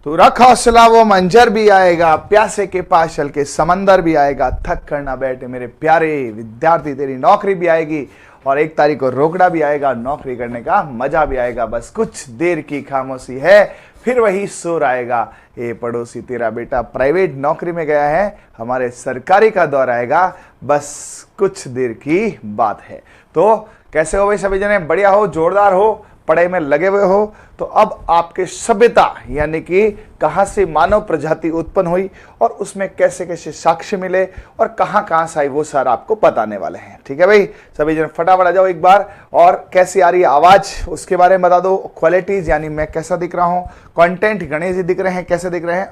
तो रख हौसला वो मंजर भी आएगा, प्यासे के पास चल के समंदर भी आएगा, थक कर ना बैठे मेरे प्यारे विद्यार्थी, तेरी नौकरी भी आएगी और 1 तारीख को रोकड़ा भी आएगा, नौकरी करने का मजा भी आएगा। बस कुछ देर की खामोशी है, फिर वही शोर आएगा। ए पड़ोसी, तेरा बेटा प्राइवेट नौकरी में गया है, हमारे सरकारी का दौर आएगा, बस कुछ देर की बात है। तो कैसे हो भाई सभी जने? बढ़िया हो, जोरदार हो, पढ़ाई में लगे हुए हो? तो अब आपके सभ्यता यानी कि कहां से मानव प्रजाति उत्पन्न हुई और उसमें कैसे कैसे साक्ष्य मिले और कहां से आई, वो सारा आपको बताने वाले हैं। ठीक है भाई, सभी जन फटाफट आ जाओ एक बार। और कैसी आ रही है आवाज, उसके बारे में बता दो। क्वालिटीज यानी मैं कैसा दिख रहा हूं, कंटेंट गणेश जी दिख रहे हैं, कैसे दिख रहे हैं?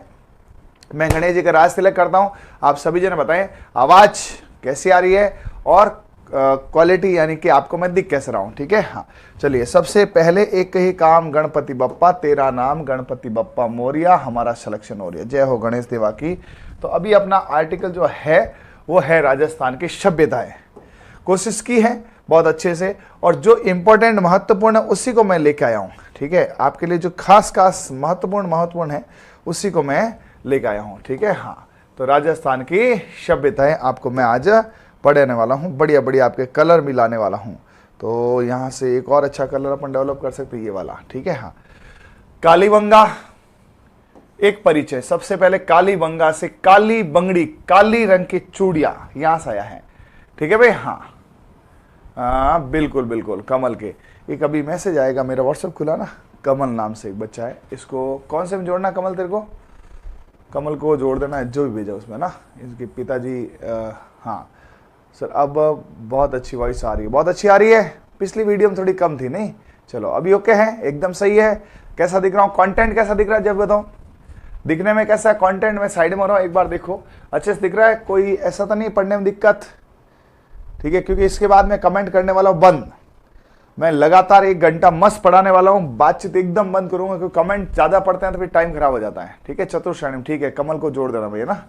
मैं गणेश जी का राज तिलक करता हूं, आप सभी जन बताएं आवाज कैसी आ रही है और क्वालिटी यानी कि आपको मैं दिख कैसे रहा हूं। ठीक है, हाँ चलिए। सबसे पहले एक ही काम, गणपति बप्पा तेरा नाम, गणपति बप्पा मोरिया, हमारा सिलेक्शन हो रही है। जय हो गणेश देवा की। तो अभी अपना आर्टिकल जो है वो है राजस्थान की सभ्यताएं। कोशिश की है बहुत अच्छे से और जो इंपॉर्टेंट महत्वपूर्ण है उसी को मैं लेके आया हूँ। ठीक है, आपके लिए जो खास महत्वपूर्ण है उसी को मैं लेके आया हूँ। ठीक है, हाँ। तो राजस्थान की सभ्यताएं आपको मैं आज पढ़ने वाला हूँ, बढ़िया बढ़िया आपके कलर मिलाने वाला हूँ। तो यहाँ से एक और अच्छा कलर अपन डेवलप कर सकते हैं, ये वाला। ठीक है, हाँ। कालीबंगा एक परिचय। सबसे पहले कालीबंगा से काली बंगड़ी, काली रंग की चूड़िया, यहां से आया है। ठीक है भाई, हाँ बिल्कुल बिल्कुल। कमल के एक अभी मैसेज आएगा, मेरा व्हाट्सएप खुला ना, कमल नाम से एक बच्चा है, इसको कौन से में जोड़ना कमल? तेरे को कमल को जोड़ देना है, जो भी भेजा उसमें ना, इसके पिताजी। हाँ सर, अब बहुत अच्छी वॉइस आ रही है, बहुत अच्छी आ रही है। पिछली वीडियो में थोड़ी कम थी नहीं? चलो अभी ओके है, एकदम सही है। कैसा दिख रहा हूँ, कंटेंट कैसा दिख रहा है जब बताओ? दिखने में कैसा है कंटेंट? में साइड में रहो, एक बार देखो अच्छे से दिख रहा है? कोई ऐसा तो नहीं पढ़ने में दिक्कत? ठीक है, क्योंकि इसके बाद मैं कमेंट करने वाला हूँ बंद। मैं लगातार 1 घंटा मस्त पढ़ाने वाला हूँ, बातचीत एकदम बंद करूंगा क्योंकि कमेंट ज्यादा पढ़ते हैं तो फिर टाइम खराब हो जाता है। ठीक है, चतुर्श्रेणी। ठीक है, कमल को जोड़ देना भैया ना,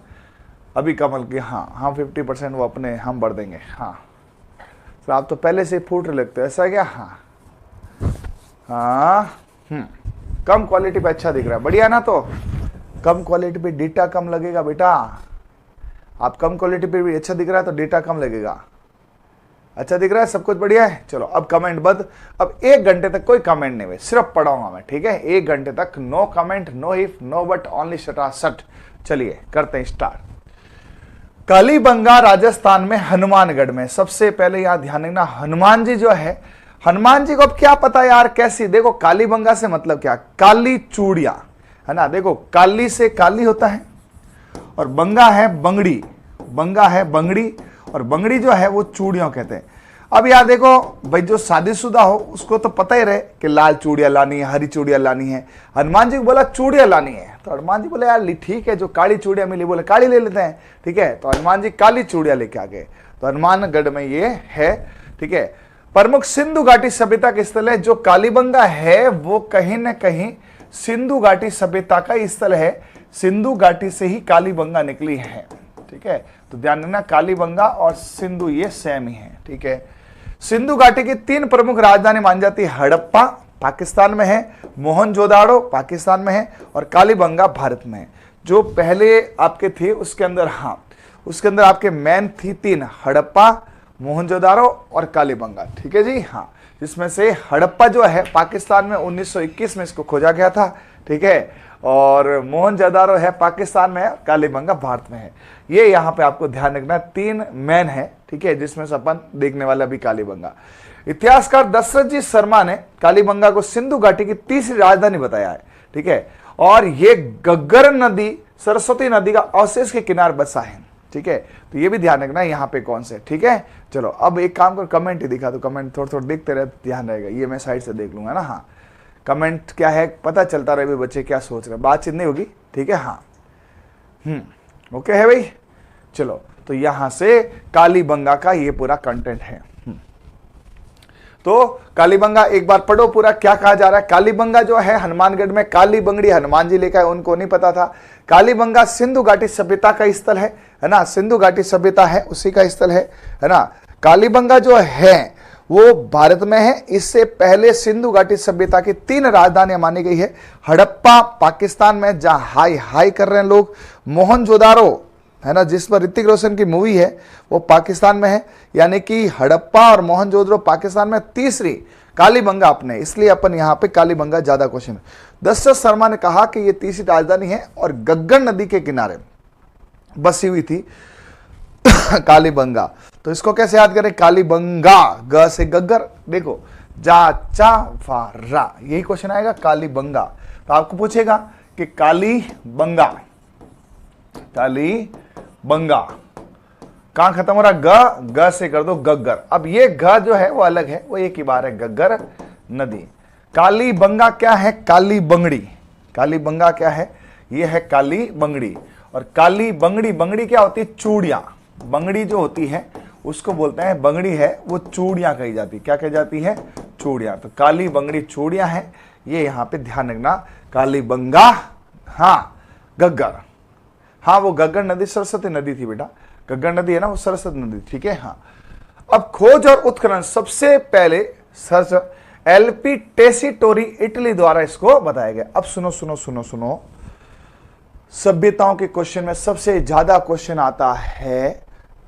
अभी कमल की। हाँ 50% वो अपने हम बढ़ देंगे। हाँ तो आप तो पहले से फूट लगते हो, ऐसा क्या? हाँ कम क्वालिटी पे अच्छा दिख रहा है, बढ़िया ना? तो कम क्वालिटी पे डेटा कम लगेगा बेटा। आप कम क्वालिटी पे भी अच्छा दिख रहा है तो डेटा कम लगेगा। अच्छा दिख रहा है, सब कुछ बढ़िया है? चलो अब कमेंट बंद। अब 1 घंटे तक कोई कमेंट नहीं हुए, सिर्फ पढ़ाऊंगा मैं। ठीक है, 1 घंटे तक no comment, no if, no but, only sat. चलिए करते हैं स्टार्ट। कालीबंगा राजस्थान में हनुमानगढ़ में। सबसे पहले यहां ध्यान रखना, हनुमान जी जो है, हनुमान जी को अब क्या पता यार कैसी? देखो कालीबंगा से मतलब क्या? काली चूड़िया है ना। देखो काली से काली होता है और बंगा है बंगड़ी, बंगा है बंगड़ी और बंगड़ी जो है वो चूड़ियों कहते हैं। अब यार देखो भाई, जो शादीशुदा हो उसको तो पता ही रहे कि लाल चूड़िया लानी है, हरी चूड़िया लानी है। हनुमान जी को बोला चूड़िया लानी है, तो हनुमान जी बोले यार ठीक है, जो काली चूड़िया मिली बोले काली ले लेते हैं। ठीक है, तो हनुमान जी काली चूड़िया लेके आ गए। तो हनुमानगढ़ में ये है। ठीक है, प्रमुख सिंधु घाटी सभ्यता के स्थल है। जो कालीबंगा है वो कहीं ना कहीं सिंधु घाटी सभ्यता का स्थल है, सिंधु घाटी से ही कालीबंगा निकली है। ठीक है, तो ध्यान रखना कालीबंगा और सिंधु ये सेम ही है। ठीक है, सिंधु घाटी की 3 प्रमुख राजधानी मानी जाती है। हड़प्पा पाकिस्तान में है, मोहनजोदाड़ो पाकिस्तान में है और कालीबंगा भारत में है। जो पहले आपके थे उसके अंदर, हाँ उसके अंदर आपके मेन थी 3, हड़प्पा, मोहनजोदाड़ो और कालीबंगा। ठीक है जी, हाँ। जिसमें से हड़प्पा जो है पाकिस्तान में 1921 में इसको खोजा गया था। ठीक है, और मोहनजोदाड़ो है पाकिस्तान में है, कालीबंगा भारत में है। ये यहाँ पे आपको ध्यान रखना, 3 मैन है। ठीक है, जिसमें से अपन देखने वाला भी कालीबंगा। इतिहासकार दशरथ जी शर्मा ने कालीबंगा को सिंधु घाटी की तीसरी राजधानी बताया है। ठीक है, और ये गग्गर नदी, सरस्वती नदी का अवशेष के किनारे बसा है। ठीक है, तो ये भी ध्यान रखना यहाँ पे कौन से। ठीक है, चलो अब एक काम कर, कमेंट ही दिखा दो। कमेंट थोड़ा थोड़ा देखते रहे, ध्यान रहेगा। ये मैं साइड से देख लूंगा ना। हाँ कमेंट क्या है पता चलता रहे, बच्चे क्या सोच रहे हैं, बातचीत नहीं होगी। ठीक है, हाँ ओके है भाई। चलो तो यहां से कालीबंगा का ये पूरा कंटेंट है। तो कालीबंगा एक बार पढ़ो पूरा, क्या कहा जा रहा है। कालीबंगा जो है हनुमानगढ़ में, काली बंगड़ी हनुमान जी लेकर, उनको नहीं पता था। कालीबंगा सिंधु घाटी सभ्यता का स्थल है ना, सिंधु घाटी सभ्यता है उसी का स्थल है ना। कालीबंगा जो है वो भारत में है। इससे पहले सिंधु घाटी सभ्यता की 3 राजधानियां मानी गई है। हड़प्पा पाकिस्तान में, जहां हाई हाई कर रहे हैं लोग। मोहनजोदारो है ना, जिस पर ऋतिक रोशन की मूवी है, वो पाकिस्तान में है। यानी कि हड़प्पा और मोहनजोदड़ो पाकिस्तान में। तीसरी कालीबंगा अपने, इसलिए अपन यहां पे कालीबंगा ज्यादा क्वेश्चन। दशरथ शर्मा ने कहा कि ये तीसरी राजधानी है और गग्गन नदी के किनारे बसी हुई थी कालीबंगा। तो इसको कैसे याद करें? कालीबंगा, ग से गग्गर, देखो जा चा फा रा, यही क्वेश्चन आएगा कालीबंगा। तो आपको पूछेगा कि कालीबंगा, कालीबंगा कहां खत्म हो रहा? ग से कर दो गग्गर। अब ये ग जो है वो अलग है, वो एक ही बार है, गग्गर नदी। कालीबंगा क्या है? काली बंगड़ी। कालीबंगा क्या है? ये है काली बंगड़ी। और काली बंगड़ी, बंगड़ी क्या होती है? चूड़ियां। बंगड़ी जो होती है उसको बोलते हैं, बंगड़ी है वो चूड़ियां कही जाती है। क्या कही जाती है? चूड़ियां। तो काली बंगड़ी चूड़ियां है, ये यहां पे ध्यान रखना। कालीबंगा, हाँ गग्गर, हाँ वो गग्गर नदी सरस्वती नदी थी बेटा, गग्गर नदी है ना वो सरस्वती नदी, ठीक है। हाँ, अब खोज और उत्खनन सबसे पहले सर्च एलपी टेसीटोरी इटली द्वारा इसको बताया गया। अब सुनो सुनो सुनो सुनो, सभ्यताओं के क्वेश्चन में सबसे ज्यादा क्वेश्चन आता है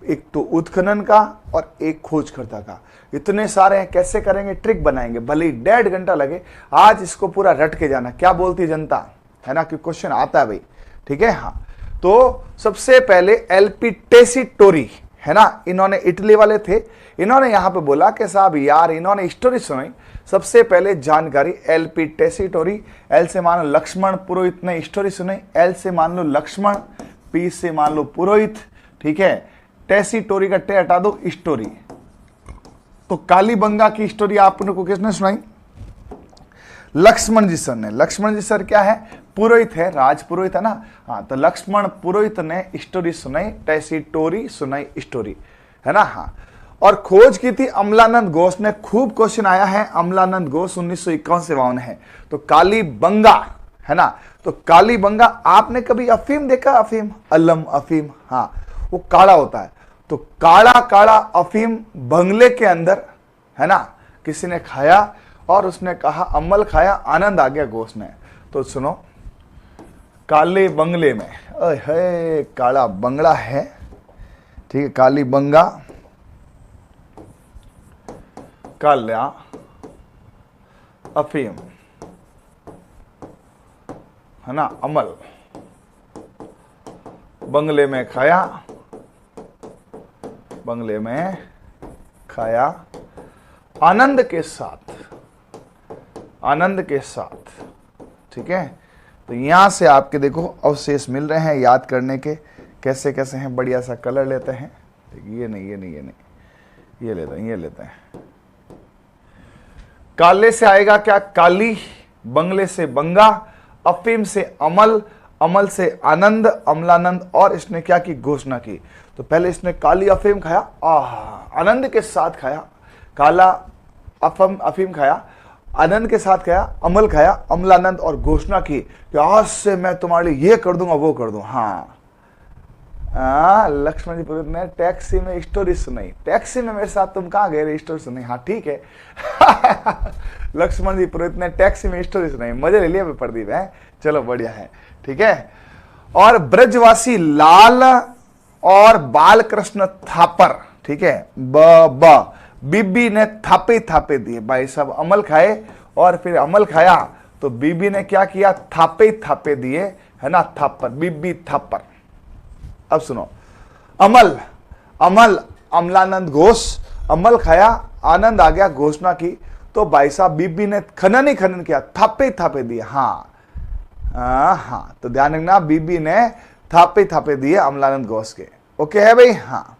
एक तो उत्खनन का और एक खोजकर्ता का। इतने सारे हैं, कैसे करेंगे? ट्रिक बनाएंगे, भले ही 1.5 घंटा लगे। आज इसको पूरा रट के जाना, क्या बोलती जनता, है ना, कि क्वेश्चन आता है भाई, ठीक है। हाँ, तो सबसे पहले एलपी टेसीटोरी है ना, इन्होंने इटली वाले थे, इन्होंने यहां पे बोला कि साहब यार, इन्होंने स्टोरी सुनाई। सबसे पहले जानकारी एलपी टेसीटोरी, एल से मान लो लक्ष्मण पुरोहित ने स्टोरी सुनाई। एल से मान लो लक्ष्मण, पी से मान लो पुरोहित, ठीक है। टेसीटोरी का टे हटा दो, स्टोरी। तो कालीबंगा की स्टोरी आपने को किसने सुनाई? लक्ष्मण जी सर ने। लक्ष्मण जी सर क्या है? पुरोहित है, राज पुरोहित है ना। हाँ, तो लक्ष्मण पुरोहित ने स्टोरी सुनाई, टेसीटोरी सुनाई स्टोरी, है ना। हाँ, और खोज की थी अमलानंद घोष ने। खूब क्वेश्चन आया है, अमलानंद घोष 1951 है। तो कालीबंगा है ना, तो कालीबंगा, आपने कभी अफीम देखा? अफीम, अलम अफीम, हाँ वो काड़ा होता है। तो काड़ा काड़ा अफीम बंगले के अंदर, है ना, किसी ने खाया और उसने कहा अमल खाया, आनंद आ गया घोष ने। तो सुनो, काले बंगले में, है काला बंगला है, ठीक है, कालीबंगा, काल्या अफीम, है ना, अमल बंगले में खाया, बंगले में खाया आनंद के साथ, आनंद के साथ, ठीक है। तो यहां से आपके देखो अवशेष मिल रहे हैं याद करने के, कैसे कैसे हैं। बढ़िया सा कलर लेते हैं, ये नहीं ये नहीं ये नहीं, ये लेते हैं, ये लेते हैं। काले से आएगा क्या? काली, बंगले से बंगा, अफीम से अमल, अमल से आनंद, अमलानंद, और इसने क्या की? घोषणा की। तो पहले इसने काली अफीम खाया, आनंद के साथ खाया, काला अफीम खाया, आनंद के साथ खाया, अमल खाया, अमलानंद, और घोषणा की कि आज से मैं तुम्हारे लिए ये कर दूंगा वो कर दूं। हाँ, लक्ष्मण जी पुरोहित ने टैक्सी में स्टोरी सुनाई। टैक्सी में मेरे साथ तुम कहां गए? स्टोरी सुनाई, हाँ ठीक है। लक्ष्मण जी पुरोहित ने टैक्सी में स्टोरी सुनाई, मजे ले लिया प्रदीप है, चलो बढ़िया है, ठीक है। और ब्रजवासी लाल और बालकृष्ण थापर, ठीक है, ब बीबी ने थापे थापे दिए। भाई साहब अमल खाए और फिर अमल खाया तो बीबी ने क्या किया? थापे थापे दिए, है ना, थापर, बीबी थापर। अब सुनो, अमल, अमल अमलानंद घोष, अमल खाया, आनंद आ गया, घोषणा की। तो भाई साहब बीबी ने खनन ही खनन किया, थापे थापे दिए। हाँ हाँ, तो ध्यान रखना, बीबी ने थापे थापे दिए अमलानंद घोष के। ओके है भाई। हाँ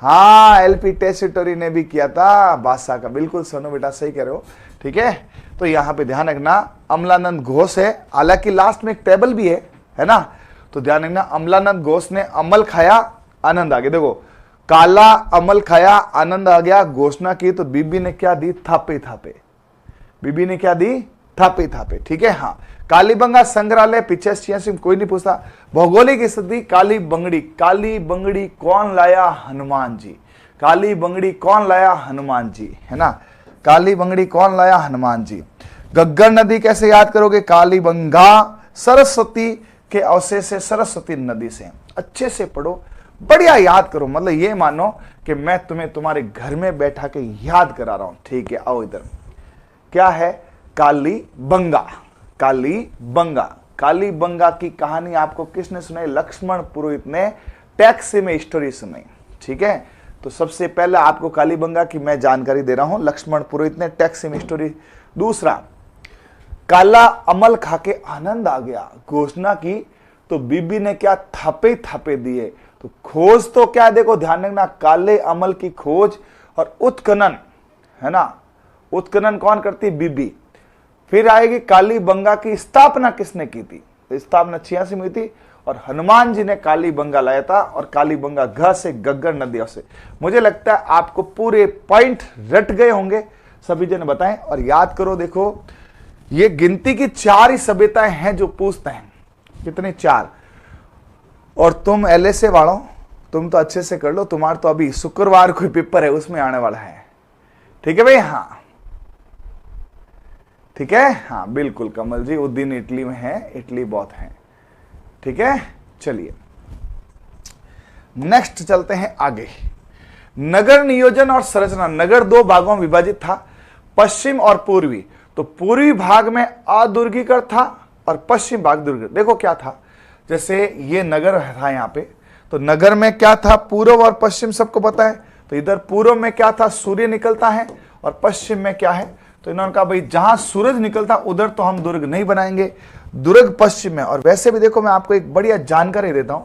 हाँ, एलपी टेसीटोरी ने भी किया था बादशाह का, बिल्कुल सोनू बेटा सही कह रहे हो, ठीक है। तो यहां पे ध्यान रखना अमलानंद घोष है, हालांकि लास्ट में एक टेबल भी है ना। तो ध्यान रखना अमलानंद घोष ने अमल खाया, आनंद आ गया। देखो, काला अमल खाया, आनंद आ गया, घोषणा की, तो बीबी ने क्या दी? थापे थापे। बीबी ने क्या दी? थापे थापे, ठीक है। हाँ, कालीबंगा संग्रहालय पीछे से कोई नहीं पूछता। भौगोलिक स्थिति काली बंगड़ी, काली बंगड़ी कौन लाया? हनुमान जी। काली बंगड़ी कौन लाया? हनुमान जी, है ना। काली बंगड़ी कौन लाया? हनुमान जी। गग्गर नदी कैसे याद करोगे? कालीबंगा सरस्वती के अवशेष से, सरस्वती नदी से। अच्छे से पढ़ो, बढ़िया याद करो, मतलब ये मानो कि मैं तुम्हें तुम्हारे घर में बैठा के याद करा रहा हूं। ठीक है, आओ इधर। क्या है? कालीबंगा। कालीबंगा, कालीबंगा की कहानी आपको किसने सुनाई? लक्ष्मण पुरोहित ने टैक्सी में स्टोरी सुनाई। ठीक है, तो सबसे पहले आपको कालीबंगा की मैं जानकारी दे रहा हूं, लक्ष्मण पुरोहित ने टैक्सी में स्टोरी। दूसरा, काला अमल खा के आनंद आ गया, घोषणा की तो बीबी ने क्या थापे थापे दिए। तो खोज तो क्या, देखो ध्यान रखना, काले अमल की खोज और उत्खनन, है ना। उत्खनन कौन करती? बीबी। फिर आएगी कालीबंगा की स्थापना किसने की थी? स्थापना 86 में हुई थी और हनुमान जी ने कालीबंगा लाया था, और कालीबंगा घ से गग्गर नदियों से। मुझे लगता है आपको पूरे पॉइंट रट गए होंगे, सभी जन बताएं और याद करो। देखो ये गिनती की 4 ही सभ्यताएं हैं जो पूछते हैं। कितने? 4। और तुम LSA वालों, तुम तो अच्छे से कर लो, तुम्हारा तो अभी शुक्रवार को पेपर है, उसमें आने वाला है। ठीक है भाई? हाँ ठीक है, हाँ बिल्कुल कमल जी, उस दिन इटली में है, इटली बहुत है। ठीक है, चलिए नेक्स्ट चलते हैं आगे। नगर नियोजन और संरचना। नगर 2 भागों में विभाजित था, पश्चिम और पूर्वी। तो पूर्वी भाग में अदुर्गीकृत था और पश्चिम भाग दुर्गीकृत। देखो क्या था, जैसे ये नगर था यहाँ पे, तो नगर में क्या था? पूर्व और पश्चिम सबको पता है। तो इधर पूर्व में क्या था? सूर्य निकलता है, और पश्चिम में क्या है? तो इन्होंने कहा भाई जहां सूरज निकलता उधर तो हम दुर्ग नहीं बनाएंगे, दुर्ग पश्चिम में। और वैसे भी देखो मैं आपको एक बढ़िया जानकारी देता हूं,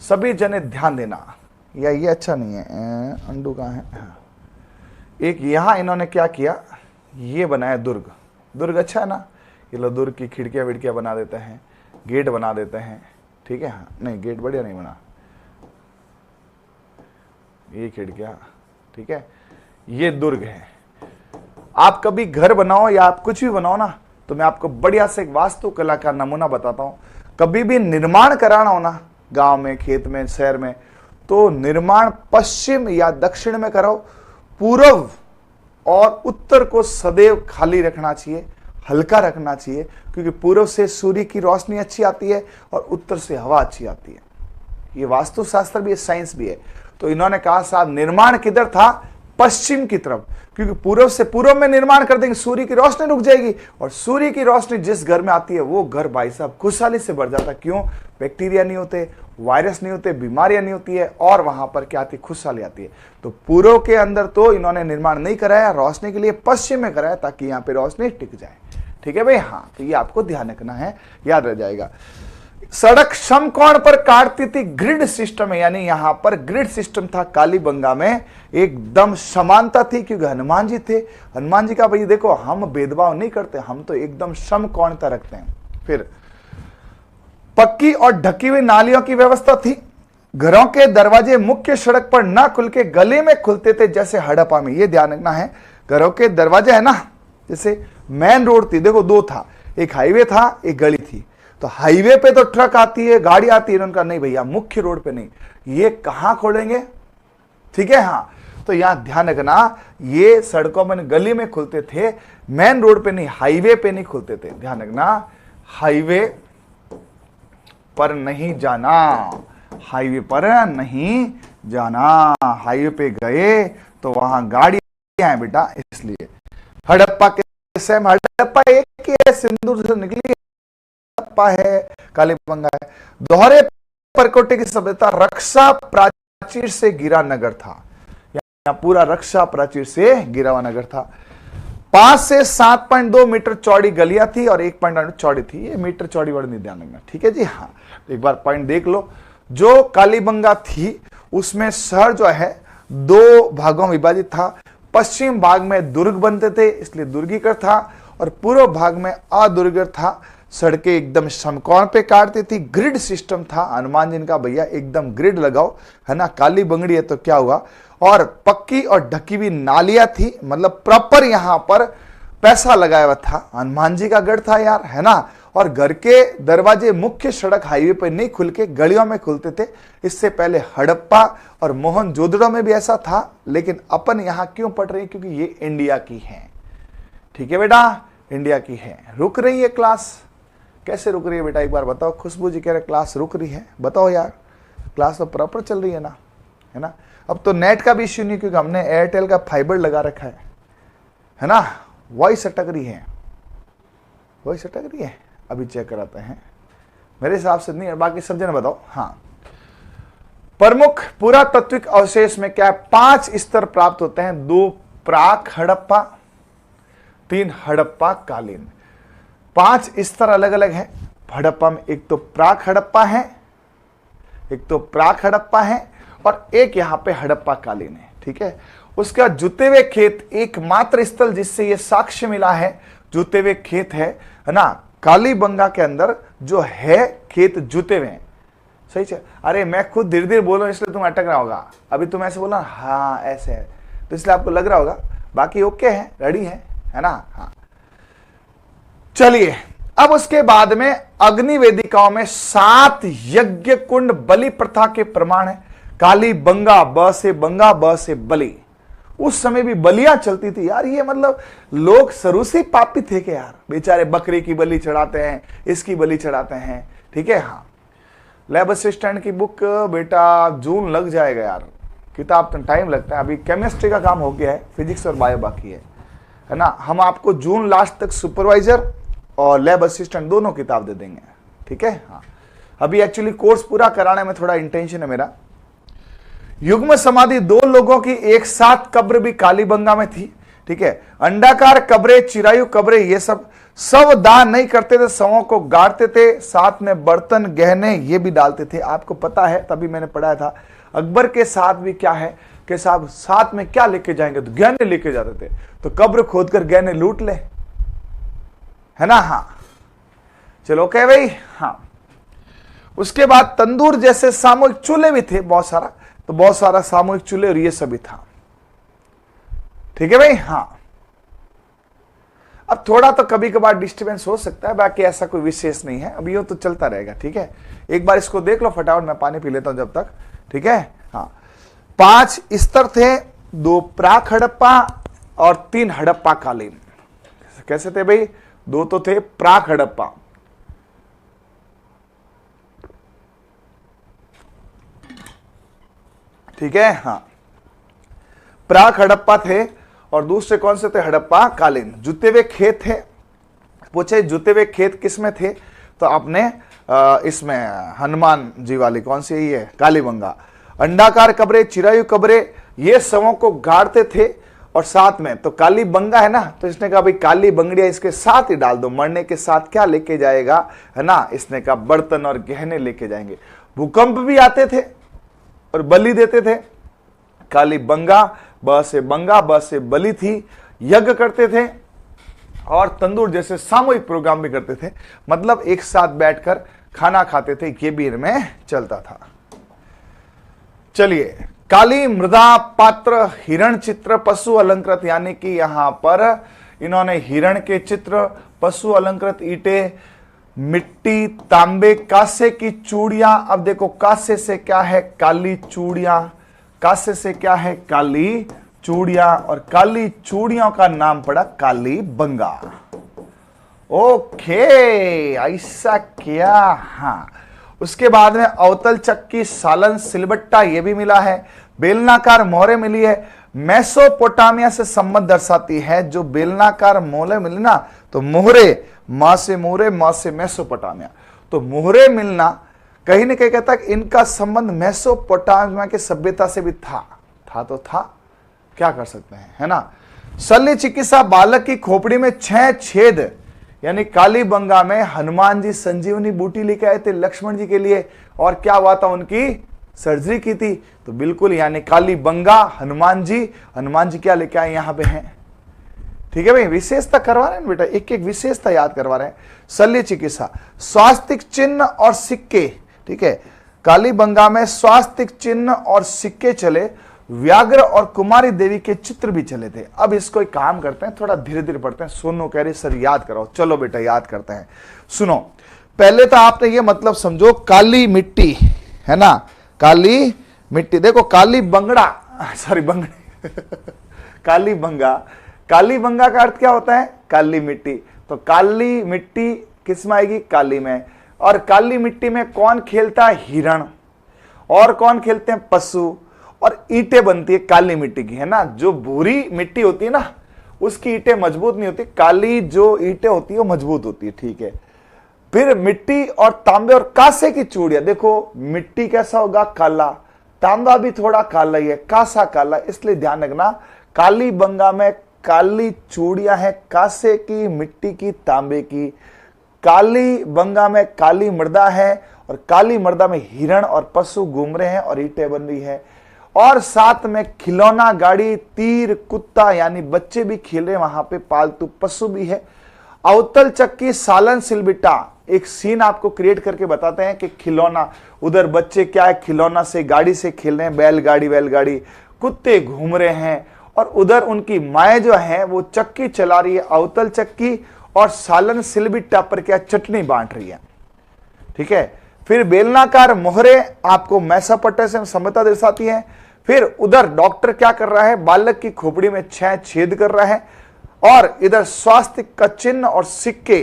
सभी जने ध्यान देना। या ये अच्छा नहीं है, अंडू कहाँ है? हाँ। एक यहां इन्होंने क्या किया, ये बनाया दुर्ग। दुर्ग अच्छा है ना, ये लो दुर्ग की खिड़कियां विड़कियां बना देते हैं, गेट बना देते हैं। ठीक है, हाँ नहीं गेट बढ़िया नहीं बना, ये खिड़कियां। ठीक है, ये दुर्ग है। आप कभी घर बनाओ या आप कुछ भी बनाओ ना, तो मैं आपको बढ़िया से एक वास्तुकला का नमूना बताता हूं। कभी भी निर्माण कराना हो ना, गांव में, खेत में, शहर में, तो निर्माण पश्चिम या दक्षिण में कराओ। पूर्व और उत्तर को सदैव खाली रखना चाहिए, हल्का रखना चाहिए, क्योंकि पूर्व से सूर्य की रोशनी अच्छी आती है और उत्तर से हवा अच्छी आती है। ये वास्तुशास्त्र भी है, साइंस भी है। तो इन्होंने कहा साहब निर्माण किधर था? पश्चिम की तरफ, क्योंकि पूर्व से पूर्व में निर्माण कर देंगे, सूर्य की रोशनी रुक जाएगी, और सूर्य की रोशनी जिस घर में आती है वो घर भाई साहब खुशहाली से भर जाता है। क्यों? बैक्टीरिया नहीं होते, वायरस नहीं होते, बीमारियां नहीं होती है, और वहां पर क्या आती है? खुशहाली आती है। तो पूर्व के अंदर तो इन्होंने निर्माण नहीं कराया, रोशनी के लिए पश्चिम में कराया, ताकि यहाँ पे रोशनी टिक जाए। ठीक है भाई? हाँ, तो ये आपको ध्यान रखना है, याद रह जाएगा। सड़क समकोण पर काटती थी, ग्रिड सिस्टम है, यानी यहां पर ग्रिड सिस्टम था। कालीबंगा में एकदम समानता थी, क्योंकि हनुमान जी थे। हनुमान जी का भाई देखो हम भेदभाव नहीं करते, हम तो एकदम समकोणता रखते हैं। फिर पक्की और ढकी हुई नालियों की व्यवस्था थी। घरों के दरवाजे मुख्य सड़क पर न खुल के गली में खुलते थे, जैसे हड़प्पा में। ये ध्यान रखना है, घरों के दरवाजे है ना, जैसे मेन रोड थी, देखो 2 था, एक हाईवे था, एक गली थी। तो हाईवे पे तो ट्रक आती है, गाड़ी आती है, उनका नहीं भैया, मुख्य रोड पे नहीं। ये कहां खोलेंगे? ठीक है, हाँ, तो यहां ध्यान रखना, ये सड़कों में, गली में खुलते थे, मेन रोड पे नहीं, हाईवे पे नहीं खुलते थे। ध्यान रखना, हाईवे पर नहीं जाना, हाईवे पर नहीं जाना। हाईवे पे गए तो वहां गाड़ियां हैं बेटा, इसलिए। हड़प्पा के सेम, हड़प्पा एक ही है, सिंदूर से निकली हड़प्पा है, कालीबंगा है। दोहरे परकोटे की सभ्यता रक्षा प्राचीर से घिरा नगर था। यहाँ पूरा रक्षा प्राचीर से घिरा हुआ नगर था। 5 से 7.2 मीटर चौड़ी गलियां थी और 1.8 चौड़ी थी। ये मीटर चौड़ी वर्ड नहीं ध्यान रखना, ठीक है जी। हाँ, एक बार पॉइंट देख लो। जो कालीबंगा थी उसमें शहर जो है 2 भागों में विभाजित था। पश्चिम भाग में दुर्ग बनते थे, इसलिए दुर्गीकृत था, और पूर्व भाग में अदुर्गीकृत था। सड़कें एकदम समकोण पे काटती थी, ग्रिड सिस्टम था। हनुमान जी का भैया एकदम ग्रिड लगाओ, है ना, काली बंगड़ी है तो क्या हुआ। और पक्की और ढकी हुई नालियां थी, मतलब प्रॉपर यहां पर पैसा लगाया हुआ था। हनुमान जी का गढ़ था यार, है ना। और घर के दरवाजे मुख्य सड़क हाईवे पर नहीं खुल के गलियों में खुलते थे। इससे पहले हड़प्पा और मोहनजोदड़ो में भी ऐसा था, लेकिन अपन यहां क्यों पढ़ रहे हैं? क्योंकि ये इंडिया की है। ठीक है बेटा, इंडिया की है। रुक रही है क्लास? कैसे रुक रही है बेटा, एक बार बताओ। खुशबू जी कह रहे क्लास रुक रही है, बताओ यार। क्लास तो प्रॉपर चल रही है ना, है ना। अब तो नेट का भी इश्यू नहीं, क्योंकि हमने एयरटेल का फाइबर लगा रखा है ना। वॉइस अटक रही है, वॉइस अटक रही है, अभी चेक कराते हैं। मेरे हिसाब से नहीं है, बाकी सब जने बताओ। हाँ, प्रमुख पुरातात्विक अवशेष में क्या है? 5 स्तर प्राप्त होते हैं। 2 प्राक हड़प्पा, 3 हड़प्पा कालीन। 5 स्तर अलग अलग है हड़प्पा में। एक तो प्राक हड़प्पा है, एक तो प्राक हड़प्पा है, और एक यहां पे हड़प्पा कालीन है। ठीक है। उसके बाद जुते हुए खेत, एकमात्र स्थल जिससे ये साक्ष्य मिला है जुते हुए खेत है ना। कालीबंगा के अंदर जो है खेत जुते हुए हैं। सही है। अरे मैं खुद धीरे धीरे बोल रहा हूं इसलिए तुम अटक रहा होगा। अभी तुम ऐसे बोला हाँ ऐसे है, तो इसलिए आपको लग रहा होगा। बाकी ओके है, रेडी है ना। हाँ चलिए, अब उसके बाद में अग्नि वेदिकाओं में 7 यज्ञ कुंड बलि प्रथा के प्रमाण है। कालीबंगा, ब से बंगा, ब से बलि। उस समय भी बलियां चलती थी यार। ये मतलब लोग शुरू से पापी थे कि यार, बेचारे बकरी की बलि चढ़ाते हैं, इसकी बलि चढ़ाते हैं। ठीक है। हाँ, लैब असिस्टेंट की बुक बेटा जून लग जाएगा यार, किताब तो टाइम लगता है। अभी केमिस्ट्री का काम हो गया है, फिजिक्स और बायो बाकी है ना। हम आपको जून लास्ट तक सुपरवाइजर और लैब असिस्टेंट दोनों किताब दे देंगे। ठीक है। हाँ, अभी एक्चुअली कोर्स पूरा कराने में थोड़ा इंटेंशन है मेरा। युग्म समाधि 2 लोगों की एक साथ कब्र भी कालीबंगा में थी। ठीक है। अंडाकार कब्रें, चिरायु कब्रें, ये सब दान नहीं करते थे, शवों को गाड़ते थे, साथ में बर्तन गहने ये भी डालते थे। आपको पता है, तभी मैंने पढ़ाया था अकबर के साथ भी क्या है कि साहब साथ में क्या लेके जाएंगे, तो गहने लेके जाते थे। तो कब्र खोदकर गहने लूट ले, है ना। हाँ चलो ओके भाई। हाँ, उसके बाद तंदूर जैसे सामूहिक चूल्हे भी थे बहुत सारा, तो बहुत सारा सामूहिक चूल्हे और ये सभी था। ठीक है भाई। हाँ, अब थोड़ा तो कभी कभार डिस्टर्बेंस हो सकता है, बाकी ऐसा कोई विशेष नहीं है। अब ये तो चलता रहेगा। ठीक है, एक बार इसको देख लो फटाफट, मैं पानी पी लेता हूं जब तक। ठीक है। हाँ, 5 स्तर थे, 2 प्राक हड़प्पा और 3 हड़प्पा कालीन। कैसे थे भाई? 2 तो थे प्राक हड़प्पा, ठीक है। हाँ, प्राक हड़प्पा थे, और दूसरे कौन से थे? हड़प्पा कालीन। जुते हुए खेत थे। पूछे जुते हुए खेत किस में थे? तो आपने इसमें हनुमान जी वाली कौन सी है? कालीबंगा। अंडाकार कब्रें, चिरायु कब्रें, ये शवों को गाड़ते थे, और साथ में तो कालीबंगा है ना, तो इसने कहा भाई काली बंगड़िया इसके साथ ही डाल दो। मरने के साथ क्या लेके जाएगा, है ना। इसने कहा बर्तन और गहने लेके जाएंगे। भूकंप भी आते थे और बलि देते थे। कालीबंगा, ब से बंगा, ब से बलि थी। यज्ञ करते थे और तंदूर जैसे सामूहिक प्रोग्राम भी करते थे, मतलब एक साथ बैठकर खाना खाते थे। ये भी इनमें चलता था। चलिए, काली मृदा पात्र, हिरण चित्र, पशु अलंकृत, यानी कि यहां पर इन्होंने हिरण के चित्र, पशु अलंकृत ईंटें, मिट्टी, तांबे, कांसे की चूड़ियां। अब देखो कांसे से क्या है? काली चूड़ियां। कांसे से क्या है? काली चूड़ियां, और काली चूड़ियों का नाम पड़ा कालीबंगा। ओके, ऐसा क्या? हाँ, उसके बाद में अवतल चक्की, सालन, सिलबट्टा ये भी मिला है। बेलनाकार मोहरे मिली है। मेसोपोटामिया से संबंध दर्शाती है। जो बेलनाकार मोहरे मिली ना, तो मोहरे, मां से मोहरे, मां से मेसोपोटामिया, तो मोहरे मिलना कहीं न कहीं कहता है कि इनका संबंध मेसोपोटामिया के सभ्यता से भी था तो था, क्या कर सकते हैं, है ना। शल्य चिकित्सा, बालक की खोपड़ी में 6 छेद, यानी कालीबंगा में हनुमान जी संजीवनी बूटी लेके आए थे लक्ष्मण जी के लिए, और क्या हुआ था? उनकी सर्जरी की थी। तो बिल्कुल, यानी कालीबंगा, हनुमान जी क्या लेके आए? यहां पे हैं। ठीक है भाई, विशेषता करवा रहे हैं बेटा, एक एक विशेषता याद करवा रहे हैं। शल्य चिकित्सा, स्वास्तिक चिन्ह और सिक्के। ठीक है, कालीबंगा में स्वास्तिक चिन्ह और सिक्के चले। व्याघ्र और कुमारी देवी के चित्र भी चले थे। अब इसको एक काम करते हैं, थोड़ा धीरे धीरे पढ़ते हैं। सोनू कह रही सर याद कराओ, चलो बेटा याद करते हैं। सुनो, पहले तो आपने ये मतलब समझो, काली मिट्टी है ना, काली मिट्टी। देखो काली बंगड़ा, सॉरी बंगड़ी काली बंगा, काली बंगा का अर्थ क्या होता है? काली मिट्टी। तो काली मिट्टी किस में आएगी? काली में। और काली मिट्टी में कौन खेलता है? हिरण। और कौन खेलते हैं? पशु। और ईंटें बनती है काली मिट्टी की, है ना। जो भूरी मिट्टी होती है ना, उसकी ईंटें मजबूत नहीं होती, काली जो ईंटें होती है वो मजबूत होती है, ठीक है। फिर मिट्टी और तांबे और कांसे की चूड़ियां, देखो मिट्टी कैसा होगा? काला, तांबा भी थोड़ा काला ही है, कांसा काला, इसलिए ध्यान रखना काली बंगा में काली चूड़ियां हैं, कांसे की, मिट्टी की, तांबे की। काली बंगा में काली मृदा है, और काली मृदा में हिरण और पशु घूम रहे हैं और ईंटें बन रही है। और साथ में खिलौना गाड़ी, तीर, कुत्ता, यानी बच्चे भी खेल रहे हैं, वहां पे पालतू पशु भी है। अवतल चक्की, सालन सिलबिट्टा, एक सीन आपको क्रिएट करके बताते हैं कि खिलौना, उधर बच्चे क्या है, खिलौना से, गाड़ी से खेल रहे हैं, बैलगाड़ी, कुत्ते घूम रहे हैं, और उधर उनकी माए जो है वो चक्की चला रही है, अवतल चक्की, और सालन सिलबिट्टा पर क्या, चटनी बांट रही है, ठीक है। फिर बेलनाकार मोहरे आपको मैसापट्टे से सभ्यता दर्शाती है। फिर उधर डॉक्टर क्या कर रहा है? बालक की खोपड़ी में 6 छेद कर रहा है। और इधर स्वास्थ्य का चिन्ह और सिक्के,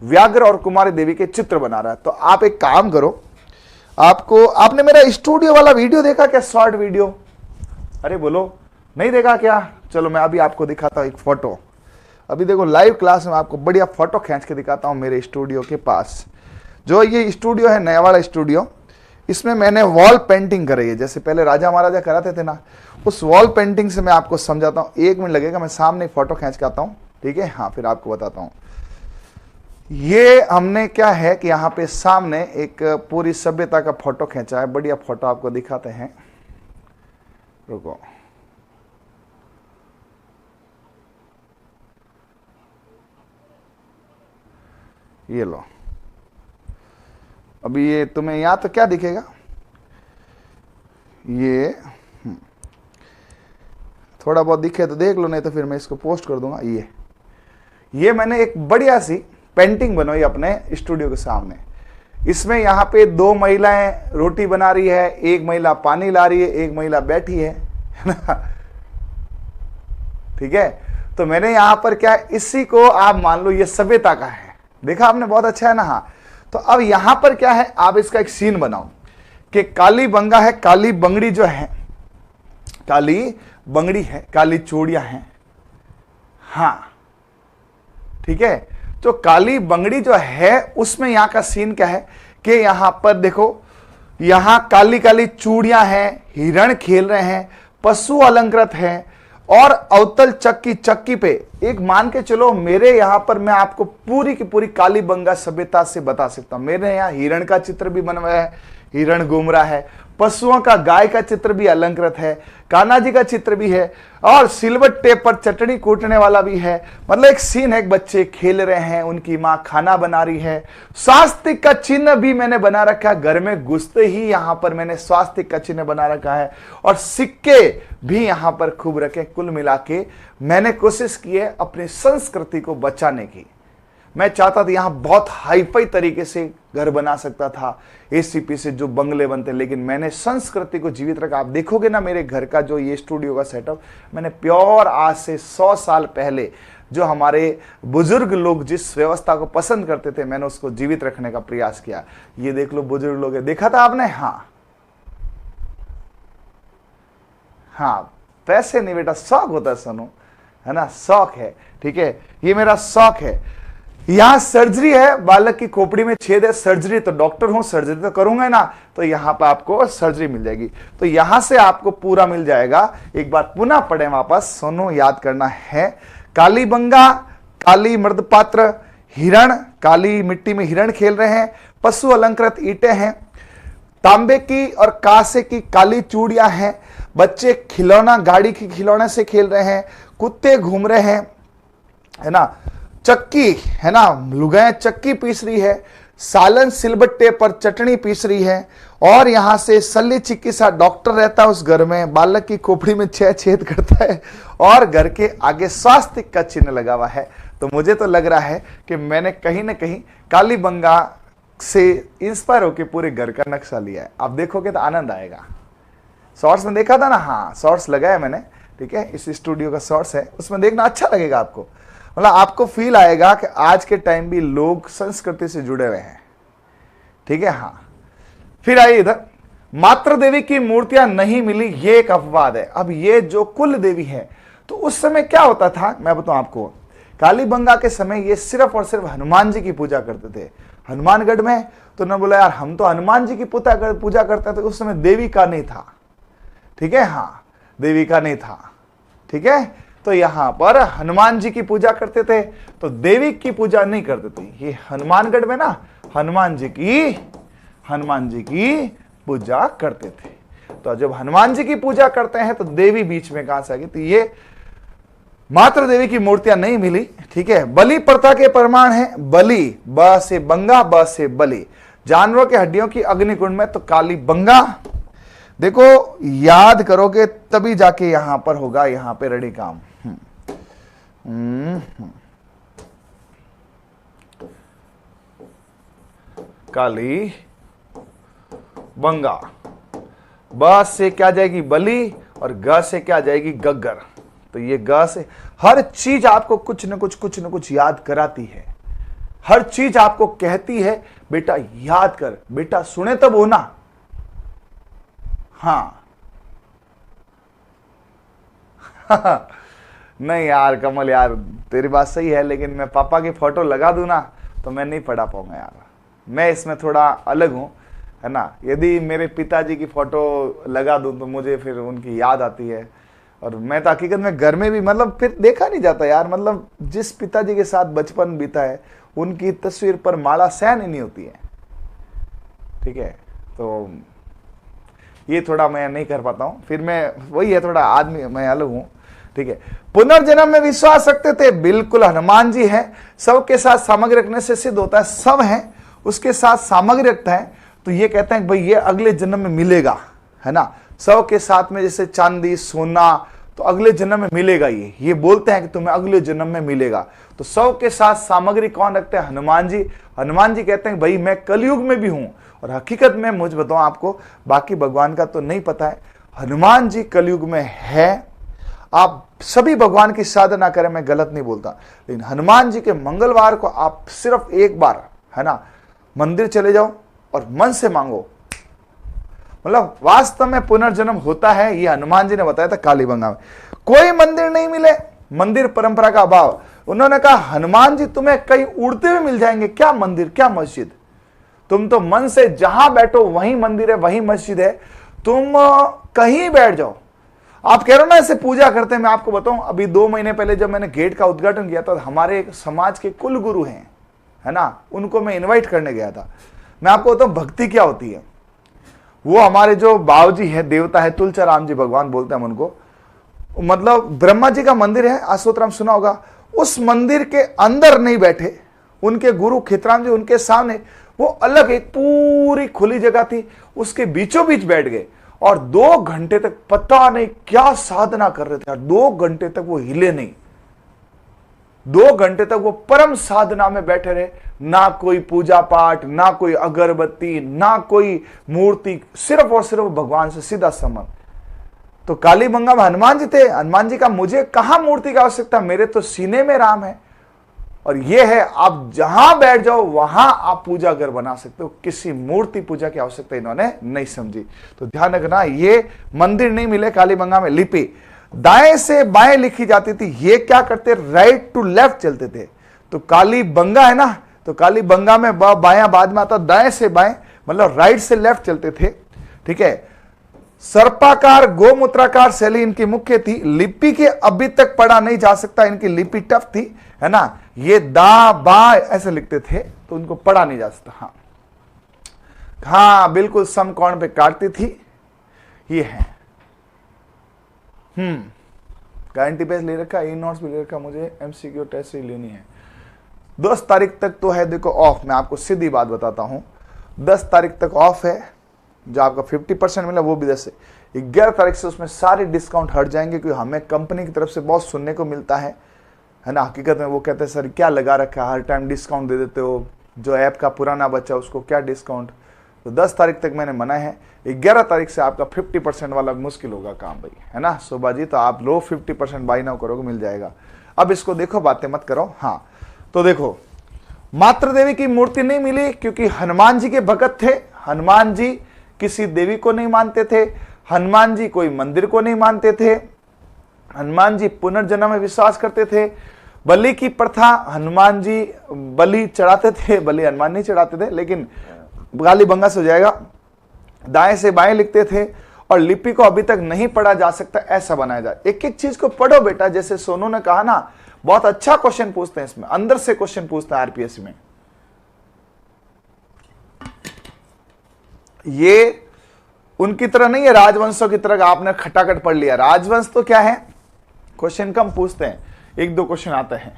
व्याघ्र और कुमारी देवी के चित्र बना रहा है। तो आप एक काम करो, आपने मेरा स्टूडियो वाला वीडियो देखा क्या? शॉर्ट वीडियो, अरे बोलो, नहीं देखा क्या? चलो मैं अभी आपको दिखाता हूं एक फोटो। अभी देखो लाइव क्लास में आपको बढ़िया फोटो खींच के दिखाता हूं मेरे स्टूडियो के पास। जो ये स्टूडियो है, नया वाला स्टूडियो, इसमें मैंने वॉल पेंटिंग करी है, जैसे पहले राजा महाराजा कराते थे ना, उस वॉल पेंटिंग से मैं आपको समझाता हूँ। 1 मिनट लगेगा, मैं सामने फोटो खींच के आता हूँ, ठीक है। हाँ, फिर आपको बताता हूँ। ये हमने क्या है कि यहाँ पे सामने एक पूरी सभ्यता का फोटो खींचा है, बढ़िया फोटो आपको दिखाते हैं, रुको। ये लो, अभी ये तुम्हें यहां तो क्या दिखेगा? ये थोड़ा बहुत दिखे तो देख लो, नहीं तो फिर मैं इसको पोस्ट कर दूंगा। ये मैंने एक बढ़िया सी पेंटिंग बनवाई अपने स्टूडियो के सामने। इसमें यहाँ पे 2 महिलाएं रोटी बना रही है, 1 महिला पानी ला रही है, 1 महिला बैठी है ना, ठीक है। तो मैंने यहाँ पर क्या, इसी को आप मान लो ये सभ्यता का है, देखा आपने, बहुत अच्छा है ना। हाँ, तो अब यहां पर क्या है, आप इसका एक सीन बनाओ कि काली बंगा है, काली बंगड़ी जो है, काली बंगड़ी है, काली चूड़ियां हैं, हाँ ठीक है। तो काली बंगड़ी जो है उसमें यहां का सीन क्या है कि यहां पर देखो, यहां काली काली चूड़ियां हैं, हिरण खेल रहे हैं, पशु अलंकृत हैं, और अवतल चक्की पे एक मान के चलो, मेरे यहां पर मैं आपको पूरी की पूरी काली बंगा सभ्यता से बता सकता हूं। मेरे यहां हिरण का चित्र भी बनवाया है, हिरण घूम रहा है, पशुओं का, गाय का चित्र भी अलंकृत है, कान्हा जी का चित्र भी है, और सिलबट्टे पर चटनी कूटने वाला भी है। मतलब एक सीन है, एक बच्चे खेल रहे हैं, उनकी मां खाना बना रही है, स्वास्तिक का चिन्ह भी मैंने बना रखा है, घर में घुसते ही यहां पर मैंने स्वास्तिक का चिन्ह बना रखा है, और सिक्के भी यहां पर खूब रखे। कुल मिला के मैंने कोशिश की है अपनी संस्कृति को बचाने की। मैं चाहता था यहां बहुत हाईफाई तरीके से घर बना सकता था, एसीपी से जो बंगले बनते, लेकिन मैंने संस्कृति को जीवित रखा। आप देखोगे ना मेरे घर का जो ये स्टूडियो का सेटअप, मैंने प्योर आज से 100 साल पहले जो हमारे बुजुर्ग लोग जिस व्यवस्था को पसंद करते थे, मैंने उसको जीवित रखने का प्रयास किया। ये देख लो, बुजुर्ग लोग, देखा था आपने? हाँ, पैसे नहीं बेटा, शौक होता है सोनू, है ना, शौक है, ठीक है। ये मेरा शौक है। यहां सर्जरी है, बालक की खोपड़ी में छेद है, सर्जरी, तो डॉक्टर हूं, सर्जरी तो करूंगा ना, तो यहां पर आपको सर्जरी मिल जाएगी। तो यहां से आपको पूरा मिल जाएगा। एक बार पुनः पढ़े वापस, सोनू याद करना है। काली बंगा, काली मृदपात्र, हिरण, काली मिट्टी में हिरण खेल रहे हैं, पशु अलंकृत ईंटें हैं, तांबे की और कांसे की काली चूड़ियां हैं, बच्चे खिलौना गाड़ी की खिलौने से खेल रहे हैं, कुत्ते घूम रहे हैं, है ना, चक्की है ना, लुगाएं चक्की पीस रही है, सालन सिलबट्टे पर चटनी पीस रही है, और यहां से शल्य चिकित्सा डॉक्टर रहता है उस घर में, बालक की खोपड़ी में 6 छेद करता है, और घर के आगे स्वास्थ्य का चिन्ह लगा हुआ है। तो मुझे तो लग रहा है कि मैंने कहीं ना कहीं कालीबंगा से इंस्पायर होकर पूरे घर का नक्शा लिया है। आप देखोगे तो आनंद आएगा। शॉर्ट्स में देखा था ना, हाँ शॉर्ट्स लगाया मैंने, ठीक है, इस स्टूडियो का शॉर्ट्स है, उसमें देखना अच्छा लगेगा आपको। मतलब आपको फील आएगा कि आज के टाइम भी लोग संस्कृति से जुड़े हुए हैं, ठीक है। हाँ, फिर आइए इधर, मातृ देवी की मूर्तियां नहीं मिली, ये एक अपवाद है। अब ये जो कुल देवी है, तो उस समय क्या होता था मैं बताऊं आपको। कालीबंगा के समय ये सिर्फ और सिर्फ हनुमान जी की पूजा करते थे हनुमानगढ़ में। तो उन्होंने बोला यार हम तो हनुमान जी की पूजा करते थे, उस समय देवी का नहीं था, ठीक है। हाँ, देवी का नहीं था, ठीक है। तो यहां पर हनुमान जी की पूजा करते थे, तो देवी की पूजा नहीं करते थे। ये हनुमानगढ़ में ना हनुमान जी की पूजा करते थे। तो जब हनुमान जी की पूजा करते हैं तो देवी बीच में कहां से आ गई। तो ये मातृ देवी की मूर्तियां नहीं मिली, ठीक है। बलि प्रथा के प्रमाण है, बलि ब से बंगा, ब से बलि, जानवरों के हड्डियों की अग्निकुंड में। तो कालीबंगा देखो याद करोगे तभी जाके यहां पर होगा, यहां पे रेडी काम। काली बंगा, ब से क्या जाएगी बलि, और ग से क्या जाएगी गग्गर। तो ये ग से हर चीज आपको कुछ न कुछ याद कराती है। हर चीज आपको कहती है बेटा याद कर, बेटा सुने तब हो ना। हाँ नहीं यार कमल यार, तेरी बात सही है, लेकिन मैं पापा की फोटो लगा दूं ना तो मैं नहीं पढ़ा पाऊंगा यार। मैं इसमें थोड़ा अलग हूं, है ना। यदि मेरे पिताजी की फोटो लगा दूं तो मुझे फिर उनकी याद आती है, और मैं तो हकीकत में घर में भी मतलब फिर देखा नहीं जाता यार। मतलब जिस पिताजी के साथ बचपन बीता है उनकी तस्वीर पर माला सहन ही नहीं होती है, ठीक है। तो ये थोड़ा मैं नहीं कर पाता हूं, फिर मैं वही है थोड़ा आदमी मैं अलग हूं, ठीक है। पुनर्जन्म में विश्वास रखते थे, बिल्कुल हनुमान जी है। सब के साथ सामग्री रखने से सिद्ध होता है, सब है उसके साथ सामग्री रखता है तो ये कहते हैं कि भाई ये अगले जन्म में मिलेगा, है ना। सब के साथ में जैसे चांदी सोना, तो अगले जन्म में मिलेगा। ये बोलते हैं कि तुम्हें अगले जन्म में मिलेगा। तो सब के साथ सामग्री कौन रखते हैं? हनुमान जी। हनुमान जी कहते हैं भाई मैं कलयुग में भी हूं, और हकीकत में मुझे बताऊं आपको, बाकी भगवान का तो नहीं पता है, हनुमान जी कलयुग में है। आप सभी भगवान की साधना करें, मैं गलत नहीं बोलता, लेकिन हनुमान जी के मंगलवार को आप सिर्फ एक बार, है ना, मंदिर चले जाओ और मन से मांगो। मतलब वास्तव में पुनर्जन्म होता है, ये हनुमान जी ने बताया था कालीबंगा में। कोई मंदिर नहीं मिले, मंदिर परंपरा का अभाव। उन्होंने कहा हनुमान जी तुम्हें कहीं उड़ते हुए मिल जाएंगे, क्या मंदिर क्या मस्जिद, तुम तो मन से जहां बैठो वहीं मंदिर है वहीं मस्जिद है, तुम कहीं बैठ जाओ। आप कह रहे हो ना ऐसे पूजा करते हैं, मैं आपको बताऊं अभी 2 महीने पहले जब मैंने गेट का उद्घाटन किया था, हमारे एक समाज के कुल गुरु हैं, है ना, उनको मैं इनवाइट करने गया था। मैं आपको बताऊं भक्ति क्या होती है। वो हमारे जो बाबूजी है, देवता है, तुलचाराम जी भगवान बोलते हैं हम उनको, मतलब ब्रह्मा जी का मंदिर है, आशोतराम सुना होगा। उस मंदिर के अंदर नहीं बैठे, उनके गुरु खितराम जी उनके सामने, वो अलग एक पूरी खुली जगह थी, उसके बीचों बीच बैठ गए और 2 घंटे तक पता नहीं क्या साधना कर रहे थे। 2 घंटे तक वो हिले नहीं, 2 घंटे तक वो परम साधना में बैठे रहे। ना कोई पूजा पाठ, ना कोई अगरबत्ती, ना कोई मूर्ति, सिर्फ और सिर्फ भगवान से सीधा संबंध। तो कालीबंगा में हनुमान जी थे। हनुमान जी का मुझे कहां मूर्ति की आवश्यकता, मेरे तो सीने में राम है। और ये है, आप जहां बैठ जाओ वहां आप पूजा घर बना सकते हो, किसी मूर्ति पूजा की आवश्यकता इन्होंने नहीं समझी। तो ध्यान रखना, ये मंदिर नहीं मिले कालीबंगा में। लिपि दाएं से बाएं लिखी जाती थी, ये क्या करते, राइट टू लेफ्ट चलते थे। तो कालीबंगा है ना, तो कालीबंगा में बायां बाद में आता, दाएं से बाएं मतलब राइट से लेफ्ट चलते थे, ठीक है। सर्पाकार गोमूत्राकार शैली इनकी मुख्य थी। लिपि के अभी तक पढ़ा नहीं जा सकता, इनकी लिपि टफ थी, है ना। ये दा बा ऐसे लिखते थे तो उनको पढ़ा नहीं जा सकता। हाँ बिल्कुल समकोण पे काटती थी। ये है गारंटी पेज ले रखा, ई नोट्स भी ले रखा, मुझे एमसीक्यू टेस्ट ही लेनी है। 10 तारीख तक तो है देखो ऑफ। मैं आपको सीधी बात बताता हूं, 10 तारीख तक ऑफ है। जो आपका 50% मिला वो भी 10 से 11 तारीख से उसमें सारे डिस्काउंट हट जाएंगे, क्योंकि हमें कंपनी की तरफ से बहुत सुनने को मिलता है ना। हकीकत में वो कहते हैं सर क्या लगा रखा है, हर टाइम डिस्काउंट दे देते हो, जो ऐप का पुराना बच्चा उसको क्या डिस्काउंट। तो 10 तारीख तक मैंने मना है, 11 तारीख से आपका 50% वाला मुश्किल होगा काम भाई, है ना शोभा जी। तो आप लो 50% बाई नाउ करोगे मिल जाएगा। अब इसको देखो, बातें मत करो। हाँ तो देखो, मातृ देवी की मूर्ति नहीं मिली क्योंकि हनुमान जी के भगत थे। हनुमान जी किसी देवी को नहीं मानते थे, हनुमान जी कोई मंदिर को नहीं मानते थे, हनुमान जी पुनर्जन्म में विश्वास करते थे। बलि की प्रथा, हनुमान जी बलि चढ़ाते थे, बलि हनुमान नहीं चढ़ाते थे, लेकिन गाली बंगा से हो जाएगा। दाएं से बाएं लिखते थे और लिपि को अभी तक नहीं पढ़ा जा सकता, ऐसा बनाया जाए। एक एक चीज को पढ़ो बेटा, जैसे सोनू ने कहा ना, बहुत अच्छा क्वेश्चन पूछते हैं इसमें, अंदर से क्वेश्चन पूछता है आरपीएससी में। ये उनकी तरह नहीं है राजवंशों की तरह आपने खटाखट पढ़ लिया। राजवंश तो क्या है, क्वेश्चन कम पूछते हैं, 1-2 क्वेश्चन आते हैं,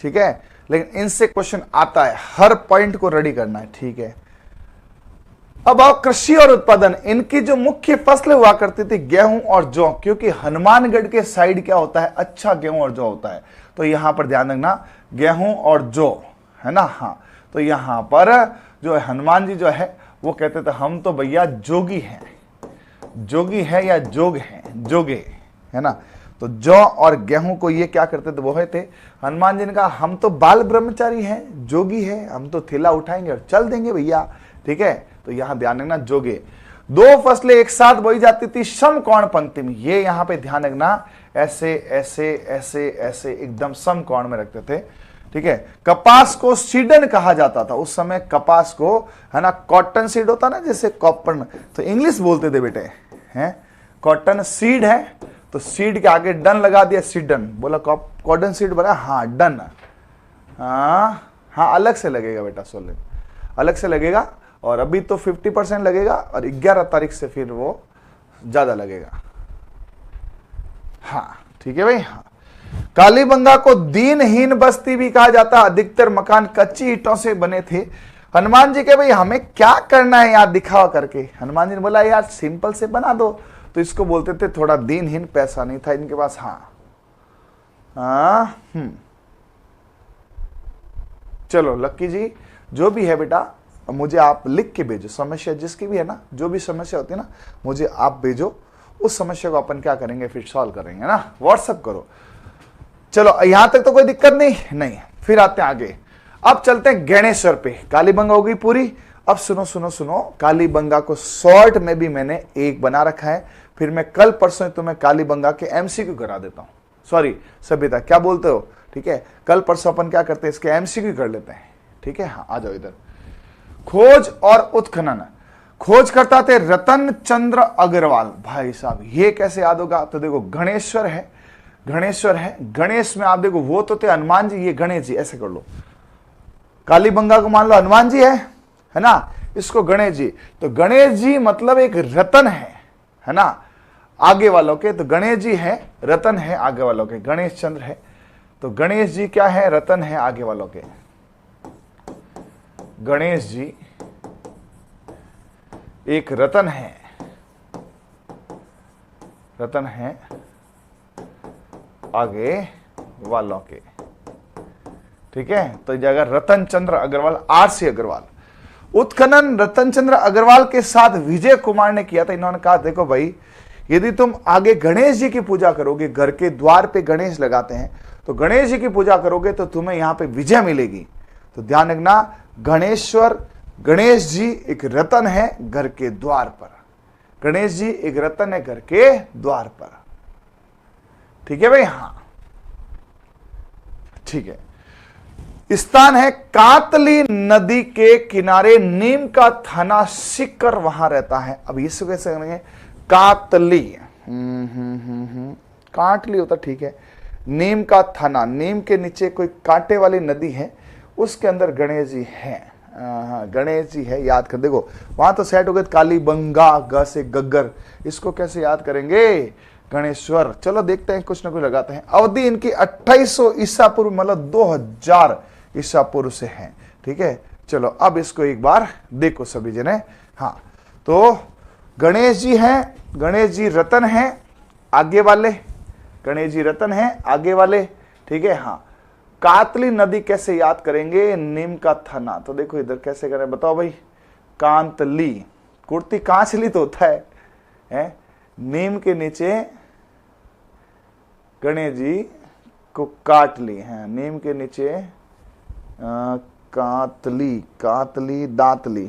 ठीक है, लेकिन इनसे क्वेश्चन आता है, हर पॉइंट को रेडी करना है, ठीक है। अब आओ कृषि और उत्पादन। इनकी जो मुख्य फसल हुआ करती थी गेहूं और जौ, क्योंकि हनुमानगढ़ के साइड क्या होता है, अच्छा गेहूं और जौ होता है। तो यहां पर ध्यान रखना, गेहूं और जौ, है ना। हाँ तो यहां पर जो है हनुमान जी जो है वो कहते थे हम तो भैया जोगी हैं, जोगी है या जोग हैं, जोगे, है ना। तो जौ और गेहूं को ये क्या करते थे, वो थे। हनुमान जी ने कहा हम तो बाल ब्रह्मचारी हैं, जोगी हैं, हम तो थैला उठाएंगे और चल देंगे भैया, ठीक है। तो यहां ध्यान रखना, जोगे। 2 फसलें एक साथ बोई जाती थी समकोण पंक्ति में, ये यहां पे ध्यान रखना, ऐसे ऐसे ऐसे ऐसे एकदम समकोण में रखते थे, ठीक है। कपास को सीडन कहा जाता था उस समय, कपास को, है ना। कॉटन सीड होता ना जैसे कॉपन, तो इंग्लिश बोलते थे बेटे, हैं कॉटन सीड है, तो सीड के आगे डन लगा दिया, सीडन बोला, कॉटन सीड बना, हाँ डन। हाँ अलग से लगेगा बेटा, सोले अलग से लगेगा, और अभी तो 50% लगेगा, और 11 तारीख से फिर वो ज्यादा लगेगा। हाँ ठीक है भाई। हाँ कालीबंगा को दीनहीन बस्ती भी कहा जाता, अधिकतर मकान कच्ची ईंटों से बने थे। हनुमान जी के भाई हमें क्या करना है यार दिखावा करके, हनुमान जी ने बोला यार सिंपल से बना दो, तो इसको बोलते थे थोड़ा दीनहीन, पैसा नहीं था इनके पास। हाँ चलो लक्की जी जो भी है बेटा, मुझे आप लिख के भेजो, समस्या जिसकी भी है ना, जो भी समस्या होती है ना मुझे आप भेजो, उस समस्या को अपन क्या करेंगे फिर सॉल्व करेंगे ना, व्हाट्सएप करो। चलो यहां तक तो कोई दिक्कत नहीं। फिर आते हैं आगे, अब चलते हैं गणेश्वर पे। कालीबंगा हो गई पूरी। अब सुनो सुनो सुनो, कालीबंगा को शॉर्ट में भी मैंने एक बना रखा है, फिर मैं कल परसों तुम्हें कालीबंगा के एमसीक्यू करा देता हूं। सॉरी सभ्यता क्या बोलते हो, ठीक है, कल परसों अपन क्या करते हैं इसके एमसीक्यू कर लेते हैं, ठीक है। हाँ आ जाओ इधर। खोज और उत्खनन, खोज करता थे रतन चंद्र अग्रवाल। भाई साहब ये कैसे याद होगा, तो देखो गणेश्वर है, गणेश्वर है, गणेश में आप देखो वो तो थे हनुमान जी, ये गणेश जी, ऐसे कर लो। कालीबंगा को मान लो हनुमान जी है ना, इसको गणेश जी। तो गणेश जी मतलब एक रतन है ना, आगे वालों के। तो गणेश जी है, रतन है आगे वालों के, गणेश चंद्र है, तो गणेश जी क्या है, रतन है आगे वालों के। गणेश जी एक रतन है, रतन है आगे वालों के, ठीक है। तो जगह रतन चंद्र अग्रवाल, आरसी अग्रवाल। उत्खनन रतन चंद्र अग्रवाल के साथ विजय कुमार ने किया था। इन्होंने कहा देखो भाई यदि तुम आगे गणेश जी की पूजा करोगे, घर के द्वार पे गणेश लगाते हैं, तो गणेश जी की पूजा करोगे तो तुम्हें यहां पे विजय मिलेगी। तो ध्यान रखना, गणेश्वर, गणेश जी एक रतन है घर के द्वार पर, गणेश जी एक रतन है घर के द्वार पर, ठीक है भाई। हाँ ठीक है। स्थान है कातली नदी के किनारे, नीम का थाना सिक्कर वहां रहता है। अब इसको कैसे करेंगे, कातली काटली होता, ठीक है। नीम का थाना, नीम के नीचे कोई कांटे वाली नदी है, उसके अंदर गणेश जी है। गणेश जी है, याद कर देखो वहां तो सेट हो गए कालीबंगा, ग से गग्गर, इसको कैसे याद करेंगे, गणेश्वर। चलो देखते हैं, कुछ ना कुछ लगाते हैं। अवधि इनकी 2800 ईसा पूर्व, मतलब 2000 ईसा पूर्व से हैं। ठीक है, चलो अब इसको एक बार देखो सभी जने। हाँ, तो गणेश जी हैं, गणेश जी रतन हैं आगे वाले, गणेश जी रतन हैं आगे वाले। ठीक है, हाँ, कातली नदी कैसे याद करेंगे, नीम का थना। तो देखो इधर कैसे करें बताओ भाई, कांतली, कुर्ती कांचली तो होता है? नीम के नीचे गणेश जी को काट ली है, नीम के नीचे कातली, कातली दांतली।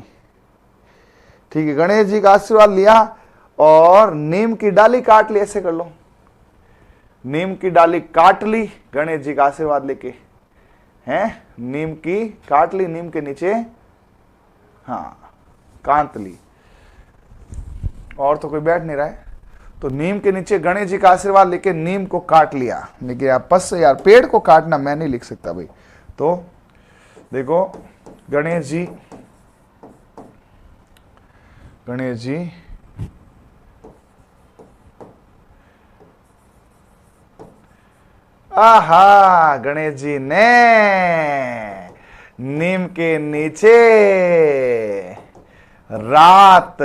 ठीक है, गणेश जी का आशीर्वाद लिया और नीम की डाली काट ली, ऐसे कर लो, नीम की डाली काट ली गणेश जी का आशीर्वाद लेके, हैं, नीम की काट ली, नीम के नीचे हाँ कांत ली। और तो कोई बैठ नहीं रहा है, तो नीम के नीचे गणेश जी का आशीर्वाद लेके नीम को काट लिया। लेकिन यार पस यार पेड़ को काटना मैं नहीं लिख सकता भाई। तो देखो गणेश जी, गणेश जी आहा, गणेश जी ने नीम के नीचे रात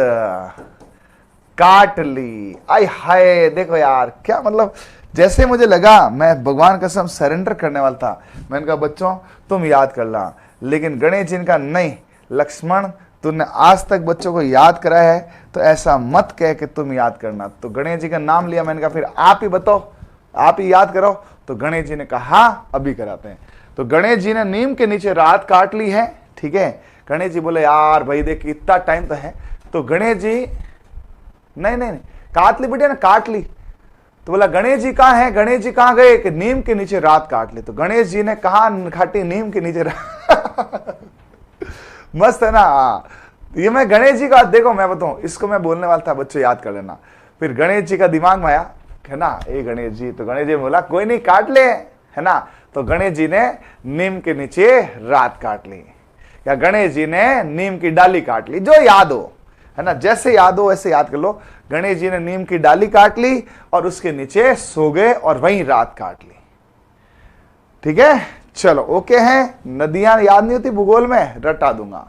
काट ली। आई हाय, देखो यार क्या मतलब, जैसे मुझे लगा मैं भगवान कसम सरेंडर करने वाला था। मैंने कहा बच्चों तुम याद कर ला, लेकिन गणेश जी का नहीं, लक्ष्मण तूने आज तक बच्चों को याद कराया है तो ऐसा मत कह कि तुम याद करना। तो गणेश जी का नाम लिया, मैंने कहा फिर आप ही बताओ, आप ही याद करो। तो गणेश जी ने कहा हाँ अभी कराते हैं। तो गणेश जी ने नीम के नीचे रात काट ली है। ठीक है, गणेश जी बोले यार भाई देख इतना टाइम तो है। तो गणेश जी नहीं नहीं, नहीं काट ली बेटे ना, काट ली। तो बोला गणेश जी कहाँ है, गणेश जी कहाँ गए, कि नीम के नीचे रात काट ली। तो गणेश जी ने कहा काटी, नीम के नीचे मस्त है ना। ये मैं गणेश जी का, देखो मैं बताऊं, इसको मैं बोलने वाला था, बच्चों याद कर लेना। फिर गणेश जी का दिमाग में आया है ना, ए गणेश जी, तो गणेश जी बोला कोई नहीं काट ले, है ना। तो गणेश जी ने नीम के नीचे रात काट ली, या गणेश जी ने नीम की डाली काट ली, जो याद हो, है ना, जैसे याद हो वैसे याद कर लो। गणेश जी ने नीम की डाली काट ली और उसके नीचे सो गए और वहीं रात काट ली। ठीक है, चलो ओके है। नदियां याद नहीं होती भूगोल में, रटा दूंगा।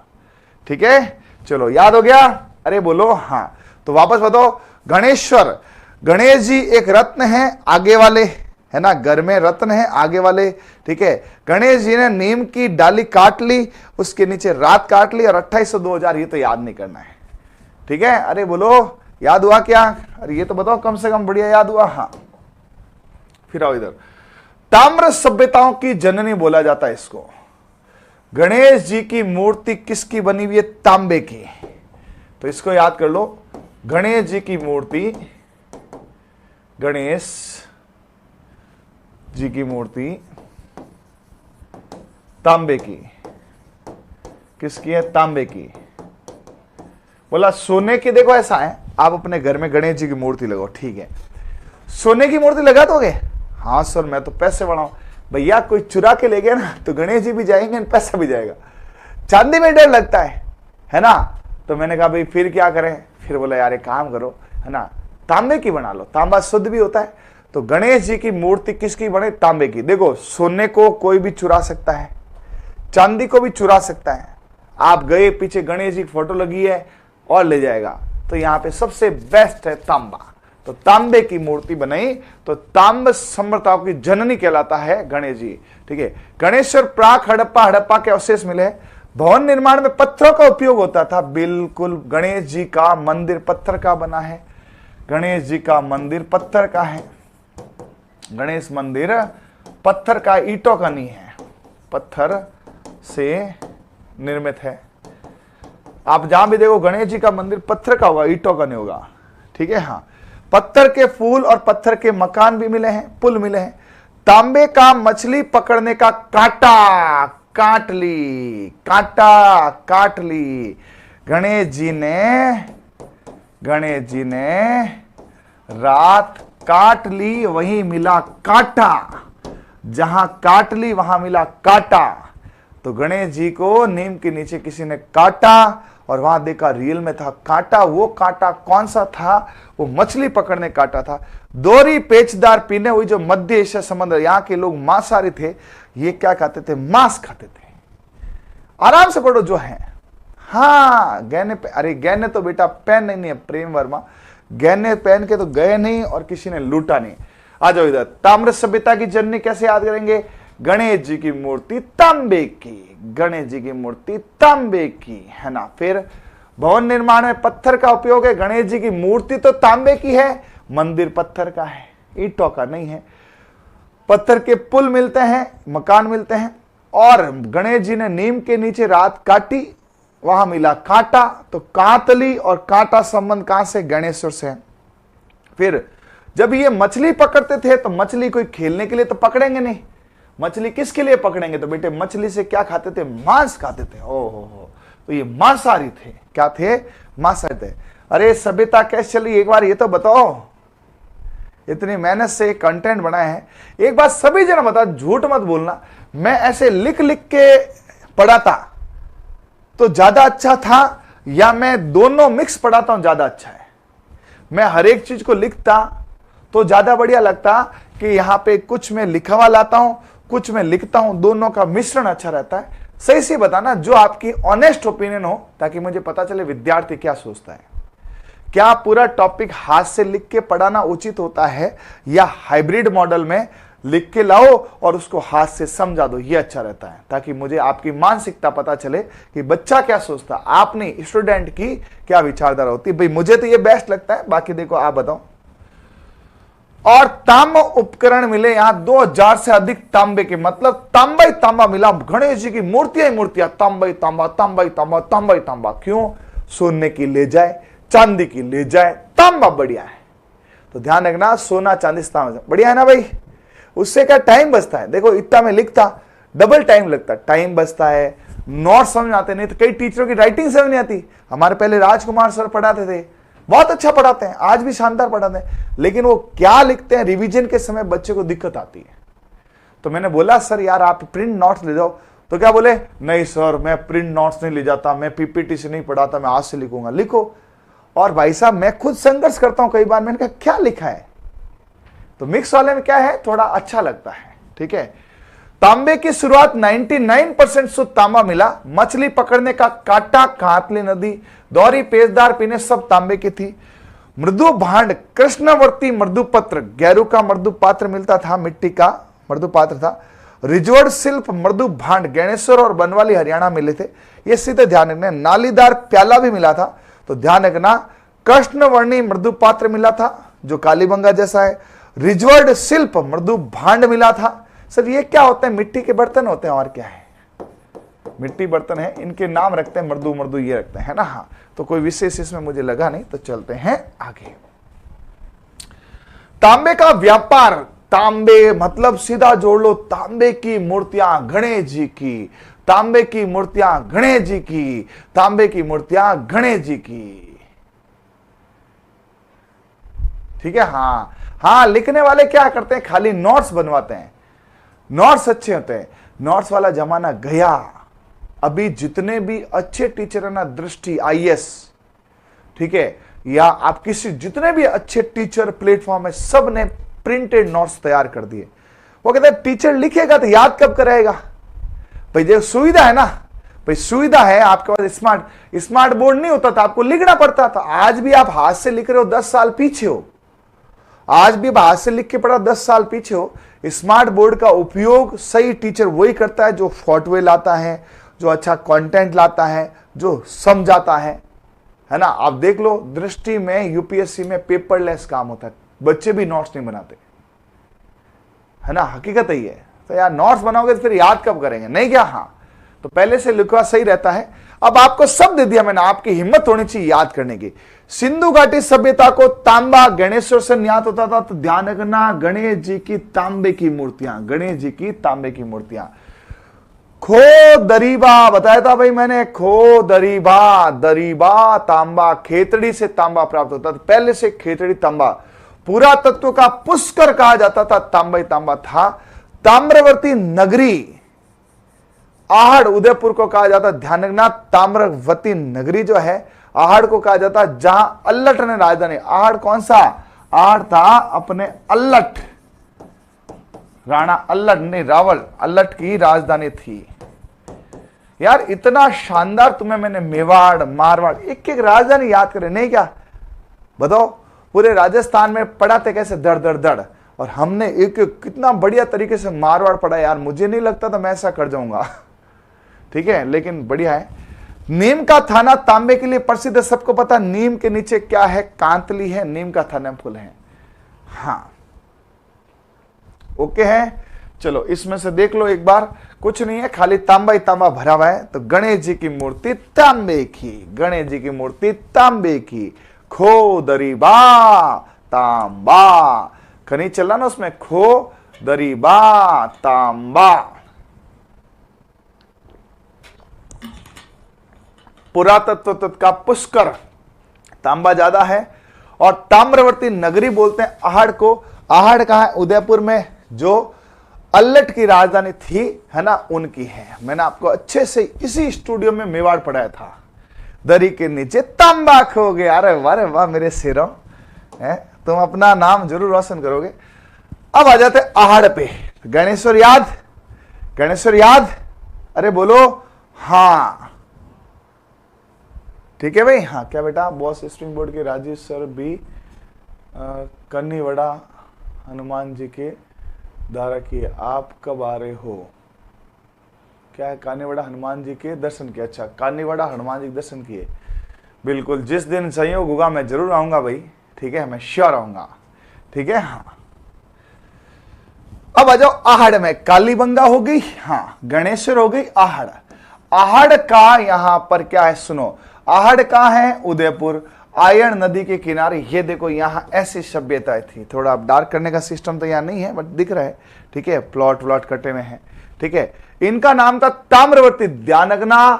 ठीक है, चलो याद हो गया, अरे बोलो हाँ। तो वापस बताओ, गणेश्वर, गणेश जी एक रत्न है आगे वाले, है ना, घर में रत्न है आगे वाले। ठीक है, गणेश जी ने नीम की डाली काट ली, उसके नीचे रात काट ली और 28/2/2000, ये तो याद नहीं करना है। ठीक है, अरे बोलो याद हुआ क्या, अरे ये तो बताओ कम से कम बढ़िया याद हुआ। हाँ, फिर आओ इधर। ताम्र सभ्यताओं की जननी बोला जाता है इसको। गणेश जी की मूर्ति किसकी बनी हुई है, तांबे की। तो इसको याद कर लो, गणेश जी की मूर्ति, गणेश जी की मूर्ति तांबे की। किसकी है, तांबे की। बोला सोने की, देखो ऐसा है, आप अपने घर में गणेश जी की मूर्ति लगाओ, ठीक है, सोने की मूर्ति लगा दोगे, हाँ सर मैं तो पैसे बढ़ाऊं। भैया कोई चुरा के ले गया ना तो गणेश जी भी जाएंगे, पैसा भी जाएगा। चांदी में डर लगता है ना। तो मैंने कहा भाई फिर क्या करें, फिर बोला यार एक काम करो, है ना, तांबे की बना लो, तांबा शुद्ध भी होता है। तो गणेश जी की मूर्ति किसकी बने, तांबे की। देखो सोने को कोई भी चुरा सकता है, चांदी को भी चुरा सकता है। आप गए पीछे गणेश जी की फोटो लगी है और ले जाएगा, तो यहाँ पे सबसे बेस्ट है तांबा। तो तांबे की मूर्ति बनाई, तो तांब सभ्यताओं की जननी कहलाता है गणेश जी। ठीक है, गणेश्वर प्राक हड़प्पा के अवशेष मिले। भवन निर्माण में पत्थरों का उपयोग होता था, बिल्कुल। गणेश जी का मंदिर पत्थर का बना है, गणेश जी का मंदिर पत्थर का है। गणेश मंदिर पत्थर का, ईंटों का नहीं है, पत्थर से निर्मित है। आप जहां भी देखो गणेश जी का मंदिर पत्थर का होगा, ईंटों का नहीं होगा। ठीक है, हाँ। पत्थर के फूल और पत्थर के मकान भी मिले हैं, पुल मिले हैं। तांबे का मछली पकड़ने का कांटा काट ली, कांटा काट ली। गणेश जी ने रात काट ली, वहीं मिला कांटा, जहां काट ली वहां मिला कांटा। तो गणेश जी को नीम के नीचे किसी ने काटा और वहां देखा रियल में था कांटा। वो कांटा कौन सा था, वो मछली पकड़ने कांटा था। दोहरी पेचदार पीने हुई, जो मध्य एशिया समुद्र, यहाँ के लोग मांसाहारी थे, ये क्या खाते थे, मांस खाते थे। आराम से पढ़ो जो है। हाँ गहने अरे गहने तो बेटा पेन नहीं है प्रेम वर्मा, गहने पहन के तो गए नहीं और किसी ने लूटा नहीं। आ जाओ इधर। ताम्र सभ्यता की जननी कैसे याद करेंगे? गणेश जी की मूर्ति तांबे की, गणेश जी की मूर्ति तांबे की, है ना। फिर भवन निर्माण में पत्थर का उपयोग है, गणेश जी की मूर्ति तो तांबे की है, मंदिर पत्थर का है, ईंटों का नहीं है। पत्थर के पुल मिलते हैं, मकान मिलते हैं, और गणेश जी ने नीम के नीचे रात काटी, वहां मिला कांटा, तो कांतली और कांटा संबंध कहां से? गणेश्वर से है। फिर जब ये मछली पकड़ते थे तो मछली कोई खेलने के लिए तो पकड़ेंगे नहीं, मछली किसके लिए पकड़ेंगे? तो बेटे मछली से क्या खाते थे? मांस खाते थे। ओ हो, तो ये मांसाहारी थे। क्या थे? मांसाहारी थे। अरे सभ्यता कैसे चली एक बार ये तो बताओ, इतनी मेहनत से कंटेंट बनाए हैं, एक बात सभी जना बता, झूठ मत बोलना। मैं ऐसे लिख लिख के पढ़ाता तो ज्यादा अच्छा था, या मैं दोनों मिक्स पढ़ाता हूं ज्यादा अच्छा है? मैं हर एक चीज को लिखता तो ज्यादा बढ़िया लगता कि यहां पे कुछ मैं लिखा हुआ लाता हूं, कुछ मैं लिखता हूं, दोनों का मिश्रण अच्छा रहता है। सही से बताना जो आपकी ऑनेस्ट ओपिनियन हो, ताकि मुझे पता चले विद्यार्थी क्या सोचता है। क्या पूरा टॉपिक हाथ से लिख के पढ़ाना उचित होता है, या हाइब्रिड मॉडल में लिख के लाओ और उसको हाथ से समझा दो, ये अच्छा रहता है, ताकि मुझे आपकी मानसिकता पता चले कि बच्चा क्या सोचता, आपने स्टूडेंट की क्या विचारधारा होती है। भाई मुझे तो ये बेस्ट लगता है, बाकी देखो आप बताओ। और तांबा उपकरण मिले यहां 2000 से अधिक तांबे के, मतलब तांबा ही तांबा मिला। गणेश जी की मूर्तियां ही मूर्तियां, तांबा ही तांबा, तांबा ही तांबा, तांबा ही तांबा। क्यों? सोने की ले जाए, चांदी की ले जाए, तांबा बढ़िया है। तो ध्यान रखना, सोना चांदी तांबा बढ़िया है ना भाई। उससे क्या टाइम बचता है? देखो इतना में लिखता डबल टाइम लगता, टाइम बचता है, नोट समझ आते नहीं तो कई टीचरों की राइटिंग समझ नहीं आती। हमारे पहले राजकुमार सर पढ़ाते थे, बहुत अच्छा पढ़ाते हैं, आज भी शानदार पढ़ाते हैं, लेकिन वो क्या लिखते हैं रिवीजन के समय बच्चे को दिक्कत आती है। तो मैंने बोला सर यार आप प्रिंट नोट्स ले जाओ, तो क्या बोले? नहीं सर मैं प्रिंट नोट्स नहीं ले जाता, मैं पीपीटी से नहीं पढ़ाता, मैं आज से लिखूंगा। लिखो। और भाई साहब मैं खुद संघर्ष करता हूं कई बार, मैंने कहा क्या लिखा है? तो मिक्स वाले में क्या है, थोड़ा अच्छा लगता है। ठीक है। तांबे की शुरुआत 99% शुद्ध तांबा मिला। मछली पकड़ने का कांटा कांतली नदी, दोहरी पेचदार पीने सब तांबे की थी। मृदु भांड कृष्णवर्ती मृदुपत्र, गैरू का मृदु पात्र मिलता था, मिट्टी का मृदु पात्र था। रिजवड़ शिल्प मृदु भांड गणेश्वर और बनवाली हरियाणा मिले थे। ये सीधे ध्यान रखना। नालीदार प्याला भी मिला था, तो ध्यान रखना कृष्णवर्णी मृदु पात्र मिला था जो कालीबंगा जैसा है। रिजवर्ड शिल्प मृदु भांड मिला था। सर ये क्या होते हैं? मिट्टी के बर्तन होते हैं, और क्या है? मिट्टी बर्तन है, इनके नाम रखते हैं मृदु मृदु ये रखते हैं ना। हाँ तो कोई विशेष इसमें मुझे लगा नहीं, तो चलते हैं आगे। तांबे का व्यापार, तांबे मतलब सीधा जोड़ लो, तांबे की मूर्तियां गणेश जी की, तांबे की मूर्तियां गणेश जी की, तांबे की मूर्तियां गणेश जी की। ठीक है। हाँ हाँ, लिखने वाले क्या करते हैं? खाली नोट्स बनवाते हैं, नोट्स अच्छे होते हैं। नोट्स वाला जमाना गया। अभी जितने भी अच्छे टीचर है ना, दृष्टि आईएएस, ठीक है, या आप किसी जितने भी अच्छे टीचर प्लेटफॉर्म है, सब ने प्रिंटेड नोट्स तैयार कर दिए। वो कहते हैं टीचर लिखेगा तो याद कब करेगा? भाई जो सुविधा है ना, भाई सुविधा है आपके पास, स्मार्ट बोर्ड नहीं होता था, आपको लिखना पड़ता था। आज भी आप हाथ से लिख रहे हो, 10 साल पीछे हो। आज भी हाथ से लिख के पढ़ा, 10 साल पीछे हो। स्मार्ट बोर्ड का उपयोग सही टीचर वही करता है जो फोटोवे लाता है, जो अच्छा कंटेंट लाता है, जो समझाता है ना। आप देख लो दृष्टि में, यूपीएससी में पेपरलेस काम होता है, बच्चे भी नोट्स नहीं बनाते, है ना। हकीकत ही है। तो यार नोट्स बनाओगे तो फिर याद कब करेंगे? नहीं क्या? हाँ तो पहले से लिखवा सही रहता है। अब आपको सब दे दिया मैंने, आपकी हिम्मत होनी चाहिए याद करने की। सिंधु घाटी सभ्यता को तांबा गणेश्वर से ज्ञात होता था, तो ध्यान रखना गणेश जी की तांबे की मूर्तियां, गणेश जी की तांबे की मूर्तियां। खो दरीबा बताया था भाई मैंने, खो दरीबा, दरीबा तांबा, खेतड़ी से तांबा प्राप्त होता था, पहले से खेतड़ी तांबा। पुरातत्व का पुष्कर कहा जाता था, तांबा ही तांबा था। ताम्रवर्ती नगरी आहड़ उदयपुर को कहा जाता, ध्यान रखना ताम्रवती नगरी जो है आहड़ को कहा जाता, जहां अल्लट ने राजधानी। आहड़ कौन सा? आहड़ था अपने अल्लट, राणा अल्लट ने, रावल अल्लट की राजधानी थी। यार इतना शानदार तुम्हें मैंने मेवाड़ मारवाड़ एक एक राजधानी याद करे नहीं क्या? बताओ, पूरे राजस्थान में पढ़ाते कैसे दड़ दड़ दड़, और हमने एक कितना बढ़िया तरीके से मारवाड़ पढ़ा यार। मुझे नहीं लगता था मैं ऐसा कर जाऊंगा। ठीक है, लेकिन बढ़िया है। नीम का थाना तांबे के लिए प्रसिद्ध है, सबको पता। नीम के नीचे क्या है? कांतली है, नीम का थाना फूल है। हाँ, ओके है। चलो इसमें से देख लो एक बार, कुछ नहीं है, खाली तांबा ही तांबा भरा हुआ है। तो गणेश जी की मूर्ति तांबे की, गणेश जी की मूर्ति तांबे की। खो दरी बा तांबा, खनिज चल ना उसमें, खो दरी बा तांबा। पुरातत्व तत्व का पुष्कर, तांबा ज्यादा है। और ताम्रवर्ती नगरी बोलते हैं आहड़ को। आहड़ कहां है? उदयपुर में, जो अल्लट की राजधानी थी, है ना, उनकी है। मैंने आपको अच्छे से इसी स्टूडियो में मेवाड़ पढ़ाया था। दरी के नीचे तांबा खो गया। अरे वाह वाह मेरे शेरों, है तुम अपना नाम जरूर रोशन करोगे। अब आ जाते आहड़ पे। गणेश्वर याद, गणेश्वर याद, अरे बोलो हाँ। ठीक है भाई, हाँ क्या बेटा? बॉस स्प्रिंग बोर्ड के राजीव सर भी कन्नीवड़ा हनुमान जी के धारा किए, आप कब आ रहे हो? क्या है? कानीवाड़ा हनुमान जी के दर्शन किए। अच्छा, कानीवाड़ा हनुमान जी के दर्शन किए। बिल्कुल, जिस दिन संयोग होगा मैं जरूर आऊंगा भाई। ठीक है, मैं श्योर आऊंगा। ठीक है, हाँ। अब आ जाओ आहड़ में। कालीबंगा हो गई, हाँ, गणेश्वर हो गई, आहड़। आहड़ का यहां पर क्या है सुनो। आहड़ का है उदयपुर, आयन नदी के किनारे। ये देखो यहां ऐसी सभ्यताएं थी। थोड़ा अब डार्क करने का सिस्टम तो यहां नहीं है, बट दिख रहा है। ठीक है, प्लॉट व्लॉट कटे हुए हैं। ठीक है, इनका नाम था ताम्रवर्ती। ध्यान रखना,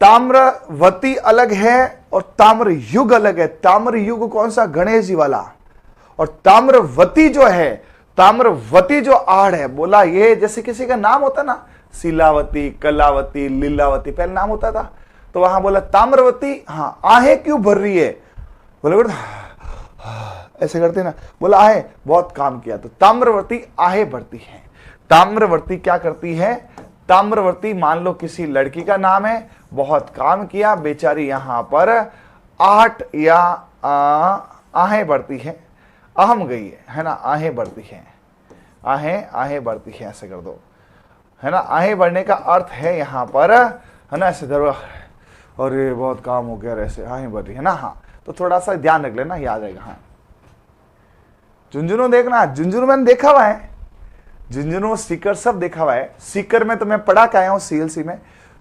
ताम्रवती अलग है और ताम्र युग अलग है। ताम्र युग कौन सा? गणेश जी वाला। और ताम्रवती जो है, ताम्रवती जो आहड़ है, बोला ये जैसे किसी का नाम होता ना, शिलावती, कलावती, लीलावती, पहले नाम होता था, तो वहां बोला ताम्रवती। हाँ, आहे क्यों भर रही है? बोले ऐसे करते ना, बोला आहे बहुत काम किया, तो ताम्रवती आहे भरती है। ताम्रवती क्या करती है? ताम्रवती मान लो किसी लड़की का नाम है, बहुत काम किया, बेचारी यहां पर आठ या आहे बढ़ती है, अहम गई है ना, आहे बढ़ती है, आहे बढ़ती है, ऐसे कर दो, है ना। आहे बढ़ने का अर्थ है यहां पर, है ना, ऐसे धरो, और ये बहुत काम हो गया, ऐसे आहे बढ़ रही है ना। हाँ, तो थोड़ा सा ध्यान रख लेना, याद रहेगा। हाँ, झुंझुनू देखना, झुंझुनू मैंने देखा हुआ है, झुंझुनू सीकर सब देखा हुआ है। सीकर में तो मैं पढ़ा के आया हूँ सीएलसी में।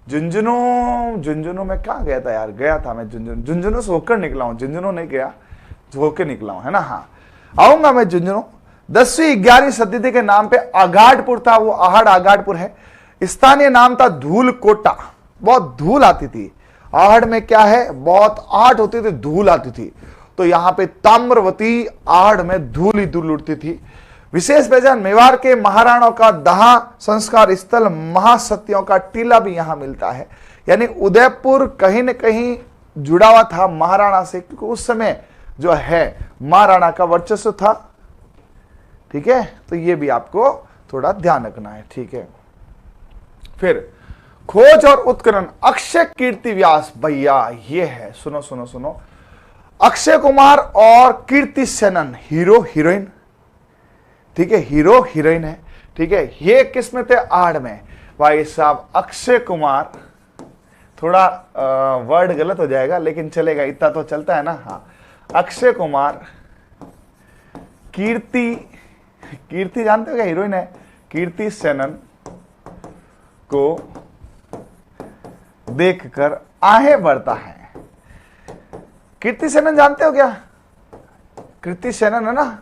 झुंझुनू में कहाँ गया था यार? गया था मैं झुंझुनू से होकर निकला हूँ, झुंझुनू नहीं गया, होकर निकला हूँ, है ना। हाँ, आऊंगा मैं झुंझुनू। 10वीं 11वीं सदी के नाम पे आगाड़पुर था, वो आहड़ आगाड़पुर है। स्थानीय नाम था धूल कोटा, बहुत धूल आती थी आहड़ में। क्या है? बहुत आठ होती थी, धूल आती थी, तो यहां पे ताम्रवती आहड़ में धूल ही धूल उड़ती थी। विशेष पहचान मेवाड़ के महाराणाओं का दहा संस्कार स्थल, महासतियों का टीला भी यहां मिलता है। यानी उदयपुर कहीं न कहीं जुड़ा हुआ था महाराणा से, क्योंकि उस समय जो है महाराणा का वर्चस्व था। ठीक है, तो ये भी आपको थोड़ा ध्यान रखना है। ठीक है, फिर खोज और उत्खनन, अक्षय कीर्ति व्यास, भैया ये है, सुनो सुनो सुनो। अक्षय कुमार और कीर्ति सेनन, हीरो हीरोइन। ठीक है, हीरो हीरोइन है। ठीक है, ये किस में थे? आहड़ में। भाई साहब, अक्षय कुमार, थोड़ा वर्ड गलत हो जाएगा लेकिन चलेगा, इतना तो चलता है ना। हाँ, अक्षय कुमार, कीर्ति जानते हो क्या हीरोइन है? कीर्ति सेनन को देखकर आहें बढ़ता है। कीर्ति सेनन जानते हो क्या? कृति सेनन है ना।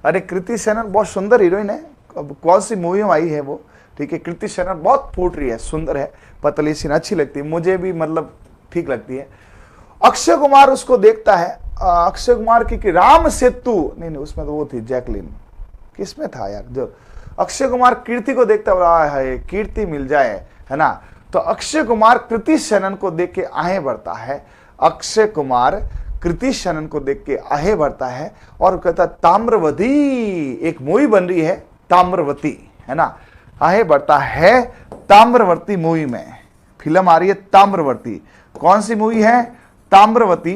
अरे कृति सेनन बहुत सुंदर हीरोइन है, कौन सी मूवी में आई है वो? ठीक है, कृति सेनन बहुत फूट रही है, सुंदर है, पतली सी, अच्छी लगती है मुझे भी, मतलब ठीक लगती है। अक्षय कुमार उसको देखता है। अक्षय कुमार की राम सेतु, नहीं उसमें तो वो थी जैकलिन, किसमें था यार? जो अक्षय कुमार कीर्ति को देखता रहा है, कीर्ति मिल जाए, है ना। तो अक्षय कुमार कृति सेनन को देख के आहें बढ़ता है। अक्षय कुमार कृति सेनन को देख के आहें बढ़ता है और कहता ताम्रवती, एक मूवी बन रही है ताम्रवती, है ना, आहें बढ़ता है ताम्रवती मूवी में। फिल्म आ रही है ताम्रवर्ती। कौन सी मूवी है? ताम्रवती।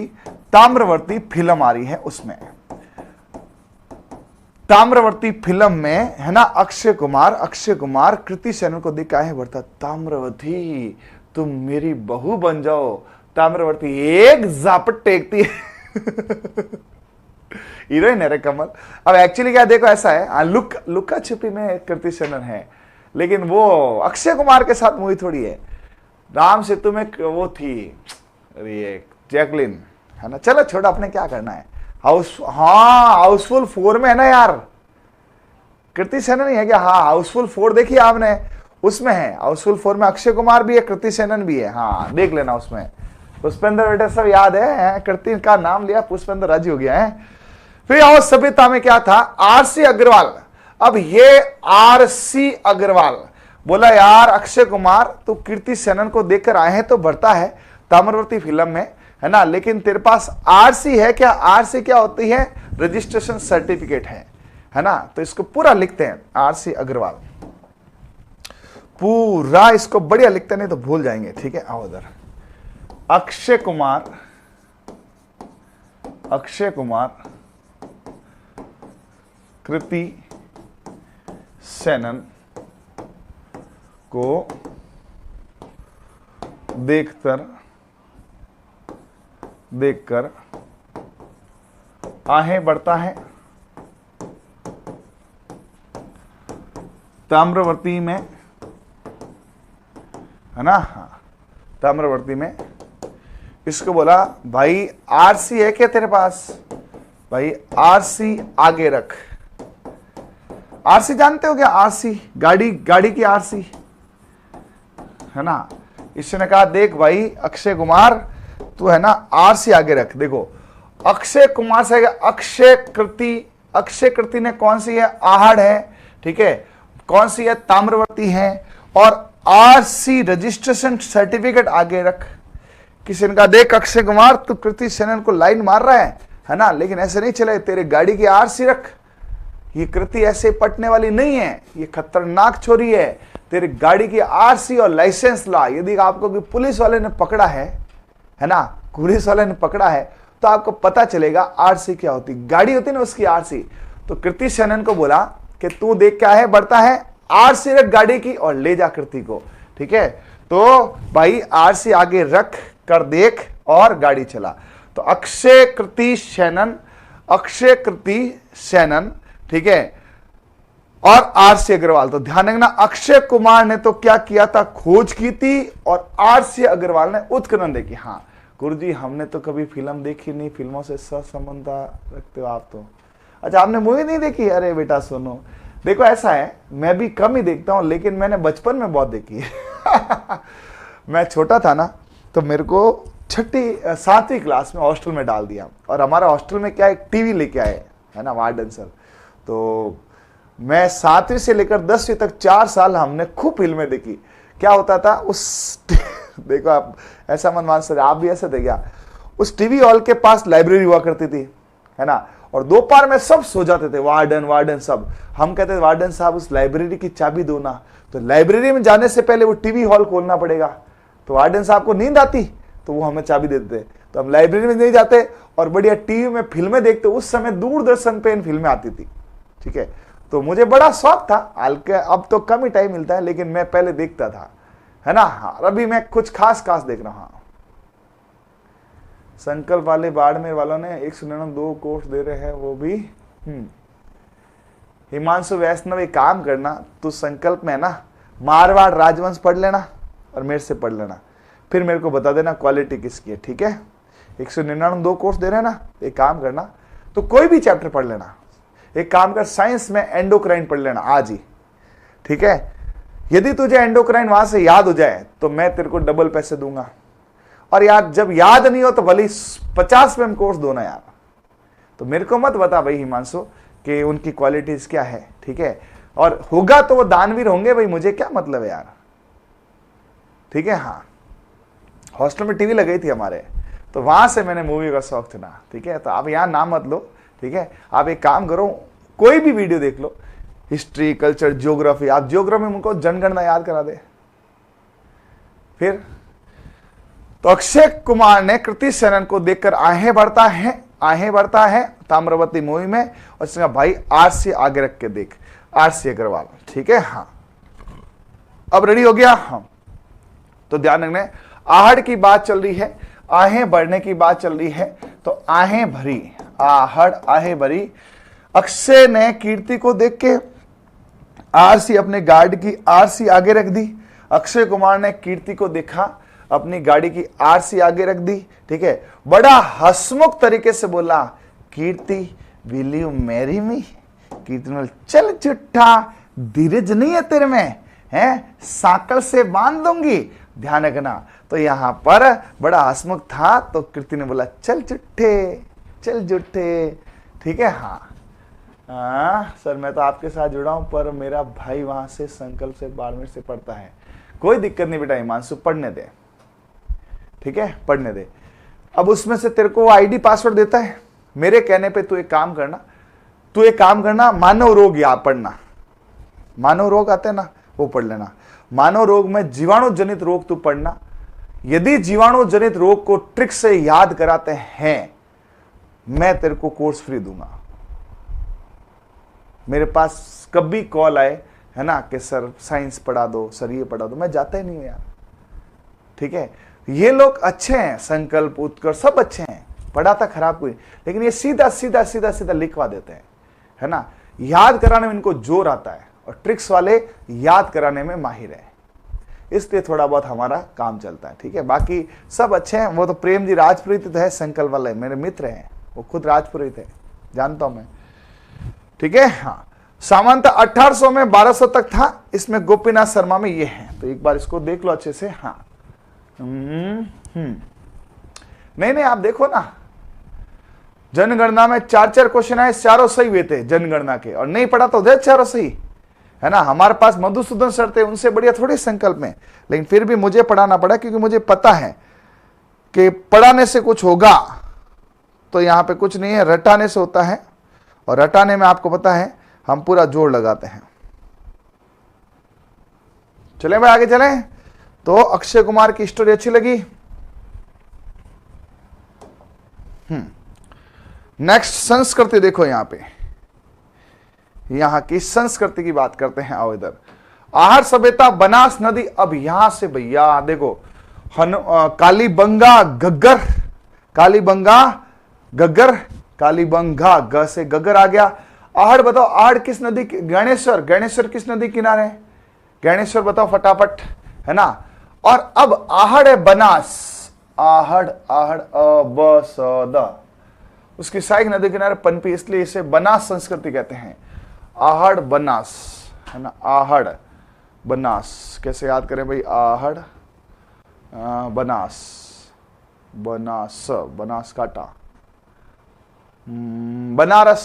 ताम्रवर्ती फिल्म आ रही है, उसमें ताम्रवर्ती फिल्म में है ना अक्षय कुमार कृति सेनन को देख आए बढ़ता, ताम्रवती तुम मेरी बहू बन जाओ। ताम्रवर्ती एक जापट टेकती है हीरोइन है रे कमल। अब एक्चुअली क्या देखो ऐसा है, लुक्का छिपी में कृति सेनन है, लेकिन वो अक्षय कुमार के साथ मूवी थोड़ी है। राम सेतु में वो थी ये जैकलिन, है ना। चलो छोड़ो, अपने क्या करना है। हाउसफुल 4 में है ना यार, कृति सेनन ही है क्या? हाँ, हाउसफुल 4 देखिए आपने, उसमें है। हाउसफुल 4 में अक्षय कुमार भी है, कृति सेनन भी है। हाँ देख लेना, उसमें पुष्पेंद्र बेटा सब याद है। कृति का नाम लिया, पुष्पेंद्र राजी हो गया है। फिर और सभ्यता में क्या था? आरसी अग्रवाल। अब ये आरसी अग्रवाल बोला, यार अक्षय कुमार तो कृति सेनन को देखकर आए हैं तो बढ़ता है ताम्रवर्ती फिल्म में, है ना, लेकिन तेरे पास आरसी है क्या? आरसी क्या होती है? रजिस्ट्रेशन सर्टिफिकेट है ना। तो इसको पूरा लिखते हैं, आरसी अग्रवाल, पूरा इसको बढ़िया लिखते, नहीं तो भूल जाएंगे। ठीक है, आओ उधर। अक्षय कुमार कृति सेनन को देखकर आहे बढ़ता है ताम्रवर्ती में, है ना। हाँ, ताम्रवर्ती में इसको बोला, भाई आरसी है क्या तेरे पास? भाई आरसी आगे रख। आरसी जानते हो क्या? आरसी गाड़ी की आरसी, है ना। इसने कहा, देख भाई अक्षय कुमार तू है ना आरसी आगे रख। देखो अक्षय कुमार से अक्षय कृति ने कौन सी है? आहड़ है, ठीक है। कौन सी है? ताम्रवर्ती है। और आरसी रजिस्ट्रेशन सर्टिफिकेट आगे रख। किसी ने कहा, देख अक्षय कुमार तू कृति सेनन को लाइन मार रहा है ना, लेकिन ऐसे नहीं चले, तेरे गाड़ी की आरसी रख। ये कृति ऐसे पटने वाली नहीं है, ये खतरनाक छोरी है। तेरी गाड़ी की आरसी और लाइसेंस ला। यदि आपको पुलिस वाले ने पकड़ा है ना, पुलिस वाले ने पकड़ा है, तो आपको पता चलेगा आरसी क्या होती, गाड़ी होती ना उसकी आरसी। तो कृति सेनन को बोला कि तू देख क्या है बढ़ता है, आरसी रख गाड़ी की और ले जा कृति को। ठीक है, तो भाई आरसी आगे रख कर देख और गाड़ी चला। तो अक्षय कृति सेनन, ठीक है, और आरसी अग्रवाल। तो ध्यान रखना, अक्षय कुमार ने तो क्या किया था? खोज की थी, और आरसी अग्रवाल ने उत्खनन देखी। हाँ गुरुजी, हमने तो कभी फिल्म देखी नहीं, फिल्मों से संबंध रखते हो आप तो। अच्छा, आपने मूवी नहीं देखी? अरे बेटा सुनो, देखो ऐसा है, मैं भी कम ही देखता हूं, लेकिन मैंने बचपन में बहुत देखी है मैं छोटा था ना, तो मेरे को 7वीं क्लास में हॉस्टल में डाल दिया, और हमारा हॉस्टल में क्या एक टीवी लेके आए, है ना, वार्डन सर। तो मैं 7वीं से लेकर 10वीं तक 4 साल हमने खूब फिल्में देखी। क्या होता था उस देखो आप ऐसा मन मान सकते, आप भी ऐसे थे क्या? उस टीवी हॉल के पास लाइब्रेरी हुआ करती थी, है ना, और दोपहर में सब सो जाते थे, वार्डन सब। हम कहते थे, वार्डन साहब उस लाइब्रेरी की चाबी दो ना। तो लाइब्रेरी में जाने से पहले वो टीवी हॉल खोलना पड़ेगा। तो वार्डन साहब को नींद आती तो वो हमें चाबी देते थे, तो हम लाइब्रेरी में नहीं जाते और बढ़िया टीवी में फिल्में देखते। उस समय दूरदर्शन पे इन फिल्में आती थी, ठीक है। तो मुझे बड़ा शौक था, अब तो कम ही टाइम मिलता है, लेकिन मैं पहले देखता था, है ना। हाँ, अभी मैं कुछ खास देख रहा हूं। संकल्प वाले बाड़मेर वालों ने 199 कोर्स दे रहे हैं, वो भी। हिमांशु वैष्णव, एक काम करना, तू संकल्प में है ना मारवाड़ राजवंश पढ़ लेना और मेरे से पढ़ लेना, फिर मेरे को बता देना क्वालिटी किसकी है, ठीक है। 199 कोर्स दे रहे हैं ना, एक काम करना, तो कोई भी चैप्टर पढ़ लेना। एक काम कर, साइंस में एंडोक्राइन पढ़ लेना आज ही, ठीक है। यदि तुझे एंडोक्राइन वहां से याद हो जाए तो मैं तेरे को डबल पैसे दूंगा, और यार जब याद नहीं हो तो भले 50 में कोर्स दो ना यार। तो मेरे को मत बता भाई हिमांशु कि उनकी क्वालिटीज क्या है, ठीक है। और होगा तो वो दानवीर होंगे भाई, मुझे क्या मतलब है यार, ठीक है। हाँ, हॉस्टल में टीवी लगाई थी हमारे, तो वहां से मैंने मूवी का शौक था ना, ठीक है। तो आप यहाँ नाम मत लो, ठीक है। आप एक काम करो, कोई भी वीडियो देख लो, हिस्ट्री, कल्चर, ज्योग्राफी। आप ज्योग्राफी में उनको जनगणना याद करा दे, फिर तो अक्षय कुमार ने कृति सेनन को देखकर आहें भरता है ताम्रवती मूवी में, और उसने कहा भाई आरसी आगे रख के देख, आरसी अग्रवाल, ठीक है। हाँ, अब रेडी हो गया। हाँ, तो ध्यान रखना, आहड़ की बात चल रही है, आहें भरने की बात चल रही है, तो आहें भरी, आहड़ आहें भरी। अक्षय ने कीर्ति को देख के आरसी, अपने गार्ड की आरसी आगे रख दी। अक्षय कुमार ने कीर्ति को देखा, अपनी गाड़ी की आरसी आगे रख दी, ठीक है। बड़ा हंसमुख तरीके से बोला, कीर्ति विल यू मैरी मी। कीर्ति ने बोला, चल झूठा, धीरज नहीं है तेरे में, है साकल से बांध दूंगी। ध्यान रखना, तो यहां पर बड़ा हंसमुख था, तो कीर्ति ने बोला चल झूठे, ठीक है। हाँ सर, मैं तो आपके साथ जुड़ा हूं, पर मेरा भाई वहां से संकल्प से बाड़मेर से पढ़ता है। कोई दिक्कत नहीं बेटा हिमांशु, पढ़ने दे, ठीक है, पढ़ने दे। अब उसमें से तेरे को आईडी पासवर्ड देता है, मेरे कहने पे तू एक काम करना, मानव रोग याद पढ़ना, मानव रोग आते हैं ना, वो पढ़ लेना। मानव रोग में जीवाणु जनित रोग तू पढ़ना। यदि जीवाणु जनित रोग को ट्रिक से याद कराते हैं, मैं तेरे को कोर्स फ्री दूंगा। मेरे पास कभी कॉल आए, है ना, कि सर साइंस पढ़ा दो, सर ये पढ़ा दो, मैं जाता ही नहीं हूं यार, ठीक है। ये लोग अच्छे हैं, संकल्प उत्कर्ष सब अच्छे हैं, पढ़ाता खराब कोई, लेकिन ये सीधा सीधा सीधा सीधा लिखवा देते हैं, है ना। याद कराने में इनको जोर आता है, और ट्रिक्स वाले याद कराने में माहिर है, इसलिए थोड़ा बहुत हमारा काम चलता है, ठीक है। बाकी सब अच्छे हैं। वो तो प्रेम जी राजपुरोहित है, संकल्प वाले मेरे मित्र हैं, वो खुद राजपुरोहित है, जानता हूं मैं, ठीक है। हाँ, सामान्यतः 1800 में 1200 तक था, इसमें गोपीनाथ शर्मा में ये है, तो एक बार इसको देख लो अच्छे से। हाँ, नहीं आप देखो ना, जनगणना में 4 क्वेश्चन आए, चारों सही हुए थे जनगणना के, और नहीं पढ़ा तो चारों सही, है ना। हमारे पास मधुसूदन सर थे, उनसे बढ़िया थोड़ी संकल्प में, लेकिन फिर भी मुझे पढ़ाना पड़ा, क्योंकि मुझे पता है कि पढ़ाने से कुछ होगा, तो यहां पे कुछ नहीं है, रटाने से होता है, और रटाने में आपको पता है हम पूरा जोर लगाते हैं। चलें भाई, आगे चलें। तो अक्षय कुमार की स्टोरी अच्छी लगी। नेक्स्ट संस्कृति देखो, यहां पे यहां की संस्कृति की बात करते हैं। आओ इधर, आहड़ सभ्यता, बनास नदी। अब यहां से भैया देखो, कालीबंगा गग्गर, कालीबंगा गग्गर, कालीबंगा, ग से गग्गर आ गया। आहड़ बताओ, आहड़ किस नदी, गणेश्वर, गणेश्वर किस नदी किनारे है, गणेश्वर बताओ फटाफट, है ना। और अब आहड़ है बनास, आहड़ आहड़ ब स द, उसकी सहायक नदी किनारे पनपी, इसलिए इसे बनास संस्कृति कहते हैं। आहड़ बनास, है ना, आहड़ बनास, कैसे याद करें भाई, आहड़ बनास, बनास, बनास काटा, बनारस,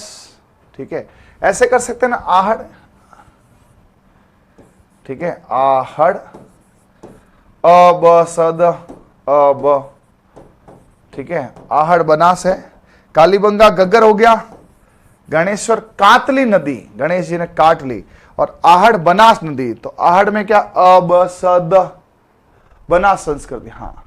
ठीक है, ऐसे कर सकते हैं ना, आहड़, ठीक है, आहड़ अब सद अब, ठीक है, आहड़ बनास है। कालीबंगा गग्गर हो गया, गणेश्वर कातली नदी, गणेश जी ने काट ली, और आहड़ बनास नदी, तो आहड़ में क्या, अब सद, बनास संस्कृति। हाँ,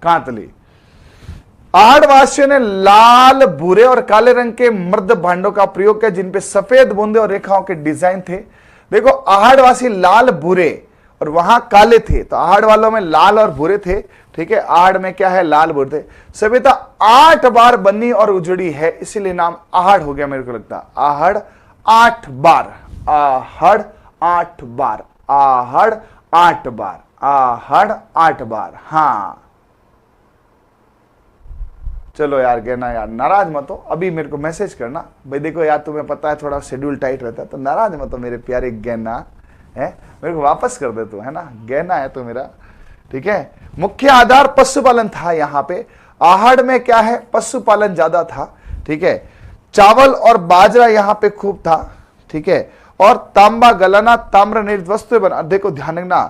कातली। आहड़ वासियों ने लाल, भूरे और काले रंग के मृद भांडों का प्रयोग किया, जिनपे सफेद बूंदे और रेखाओं के डिजाइन थे। देखो, आहड़ वासी लाल भूरे और वहां काले थे, तो आहड़ वालों में लाल और भूरे थे, ठीक है। आहड़ में क्या है, लाल भूरे थे। सभ्यता 8 बार बनी और उजड़ी है, इसीलिए नाम आहड़ हो गया, मेरे को लगता। आहड़ 8 बार, आहड़ 8 बार, आहड़ 8 बार, आहड़ 8 बार। हाँ, चलो यार, कहना यार, नाराज मत हो, अभी मेरे को मैसेज करना भाई। देखो यार, तुम्हें पता है थोड़ा शेड्यूल टाइट रहता है, तो नाराज मत हो मेरे प्यारे गहना है, मेरे को वापस कर दे तू, है ना, गहना है तो मेरा, ठीक है। मुख्य आधार पशुपालन था यहाँ पे। आहड़ में क्या है, पशुपालन ज्यादा था, ठीक है। चावल और बाजरा यहाँ पे खूब था, ठीक है। और तांबा गलाना, ताम्र निर्मित वस्तुएं बना। देखो ध्यान रखना,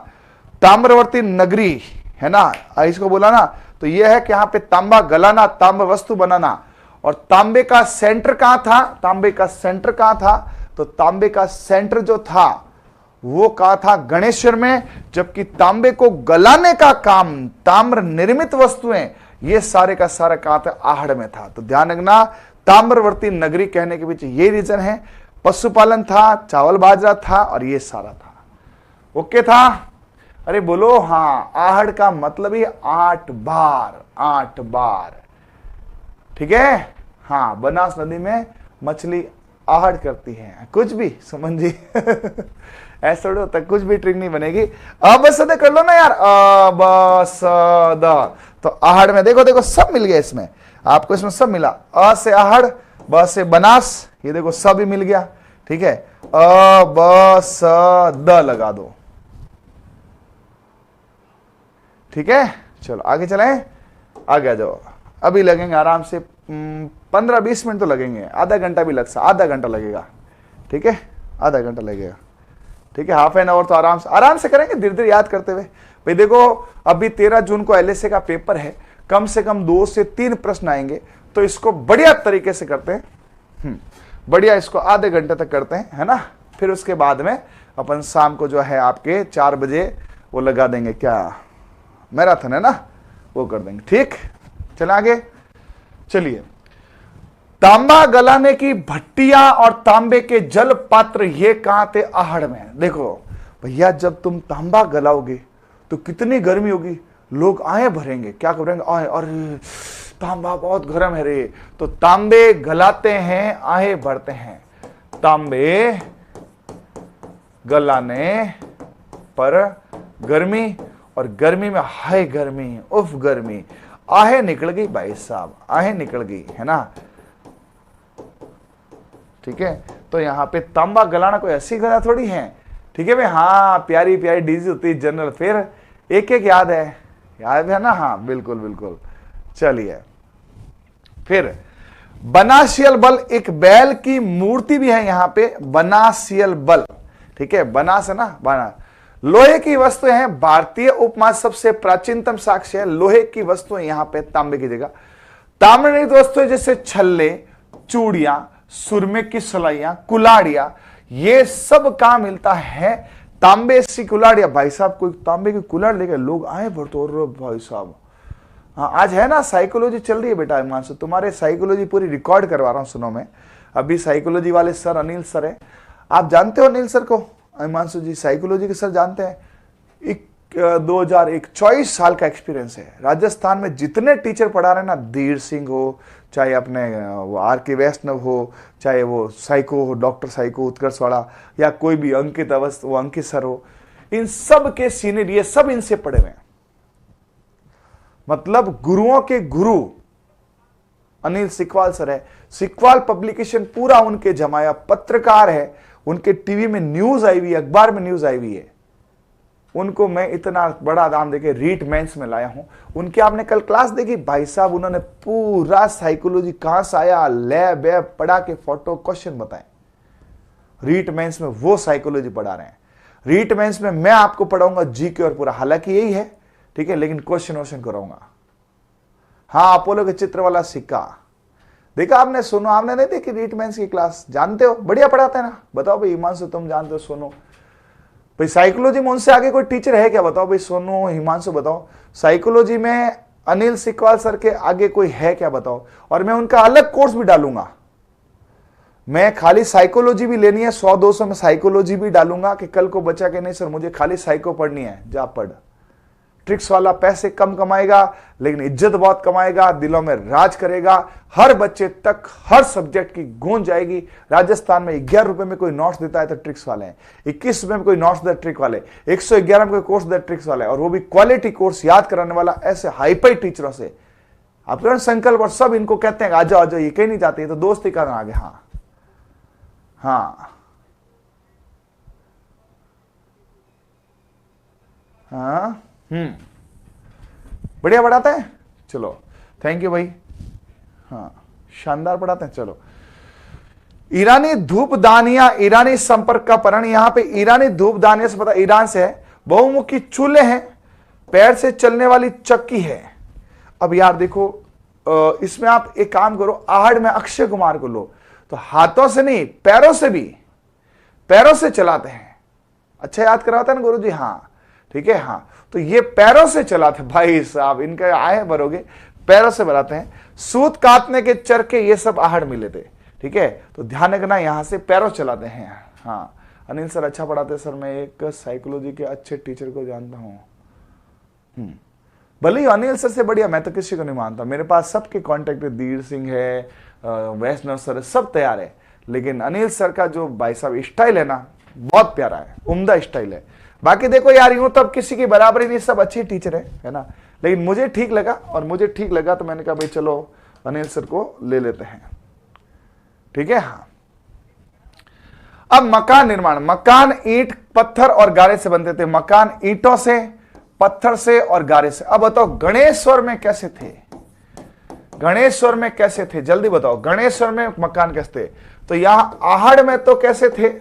ताम्रवर्ती नगरी, है ना, इसको बोला ना, तो यह है कि यहाँ पे तांबा गलाना, ताम्र वस्तु बनाना, और तांबे का सेंटर कहां था? तांबे का सेंटर कहां था? तो तांबे का सेंटर जो था वो कहा था गणेश्वर में, जबकि तांबे को गलाने का काम, ताम्र निर्मित वस्तुएं, ये सारे का सारा कहा था? आहड़ में था। तो ध्यान रखना, ताम्रवर्ती नगरी कहने के पीछे ये रीजन है, पशुपालन था, चावल बाजरा था और ये सारा था। ओके था? अरे बोलो हाँ। आहड़ का मतलब ही 8 बार, 8 बार। ठीक है? हाँ, बनास नदी में मछली आहड़ करती है, कुछ भी समझिए। ऐसा थोड़ा होता है, कुछ भी ट्रिक नहीं बनेगी। अब सद कर लो ना यार, अब सद। तो आहड़ में देखो देखो सब मिल गया इसमें, आपको इसमें सब मिला। अ से आहड़, ब से बनास, ये देखो सब ही मिल गया। ठीक है? अ ब स द लगा दो। ठीक है? चलो आगे चलें, आगे आ जाओ। अभी लगेंगे आराम से 15-20 मिनट तो लगेंगे, आधा घंटा भी आधा घंटा लगेगा। ठीक है? आधा घंटा लगेगा। ठीक है? हाफ एन आवर तो आराम से करेंगे, धीरे धीरे याद करते हुए। भाई देखो, अभी 13 जून को एलएसए का पेपर है, कम से कम 2 से 3 प्रश्न आएंगे, तो इसको बढ़िया तरीके से करते हैं। बढ़िया, इसको आधे घंटे तक करते हैं, है ना? फिर उसके बाद में अपन शाम को जो है आपके 4 बजे वो लगा देंगे, क्या मैराथन है ना, वो कर देंगे। ठीक, चले आगे। चलिए, तांबा गलाने की भट्टियां और तांबे के जल पात्र ये कहां थे? आहड़ में। देखो भैया, जब तुम तांबा गलाओगे तो कितनी गर्मी होगी, लोग आए भरेंगे, क्या करेंगे? आए, अरे तांबा बहुत गर्म है रे, तो तांबे गलाते हैं, आहे भरते हैं। तांबे गलाने पर गर्मी, और गर्मी में हाय गर्मी, उफ गर्मी, आहे निकल गई भाई साहब, आहे निकल गई, है ना? ठीक है? तो यहां पे तांबा गलाना कोई ऐसी गला थोड़ी है। ठीक है भाई? हाँ, प्यारी प्यारी डीजी होती है जनरल, फिर एक एक याद है ना? हाँ बिल्कुल बिल्कुल। चलिए, फिर बनासियल बल, एक बैल की मूर्ति भी है यहां पे, बनासियल बल। ठीक है? बना से ना, बना। लोहे की वस्तुएं हैं, भारतीय उपमहाद्वीप सबसे प्राचीनतम साक्ष्य है। लोहे की वस्तुएं यहां पे तांबे की जगह। ताम्र निर्मित वस्तुएं जैसे छल्ले, चूड़ियां, सुरमे की सलाइयां, कुलाड़ियां, ये सब कहां मिलता है? तांबे से कुलाड़ियां। भाई साहब, कोई तांबे की कुलाड़ लेकर लोग आए भरतो, भाई साहब। हाँ, आज है ना साइकोलॉजी चल रही है बेटा हिमांशु, तुम्हारे साइकोलॉजी पूरी रिकॉर्ड करवा रहा हूं, सुनो। मैं अभी साइकोलॉजी वाले सर अनिल सर है, आप जानते हो अनिल सर को? हिमांशु जी साइकोलॉजी के सर जानते हैं। 24 साल का एक्सपीरियंस है। राजस्थान में जितने टीचर पढ़ा रहे हैं ना, धीर सिंह हो, चाहे अपने वो आर.के. वैष्णव हो, चाहे वो साइको हो, डॉक्टर साइको उत्कर्ष वाला, या कोई भी अंकित अवस्थ, वो अंकित सर हो, इन सब के सीनियर ये सब इनसे पढ़े हुए हैं। मतलब गुरुओं के गुरु अनिल सिकवाल सर है। सिकवाल पब्लिकेशन पूरा उनके जमाया, पत्रकार है, उनके टीवी में न्यूज आई हुई है, अखबार में न्यूज आई हुई है। उनको मैं इतना बड़ा दाम देके रीट मेंस में लाया हूं। उनकी आपने कल क्लास देखी भाई साहब, उन्होंने पूरा साइकोलॉजी कहां से आया, लैब वैब पढ़ा के फोटो क्वेश्चन बताए। रीट मेंस में वो साइकोलॉजी पढ़ा रहे हैं। रीट मेंस में मैं आपको पढ़ाऊंगा जीके और पूरा, हालांकि यही है, ठीक है, लेकिन क्वेश्चन वोश्चन कराऊंगा। हाँ, अपोलो के चित्र वाला सिक्का देखा आपने? सुनो, आपने नहीं देखी रीट मेंस की क्लास? जानते हो, बढ़िया पढ़ाते हैं ना? बताओ भाई हिमांशु, तुम जानते हो? सोनू भाई, साइकोलॉजी में उनसे आगे कोई टीचर है क्या? बताओ भाई, सोनू हिमांशु बताओ, साइकोलॉजी में अनिल सिकवाल सर के आगे कोई है क्या? बताओ। और मैं उनका अलग कोर्स भी डालूंगा। मैं खाली साइकोलॉजी भी लेनी है, 100-200 में साइकोलॉजी भी डालूंगा, कि कल को बचा के नहीं सर मुझे खाली साइको पढ़नी है, जा पढ़। ट्रिक्स वाला पैसे कम कमाएगा लेकिन इज्जत बहुत कमाएगा, दिलों में राज करेगा, हर बच्चे तक हर सब्जेक्ट की गूंज जाएगी। राजस्थान में 11 रुपए में कोई नोट्स देता है तो ट्रिक्स वाले हैं, 21 रुपए में कोई नोट्स दे ट्रिक वाले, 111 में कोई कोर्स दे ट्रिक्स वाले, और वो भी क्वालिटी कोर्स याद कराने वाला ऐसे हाईफाई टीचरों से। आपके संकल्प और सब इनको कहते हैं आ जाओ आ जाओ, ये कहीं नहीं जाते, तो दोस्ती करना आगे। हाँ हाँ हाँ, बढ़िया पढ़ाते हैं। चलो थैंक यू भाई। हाँ, शानदार पढ़ाते हैं। चलो, ईरानी धूपदानियां, ईरानी संपर्क का परण। यहां पे ईरानी धूपदानियां से पता ईरान से है। बहुमुखी चूल्हे हैं, पैर से चलने वाली चक्की है। अब यार देखो, इसमें आप एक काम करो, आहड़ में अक्षय कुमार को लो, तो हाथों से नहीं पैरों से भी, पैरों से चलाते हैं। अच्छा याद कराता है ना गुरु जी, हाँ ठीक है, हाँ तो ये पैरों से चलाते भाई साहब, इनका आए भरोगे, पैरों से बनाते हैं। सूत काटने के चरखे ये सब आहड़ मिले थे, ठीक है, तो ध्यान रखना यहां से पैरों चलाते हैं। हाँ अनिल सर अच्छा पढ़ाते हैं सर, मैं एक साइकोलॉजी के अच्छे टीचर को जानता हूँ। भले ही अनिल सर से बढ़िया मैं तो किसी को नहीं मानता, मेरे पास सबके कॉन्टेक्ट, धीर सिंह है, वैष्णव सर, सब तैयार है, लेकिन अनिल सर का जो भाई साहब स्टाइल है ना, बहुत प्यारा है, उम्दा स्टाइल है। बाकी देखो यार, यूं तब किसी की बराबरी नहीं, सब अच्छे टीचर है ना, लेकिन मुझे ठीक लगा, और मुझे ठीक लगा तो मैंने कहा भाई चलो अनिल सर को ले लेते हैं, ठीक है। हाँ अब मकान निर्माण, मकान ईंट पत्थर और गारे से बनते थे, मकान ईंटों से, पत्थर से और गारे से। अब बताओ गणेश्वर में कैसे थे, गणेश्वर में कैसे थे, जल्दी बताओ, गणेश्वर में मकान कैसे थे। तो यहां आहड़ में तो कैसे थे,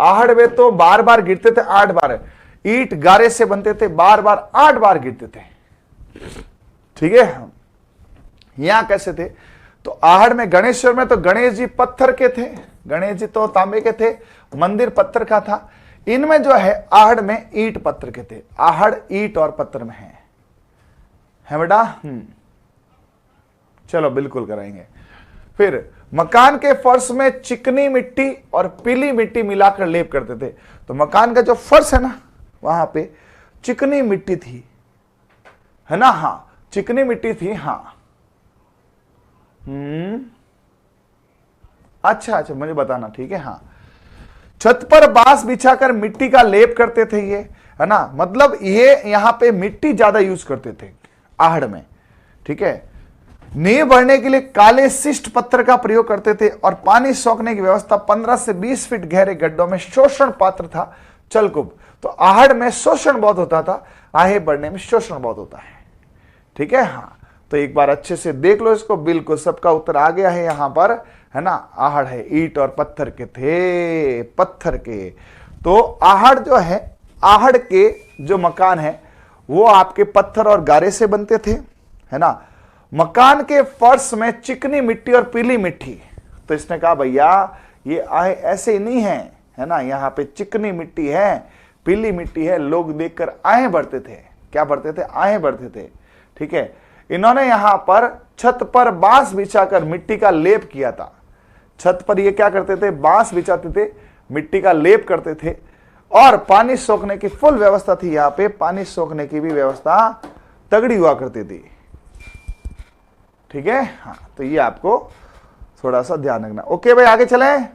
आहड़ में तो बार बार गिरते थे, 8 बार, ईंट गारे से बनते थे, बार बार 8 बार गिरते थे, ठीक है। यहां कैसे थे, तो आहड़ में, गणेश्वर में तो गणेश जी पत्थर के थे, गणेश जी तो तांबे के थे, मंदिर पत्थर का था। इनमें जो है आहड़ में ईंट पत्थर के थे, आहड़ ईंट और पत्थर में है बेटा। चलो बिल्कुल कराएंगे। फिर मकान के फर्श में चिकनी मिट्टी और पीली मिट्टी मिलाकर लेप करते थे। तो मकान का जो फर्श है ना, वहां पे चिकनी मिट्टी थी, है ना, हाँ चिकनी मिट्टी थी, हाँ। अच्छा अच्छा मुझे बताना, ठीक है। हाँ छत पर बांस बिछाकर मिट्टी का लेप करते थे ये, है ना, मतलब ये यहां पे मिट्टी ज्यादा यूज करते थे आहड़ में, ठीक है। नींव भरने के लिए काले शिष्ट पत्थर का प्रयोग करते थे और पानी सोखने की व्यवस्था 15 से 20 फीट गहरे गड्ढों में शोषण पात्र था चलकूप। तो आहड़ में शोषण बहुत होता था, आहे बढ़ने में शोषण बहुत होता है, ठीक है। हाँ तो एक बार अच्छे से देख लो इसको, बिल्कुल सबका उत्तर आ गया है यहां पर, है ना। आहड़ है, ईंट और पत्थर के थे, पत्थर के। तो आहड़ जो है, आहड़ के जो मकान है वो आपके पत्थर और गारे से बनते थे, है ना। मकान के फर्श में चिकनी मिट्टी और पीली मिट्टी। तो इसने कहा भैया ये आहे ऐसे ही नहीं है ना, यहाँ पे चिकनी मिट्टी है, पीली मिट्टी है, लोग देखकर आहें भरते थे। क्या भरते थे, आहें भरते थे, ठीक है। इन्होंने यहां पर छत पर बांस बिछाकर मिट्टी का लेप किया था। छत पर ये क्या करते थे, बांस बिछाते थे, मिट्टी का लेप करते थे, और पानी सोखने की फुल व्यवस्था थी। यहां पे पानी सोखने की भी व्यवस्था तगड़ी हुआ करती थी, ठीक है। हाँ तो ये आपको थोड़ा सा ध्यान रखना। ओके भाई आगे चलें,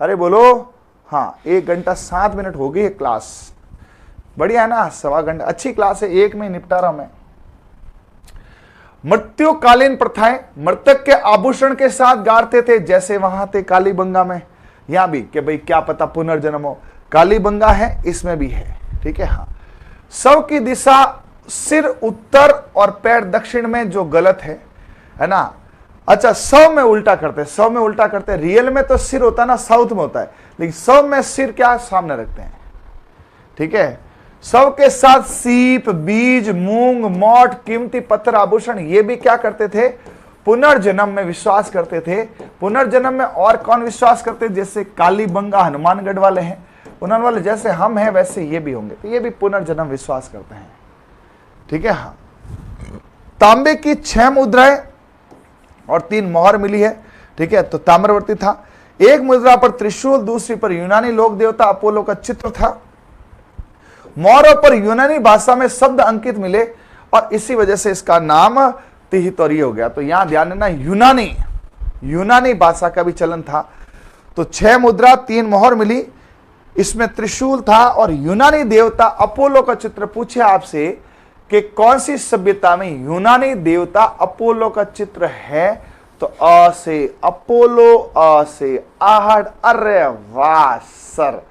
अरे बोलो। हाँ 1 घंटा 7 मिनट हो गई है क्लास, बढ़िया है ना, 1.25 घंटा अच्छी क्लास है, 1 में निपटा रहा हूं मैं। मृत्युकालीन प्रथाएं, मृतक के आभूषण के साथ गाड़ते थे, जैसे वहां थे कालीबंगा में, यहां भी कि भाई क्या पता पुनर्जन्म हो, कालीबंगा है इसमें भी है, ठीक है। हाँ शव की दिशा सिर उत्तर और पैर दक्षिण में, जो गलत है ना। अच्छा शव में उल्टा करते, शव में उल्टा करते, रियल में तो सिर होता है ना साउथ में होता है, लेकिन शव में सिर क्या सामने रखते हैं, ठीक है। शव के साथ सीप, बीज, मूंग, मोट, कीमती पत्थर, आभूषण, ये भी क्या करते थे, पुनर्जन्म में विश्वास करते थे। पुनर्जन्म में और कौन विश्वास करते, जैसे कालीबंगा हनुमानगढ़ वाले हैं, उन्होंने वाले जैसे हम हैं वैसे ये भी होंगे, तो ये भी पुनर्जन्म विश्वास करते हैं, ठीक है। हाँ तांबे की 6 मुद्राएं और 3 मोहर मिली है, ठीक है। तो ताम्रवर्ती था, एक मुद्रा पर त्रिशूल, दूसरी पर यूनानी लोक देवता अपोलो का चित्र था। मोहरों पर यूनानी भाषा में शब्द अंकित मिले और इसी वजह से इसका नाम तिहितौरी हो गया। तो यहां ध्यान देना, यूनानी भाषा का भी चलन था। तो 6 मुद्रा 3 मोहर मिली, इसमें त्रिशूल था और यूनानी देवता अपोलो का चित्र। पूछे आपसे कि कौन सी सभ्यता में यूनानी देवता अपोलो का चित्र है, तो अ से अपोलो, अ से आहड़, अरे वाह सर,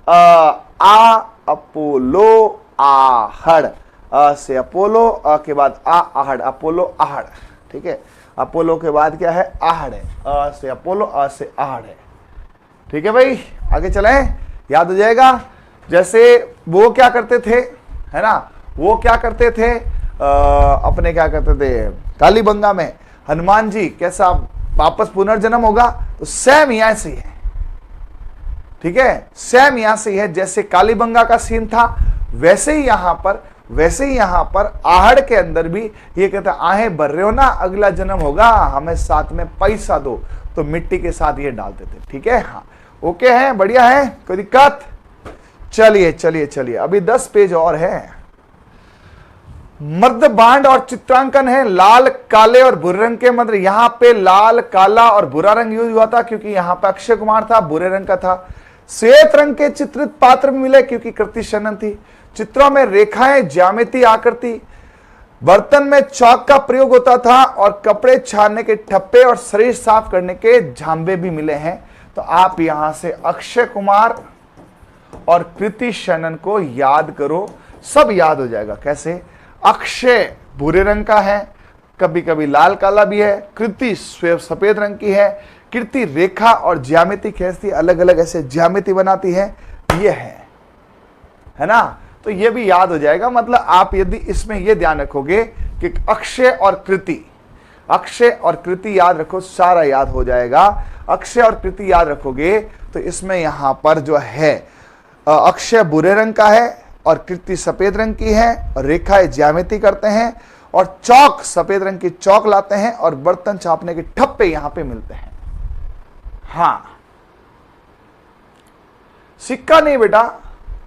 आ अपोलो आहड़, अ से अपोलो, अ के बाद आहड़, अपोलो आहड़, ठीक है। अपोलो के बाद क्या है, आहड़ है, अ से अपोलो, अ से आहड़ है, ठीक है भाई। आगे चलें, याद हो जाएगा। जैसे वो क्या करते थे, है ना, वो क्या करते थे, अपने क्या करते थे कालीबंगा में, हनुमान जी कैसा वापस पुनर्जन्म होगा, तो सेम यहां से है, ठीक है, सेम यहां से है। जैसे कालीबंगा का सीन था वैसे ही यहां पर आहड़ के अंदर भी ये कहता आहें भर रहे हो ना, अगला जन्म होगा, हमें साथ में पैसा दो, तो मिट्टी के साथ ये डालते थे, ठीक है। हाँ ओके है, बढ़िया है, कोई दिक्कत? चलिए चलिए चलिए, अभी 10 पेज और है। मर्द बांड और चित्रांकन है, लाल काले और भूरे रंग के मंत्र। यहां पे लाल काला और भूरा रंग यूज हुआ था क्योंकि यहां पे अक्षय कुमार था, भूरे रंग का था। श्वेत रंग के चित्रित पात्र मिले क्योंकि कृति शनन थी। चित्रों में रेखाएं, ज्यामिति, आकृति। बर्तन में चौक का प्रयोग होता था और कपड़े छानने के ठप्पे और शरीर साफ करने के झांबे भी मिले हैं। तो आप यहां से अक्षय कुमार और कृति शनन को याद करो, सब याद हो जाएगा। कैसे? अक्षय भूरे रंग का है, कभी कभी लाल काला भी है, कृति सफेद रंग की है, कृति रेखा और ज्यामिति खींचती, अलग अलग ऐसे ज्यामिति बनाती है, ये है ना। तो ये भी याद हो जाएगा। मतलब आप यदि इसमें ये ध्यान रखोगे कि अक्षय और कृति याद रखो, सारा याद हो जाएगा। अक्षय और कृति याद रखोगे तो इसमें यहां पर जो है अक्षय भूरे रंग का है और कृति सफेद रंग की है और रेखाएं ज्यामिति करते हैं और चौक सफेद रंग की चौक लाते हैं और बर्तन छापने के ठप्पे यहां पे मिलते हैं। हाँ, सिक्का नहीं बेटा,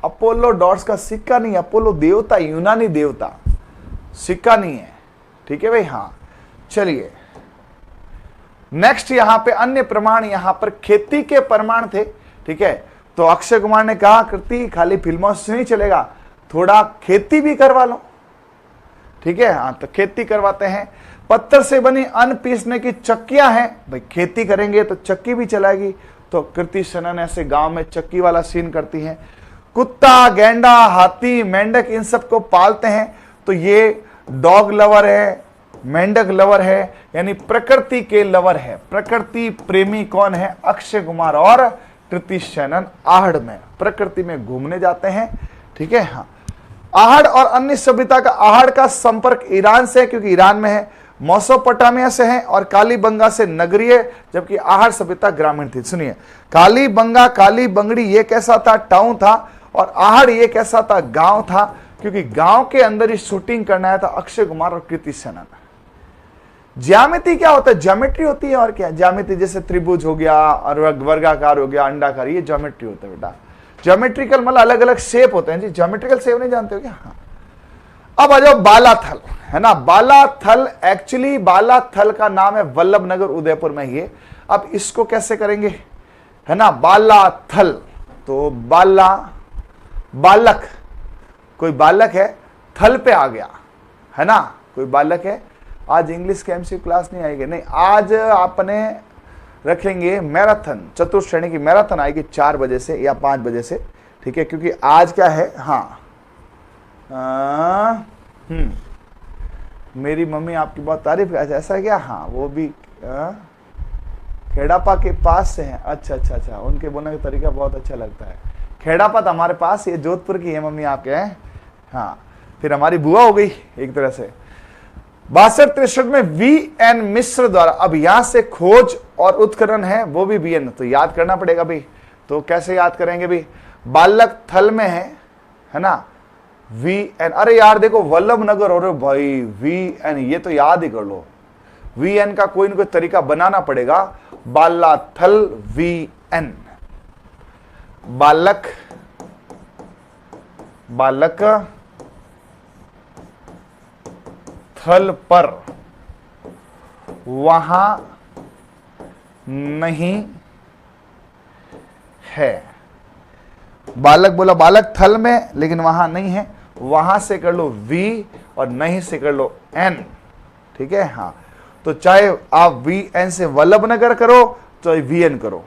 अपोलो डॉट्स का सिक्का नहीं, अपोलो देवता, यूनानी देवता, सिक्का नहीं है, ठीक है भाई। हाँ चलिए नेक्स्ट, यहां पे अन्य प्रमाण, यहां पर खेती के प्रमाण थे, ठीक है। तो अक्षय कुमार ने कहा कृति खाली फिल्मों से नहीं चलेगा, थोड़ा खेती भी करवा लो, ठीक है। हाँ तो खेती करवाते हैं। पत्थर से बनी अन्न पीसने की चक्कियां हैं, भाई खेती करेंगे तो चक्की भी चलाएगी, तो कृति शनन ऐसे गांव में चक्की वाला सीन करती है। कुत्ता, गेंडा, हाथी, मेंढक इन सबको पालते हैं, तो ये डॉग लवर है, मेंढक लवर है, यानी प्रकृति के लवर है। प्रकृति प्रेमी कौन है? अक्षय कुमार और कृति शनन आहड़ में प्रकृति में घूमने जाते हैं, ठीक है। हाँ, आहड़ और अन्य सभ्यता का, आहड़ का संपर्क ईरान से है क्योंकि ईरान में है, मोसोपोटामिया से है और कालीबंगा से नगरीय, जबकि आहड़ सभ्यता ग्रामीण थी। सुनिए, कालीबंगा, काली बंगड़ी ये कैसा था? टाउन था, और आहड़ ये कैसा था? गांव था, क्योंकि गांव के अंदर ही शूटिंग करना है था अक्षय कुमार और कृति शनन। ज्यामिति क्या होता है? ज्योमेट्री होती है, और क्या ज्यामिति? जैसे त्रिभुज हो गया और वर्गाकार हो गया, अंडाकार, ये ज्योमेट्री होता है बेटा। ज्योमेट्रिकल मतलब अलग अलग शेप होते हैं जी। ज्योमेट्रिकल शेप नहीं जानते हो क्या? हाँ। अब आ जाओ बालाथल, है ना। बालाथल, एक्चुअली बालाथल का नाम है वल्लभ नगर उदयपुर में ही है। अब इसको कैसे करेंगे, है ना? बालाथल, तो बालक, कोई बालक है, थल पे आ गया, है ना, कोई बालक है। आज इंग्लिश के एमसी क्लास नहीं आएगी, नहीं, आज आपने रखेंगे मैराथन, चतुर्थ श्रेणी की मैराथन आएगी 4 बजे से या 5 बजे से, ठीक है, क्योंकि आज क्या है। हाँ, मेरी मम्मी आपकी बहुत तारीफ कर, ऐसा है क्या? हाँ, वो भी खेड़ापा के पास से हैं। अच्छा अच्छा अच्छा, उनके बोलने का तरीका बहुत अच्छा लगता है। खेड़ापा तो हमारे पास, ये जोधपुर की है मम्मी आपके हैं। हाँ, फिर हमारी बुआ हो गई एक तरह से। 62-63 में वी.एन. मिश्र द्वारा, अब यहां से खोज और उत्खनन है, वो भी वी.एन. तो याद करना पड़ेगा भाई। तो कैसे याद करेंगे भाई? बालक थल में है ना, वी.एन. अरे यार देखो, वल्लभ नगर हो रहे भाई, वी.एन. ये तो याद ही कर लो। वी.एन. का कोई ना कोई तरीका बनाना पड़ेगा। बालाथल वी.एन. बालक थल पर, वहां नहीं है। बालक बोला बालक थल में, लेकिन वहां नहीं है। वहां से कर लो वी और नहीं से कर लो एन, ठीक है। हाँ, तो चाहे आप वी.एन. से वल्लभ नगर करो तो वी.एन. करो।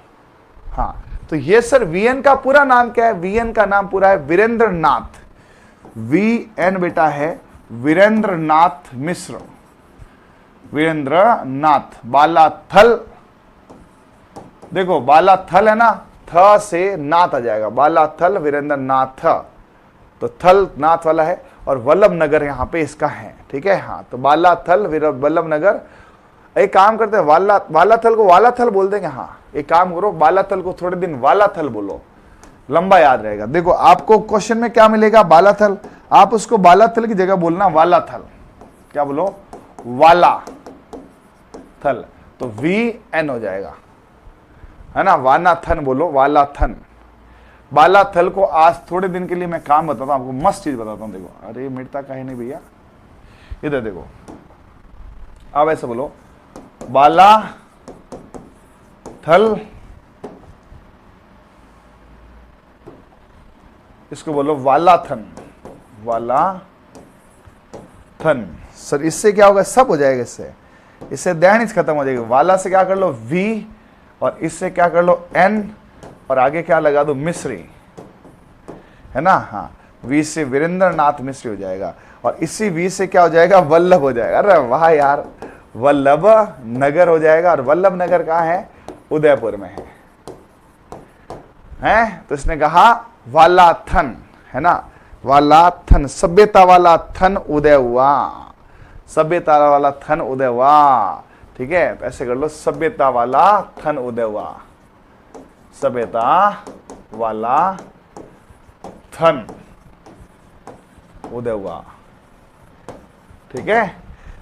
हाँ, तो ये सर वी.एन. का पूरा नाम क्या है? वी.एन. का नाम पूरा है वीरेंद्र नाथ। वी.एन. बेटा है वीरेंद्र नाथ मिश्र, वीरेंद्र नाथ। बालाथल, देखो बालाथल है ना, थ से नाथ आ जाएगा, बालाथल वीरेंद्र नाथ, तो थल नाथ वाला है, और वल्लभ नगर यहां पे इसका है, ठीक है। हाँ, तो बालाथल वल्लभ नगर एक काम करते हैं, वालाथल को वालाथल बोल देंगे। हाँ एक काम करो, वालाथल को थोड़े दिन वालाथल बोलो, लंबा याद रहेगा। देखो आपको क्वेश्चन में क्या मिलेगा, वालाथल, आप उसको वालाथल की जगह बोलना वालाथल। क्या बोलो, वाला थल, तो VN हो जाएगा, है ना। वानाथन बोलो, वालाथन। वालाथल को आज थोड़े दिन के लिए मैं काम बताता हूं आपको, मस्त चीज बताता हूं। देखो, अरे मिटता काहे नहीं भैया, इधर देखो, अब ऐसे बोलो, वाला थल, इसको बोलो वालाथन, वालाथन। सर इससे क्या होगा, सब हो जाएगा, इससे दैनिक खत्म हो जाएगी। वाला से क्या कर लो V, और इससे क्या कर लो N, और आगे क्या लगा दो मिश्री, है ना। हाँ V से वीरेंद्र नाथ मिश्री हो जाएगा, और इसी V से क्या हो जाएगा, वल्लभ हो जाएगा। अरे वाह यार, वल्लभ नगर हो जाएगा। और वल्लभ नगर कहाँ है, उदयपुर में है। तो इसने कहा वालाथन, है ना, वालाथन, सभ्यता वाला थन उदय हुआ, सभ्यता वाला थन उदय हुआ। ठीक है, ऐसे कर लो, सभ्यता वाला थन उदय हुआ, सभ्यता वाला थन उदय हुआ। ठीक है,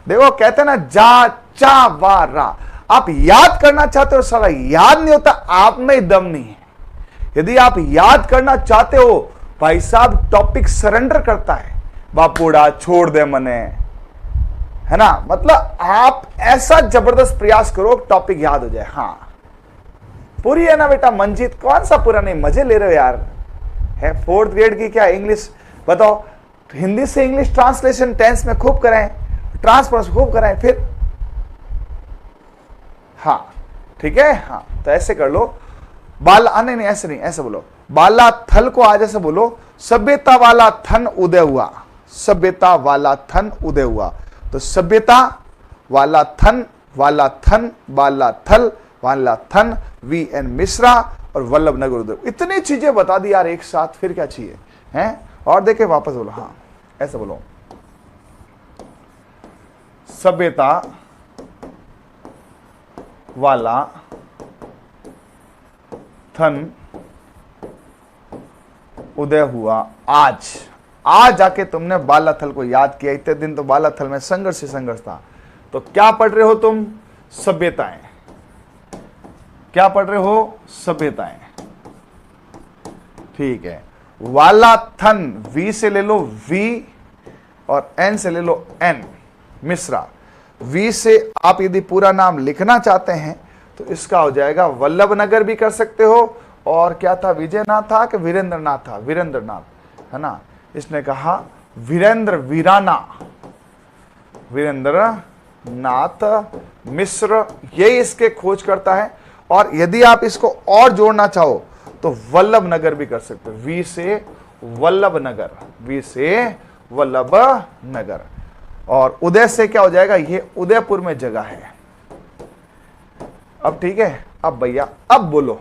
देखो कहते हैं ना, जा चा वा रा, आप याद करना चाहते हो, साला याद नहीं होता, आप में दम नहीं है। यदि आप याद करना चाहते हो, भाई साहब टॉपिक सरेंडर करता है, बापूड़ा छोड़ दे मने, है ना। मतलब आप ऐसा जबरदस्त प्रयास करो टॉपिक याद हो जाए। हाँ पूरी है ना बेटा, मंजीत कौन सा पूरा नहीं, मजे ले रहे हो यार, है 4th ग्रेड की क्या इंग्लिश बताओ, हिंदी से इंग्लिश ट्रांसलेशन टेंस में खूब कराएं, ट्रांसफर खूब कराएं फिर। हाँ ठीक है, हाँ तो ऐसे कर लो, बाला नहीं ऐसे नहीं, ऐसे बोलो, बाला थल को आज ऐसे बोलो, सभ्यता वाला थन उदय हुआ, सभ्यता वाला थन उदय हुआ। तो सभ्यता वाला थन, वाला थन, बाला थल, वाला थन, VN मिश्रा और वल्लभ नगर उदय। इतनी चीजें बता दी यार एक साथ, फिर क्या चाहिए हैं। और देखे वापस बोलो, हाँ ऐसे बोलो, सभ्यता वाला थन उदय हुआ आज जाके तुमने बालाथल को याद किया। इतने दिन तो बालाथल में संघर्ष ही संघर्ष था। तो क्या पढ़ रहे हो तुम, सभ्यताएं। क्या पढ़ रहे हो, सभ्यताएं। ठीक है, वालाथन, V से ले लो V, और N से ले लो N मिश्रा। V से आप यदि पूरा नाम लिखना चाहते हैं तो इसका हो जाएगा वल्लभ नगर भी कर सकते हो, और क्या था, विजयनाथ था कि वीरेंद्रनाथ था, वीरेंद्रनाथ, है ना। इसने कहा वीरेंद्र वीराना, वीरेंद्रनाथ मिश्र, यही इसके खोज करता है। और यदि आप इसको और जोड़ना चाहो तो वल्लभ नगर भी कर सकते हो, V से वल्लभ नगर, V से वल्लभ नगर। और उदय से क्या हो जाएगा, ये उदयपुर में जगह है। अब ठीक है, अब भैया अब बोलो,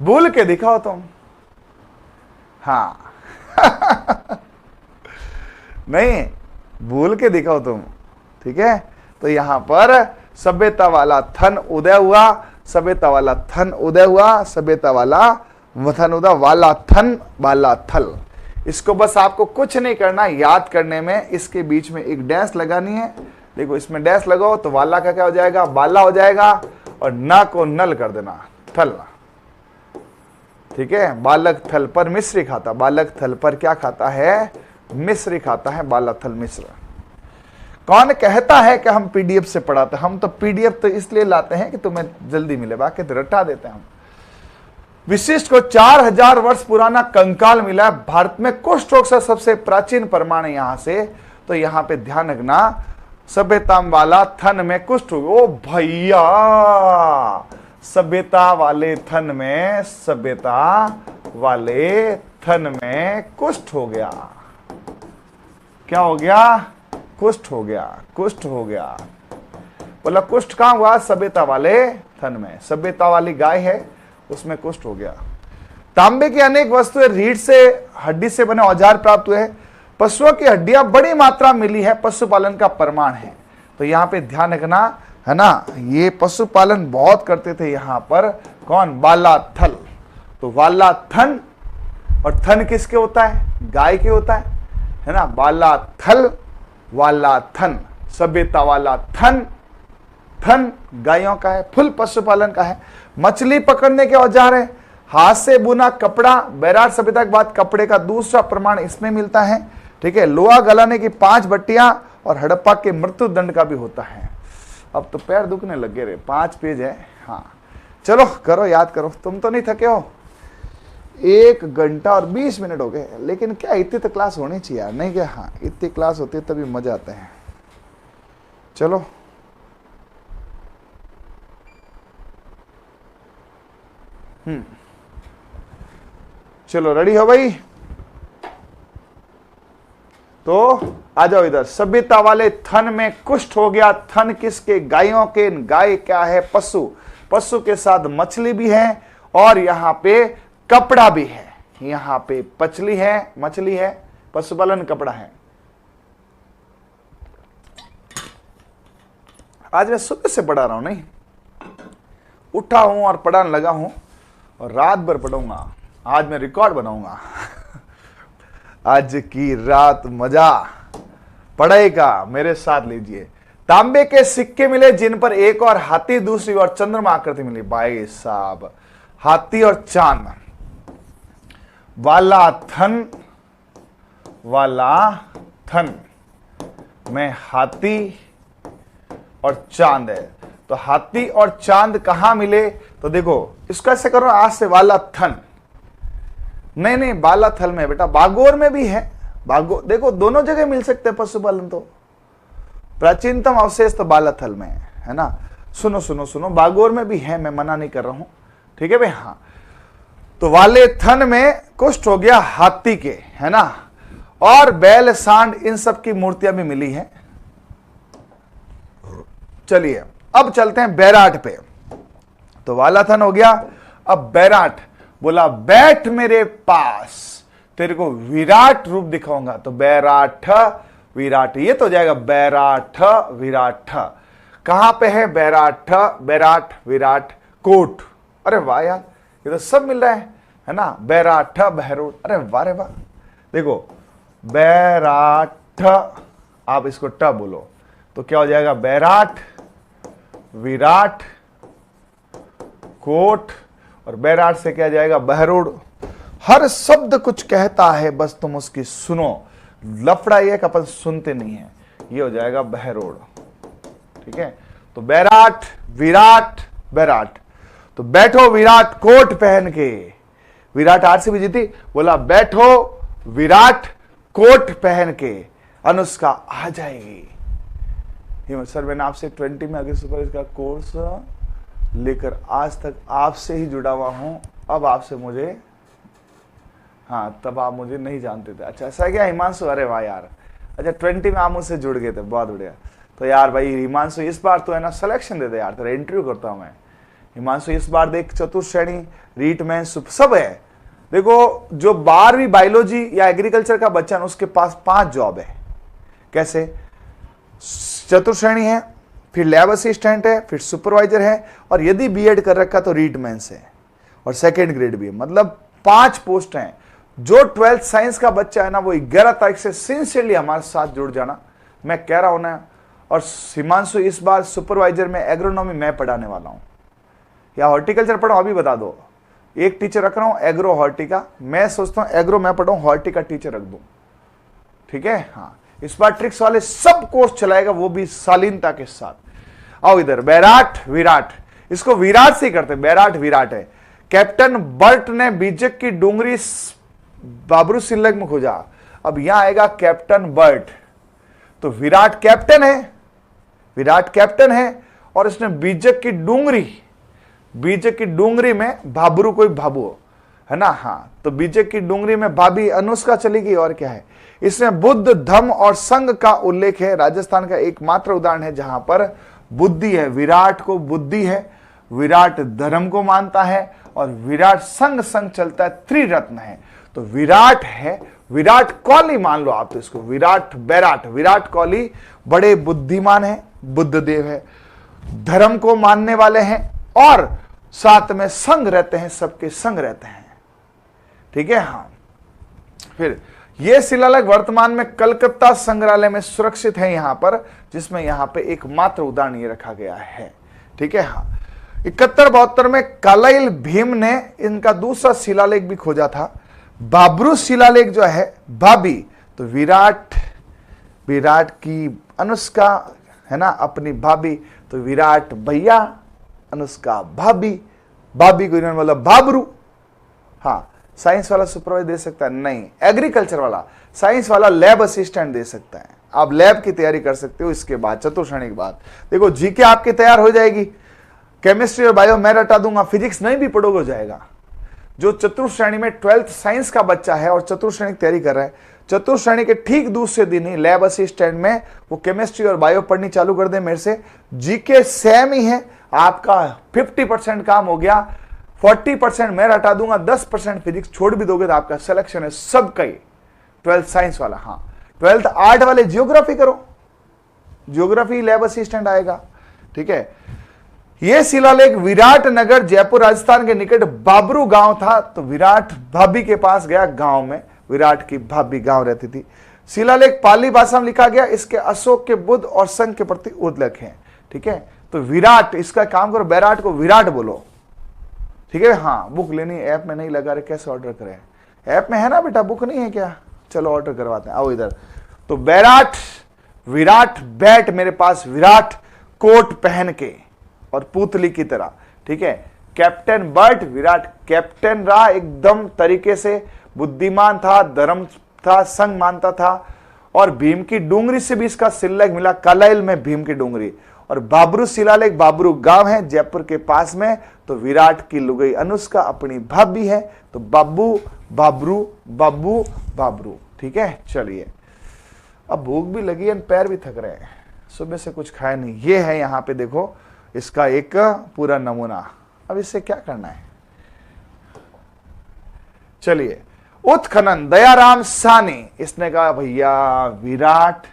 बोल के दिखाओ तुम। हाँ नहीं, बोल के दिखाओ तुम। ठीक है, तो यहां पर सभ्यता वाला थन उदय हुआ, सभ्यता वाला थन उदय हुआ, सभ्यता वाला थन उदय, वाला थन वाला थल। इसको बस आपको कुछ नहीं करना, याद करने में इसके बीच में एक डैश लगानी है। देखो इसमें डैश लगाओ तो वाला का क्या हो जाएगा, बाला हो जाएगा, और न को नल कर देना, थल। ठीक है, बालक थल पर मिश्री खाता, बालक थल पर क्या खाता है, मिश्री खाता है, बाला थल मिश्र। कौन कहता है कि हम PDF से पढ़ाते हैं, हम तो PDF तो इसलिए लाते हैं कि तुम्हें जल्दी मिले, बाकी तो रटा देते हैं हम। विशिष्ट को 4000 वर्ष पुराना कंकाल मिला है भारत में, कुष्ठ रोग से सबसे प्राचीन प्रमाण है यहां से। तो यहां पे ध्यान रखना, सभ्यता वाला थन में कुष्ठ रोग, ओ भैया सभ्यता वाले थन में, सभ्यता वाले थन में कुष्ठ हो गया। क्या हो गया, कुष्ठ हो गया, कुष्ठ हो गया। बोला कुष्ठ कहां हुआ, सभ्यता वाले थन में, सभ्यता वाली गाय है उसमें कुष्ठ हो गया। तांबे की अनेक वस्तुएं, रीढ़ से हड्डी से बने औजार प्राप्त हुए, पशुओं की हड्डियां बड़ी मात्रा मिली है, पशुपालन का प्रमाण है। तो यहां पे ध्यान रखना, है ना। ये पशुपालन बहुत करते थे यहाँ पर, कौन, वालाथल। तो वालाथन, और थन किसके होता है, गाय के होता है ना। वालाथल, वालाथन, सभ्यता वाला थन, थन गायों का है, फुल पशुपालन का है। मछली पकड़ने के औजार है, हाथ से बुना कपड़ा, बैराट सभ्यता के बाद कपड़े का दूसरा प्रमाण इसमें मिलता है, ठीक है। लोहा गलाने की 5 भट्टियां, और हड़प्पा के मृत्यु दंड का भी होता है। अब तो पैर दुखने लगे रे, 5 पेज है। हाँ चलो करो, याद करो, तुम तो नहीं थके हो। 1 घंटा और 20 मिनट हो गए, लेकिन क्या इतनी तो क्लास होनी चाहिए यार, नहीं क्या। हाँ इतनी क्लास होती है तभी मजा आता है। चलो चलो रेडी हो भाई, तो आ जाओ इधर। सभ्यता वाले थन में कुष्ठ हो गया। थन किसके, गायों के। गाय क्या है, पशु। पशु के साथ मछली भी है, और यहां पे कपड़ा भी है। यहां पे पचली है, मछली है, पशुपालन, कपड़ा है। आज मैं सुबह से पढ़ा रहा हूं, नहीं उठा हूं और पढ़ाने लगा हूं, और रात भर पढ़ूंगा। आज मैं रिकॉर्ड बनाऊंगा। आज की रात मजा पढ़ाई का मेरे साथ लीजिए। तांबे के सिक्के मिले जिन पर एक और हाथी, दूसरी और चंद्रमा आकृति मिली। भाई साहब, हाथी और चांद, वाला थन, वाला थन में हाथी और चांद है। तो हाथी और चांद कहां मिले, तो देखो इसको ऐसे करो, आज से वाला थन, नहीं बाला थल में बेटा, बागोर में भी है। बागोर देखो, दोनों जगह मिल सकते हैं पशुपालन। तो प्राचीनतम अवशेष तो बाला थल में है ना। सुनो सुनो सुनो, बागोर में भी है, मैं मना नहीं कर रहा हूं, ठीक है भाई। हाँ तो वाले थन में कुष्ठ हो गया हाथी के, है ना। और बैल, सांड, इन सब की मूर्तियां भी मिली हैं। चलिए अब चलते हैं बैराट पे। तो वाला थन हो गया, अब बैराट बोला बैठ मेरे पास, तेरे को विराट रूप दिखाऊंगा। तो बैराठ विराट, ये तो हो जाएगा बैराठ विराट। कहां पे है बैराठ, बैराट विराट कोट। अरे वाह यार, ये तो सब मिल रहा है ना। बैराठ बहरोड, अरे वाह रे वाह। देखो बैराठ, आप इसको ट बोलो तो क्या हो जाएगा, बैराठ विराट कोट, और बैराट से क्या जाएगा, बहरोड। हर शब्द कुछ कहता है, बस तुम उसकी सुनो। लफड़ा ये कि अपन सुनते नहीं है। ये हो जाएगा बहरोड, ठीक है। तो बैराट विराट बैराट। तो बैठो विराट कोट पहन के। विराट आरसीबी जीती, बोला बैठो विराट कोट पहन के, अनुष्का आ जाएगी। सर मैंने आपसे 20 में अगस्त सुपर इसका कोर्स लेकर आज तक आपसे ही जुड़ा हुआ हूं। अब आपसे मुझे, हाँ तब आप मुझे नहीं जानते थे। अच्छा ऐसा क्या हिमांशु, अरे वाह यार। अच्छा 20 में आप मुझसे जुड़ गए थे, बहुत बढ़िया। तो यार भाई हिमांशु इस बार तो है ना सिलेक्शन दे दे यार, तेरा इंटरव्यू करता हूं मैं। हिमांशु इस बार देख, चतुर्थ श्रेणी, रीटमैन, सब है। देखो जो 12वीं बायोलॉजी या एग्रीकल्चर का बच्चा है उसके पास 5 जॉब है। कैसे, चतुर्थ श्रेणी है, फिर लैब असिस्टेंट है, फिर सुपरवाइजर है, और यदि बीएड कर रखा तो रीटमैन्स है, और सेकेंड ग्रेड भी है। मतलब 5 पोस्ट हैं। जो 12th साइंस का बच्चा है ना, वो 11 तारीख से सिंसियरली हमारे साथ जुड़ जाना, मैं कह रहा हूं ना। और हिमांशु इस बार सुपरवाइजर में एग्रोनॉमी मैं पढ़ाने वाला हूं, या हॉर्टिकल्चर पढ़ाऊं, अभी बता दो। एक टीचर रख रहा हूं एग्रो हॉर्टी का, मैं सोचता हूं एग्रो मैं पढ़ाऊं, हॉर्टी का टीचर रख दूं, ठीक है। हाँ इस बार ट्रिक्स वाले सब कोर्स चलाएगा, वो भी शालीनता के साथ। आओ इधर, बैराट विराट, इसको विराट से करते, बैराट विराट है। कैप्टन बर्ट ने बीजक की डूंगरी बाबरू सिल्लग में खोजा। अब यहां आएगा कैप्टन बर्ट, तो विराट कैप्टन है, विराट कैप्टन है, और इसने बीजक की डूंगरी, बीजक की डूंगरी में भाबरू कोई भाबू है ना। हाँ तो बीजक की डूंगरी में भाभी अनुष्का चली गई, और क्या है। इसमें बुद्ध, धम्म और संघ का उल्लेख है। राजस्थान का एकमात्र उदाहरण है जहां पर बुद्धि है। विराट को बुद्धि है, विराट धर्म को मानता है, और विराट संघ संघ चलता है, त्रिरत्न है। तो विराट है, विराट कोहली मान लो आप तो इसको, विराट बैराट, विराट कोहली बड़े बुद्धिमान है, बुद्ध देव है। धर्म को मानने वाले हैं और साथ में संग रहते हैं, सबके संग रहते हैं। ठीक है, हाँ। फिर यह शिलालेख वर्तमान में कलकत्ता संग्रहालय में सुरक्षित है यहां पर, जिसमें यहां पे एकमात्र उदाहरण ये रखा गया है। ठीक है, हाँ। 71-72 में कार्लाइल भीम ने इनका दूसरा शिलालेख भी खोजा था। बाबरू शिलालेख जो है भाभी, तो विराट की अनुष्का है ना, अपनी भाभी, तो विराट भैया, अनुष्का भाभी, भाभी को इन्होंने बोला बाबरू। हाँ, साइंस वाला सुपरवाइजर दे सकता है? नहीं। एग्रीकल्चर वाला, साइंस वाला लैब असिस्टेंट दे सकता है। आप लैब की तैयारी कर सकते हो इसके बाद, चतुर्श्रेणी के बाद। देखो जीके आपकी तैयार हो जाएगी, केमिस्ट्री और बायो मैं रटा दूंगा, फिजिक्स नहीं भी पढ़ोगे हो जाएगा। जो चतुर्श्रेणी में 12th साइंस का बच्चा है और चतुर्श्रेणी की तैयारी कर रहा है, चतुर्श्रेणी के ठीक दूसरे दिन ही लैब असिस्टेंट में वो केमिस्ट्री और बायो पढ़नी चालू कर दे मेरे से। जीके सेम ही है, आपका 50% काम हो गया, 40% मैं हटा दूंगा, 10% फिजिक्स छोड़ भी दोगे तो आपका सिलेक्शन है सबका ही। 12th साइंस वाला, हाँ। 12th आर्ट वाले जियोग्राफी करो, जियोग्राफी लैब असिस्टेंट आएगा। ठीक है, यह शिलालेख विराट नगर जयपुर राजस्थान के निकट बाबरू गांव था, तो विराट भाभी के पास गया गांव में, विराट की भाभी गांव रहती थी। शिलालेख पाली भाषा में लिखा गया, इसके अशोक के बुद्ध और संघ के प्रति उल्लेख है। ठीक है, तो विराट, इसका काम करो, बैराट को विराट बोलो। ठीक है, हाँ। बुक लेनी, ऐप में नहीं लगा रहे, कैसे ऑर्डर करें? ऐप में है ना बेटा, बुक नहीं है क्या? चलो ऑर्डर करवाते हैं, आओ इधर। तो बैराट, विराट बैठ मेरे पास, विराट कोट पहन के और पुतली की तरह। ठीक है, कैप्टन बर्ट, विराट कैप्टन रहा एकदम तरीके से, बुद्धिमान था, धर्म था, संग मानता था। और भीम की डूंगरी से भी इसका शिलालेख मिला, कार्लाइल में भीम की डूंगरी। और बाबरू शिलालेख, बाबरू गांव है जयपुर के पास में, तो विराट की लुगाई अनुष्का अपनी भाभी है, तो बाबू बाबरू बाबू बाबरू। ठीक है, चलिए। अब भूख भी लगी है, पैर भी थक रहे हैं, सुबह से कुछ खाया नहीं। ये है यहाँ पे देखो इसका एक पूरा नमूना। अब इससे क्या करना है? चलिए, उत्खनन दयाराम सानी, इसने कहा भैया विराट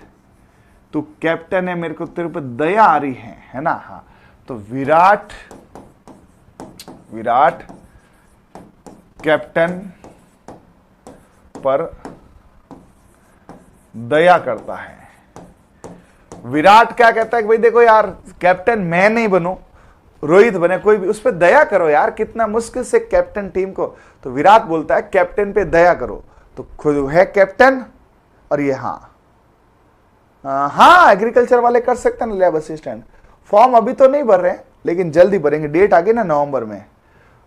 तू कैप्टन है, मेरे को तेरे पे दया आ रही है ना? हाँ, तो विराट कैप्टन पर दया करता है। विराट क्या कहता है कि भाई देखो यार, कैप्टन मैं नहीं बनूं, रोहित बने, कोई भी, उस पर दया करो यार, कितना मुश्किल से कैप्टन टीम को। तो विराट बोलता है कैप्टन पे दया करो, तो खुद है कैप्टन। और ये हाँ एग्रीकल्चर वाले कर सकते हैं ना, लैब असिस्टेंट। फॉर्म अभी तो नहीं भर रहे हैं, लेकिन जल्दी भरेंगे, डेट आ गई ना नवंबर में,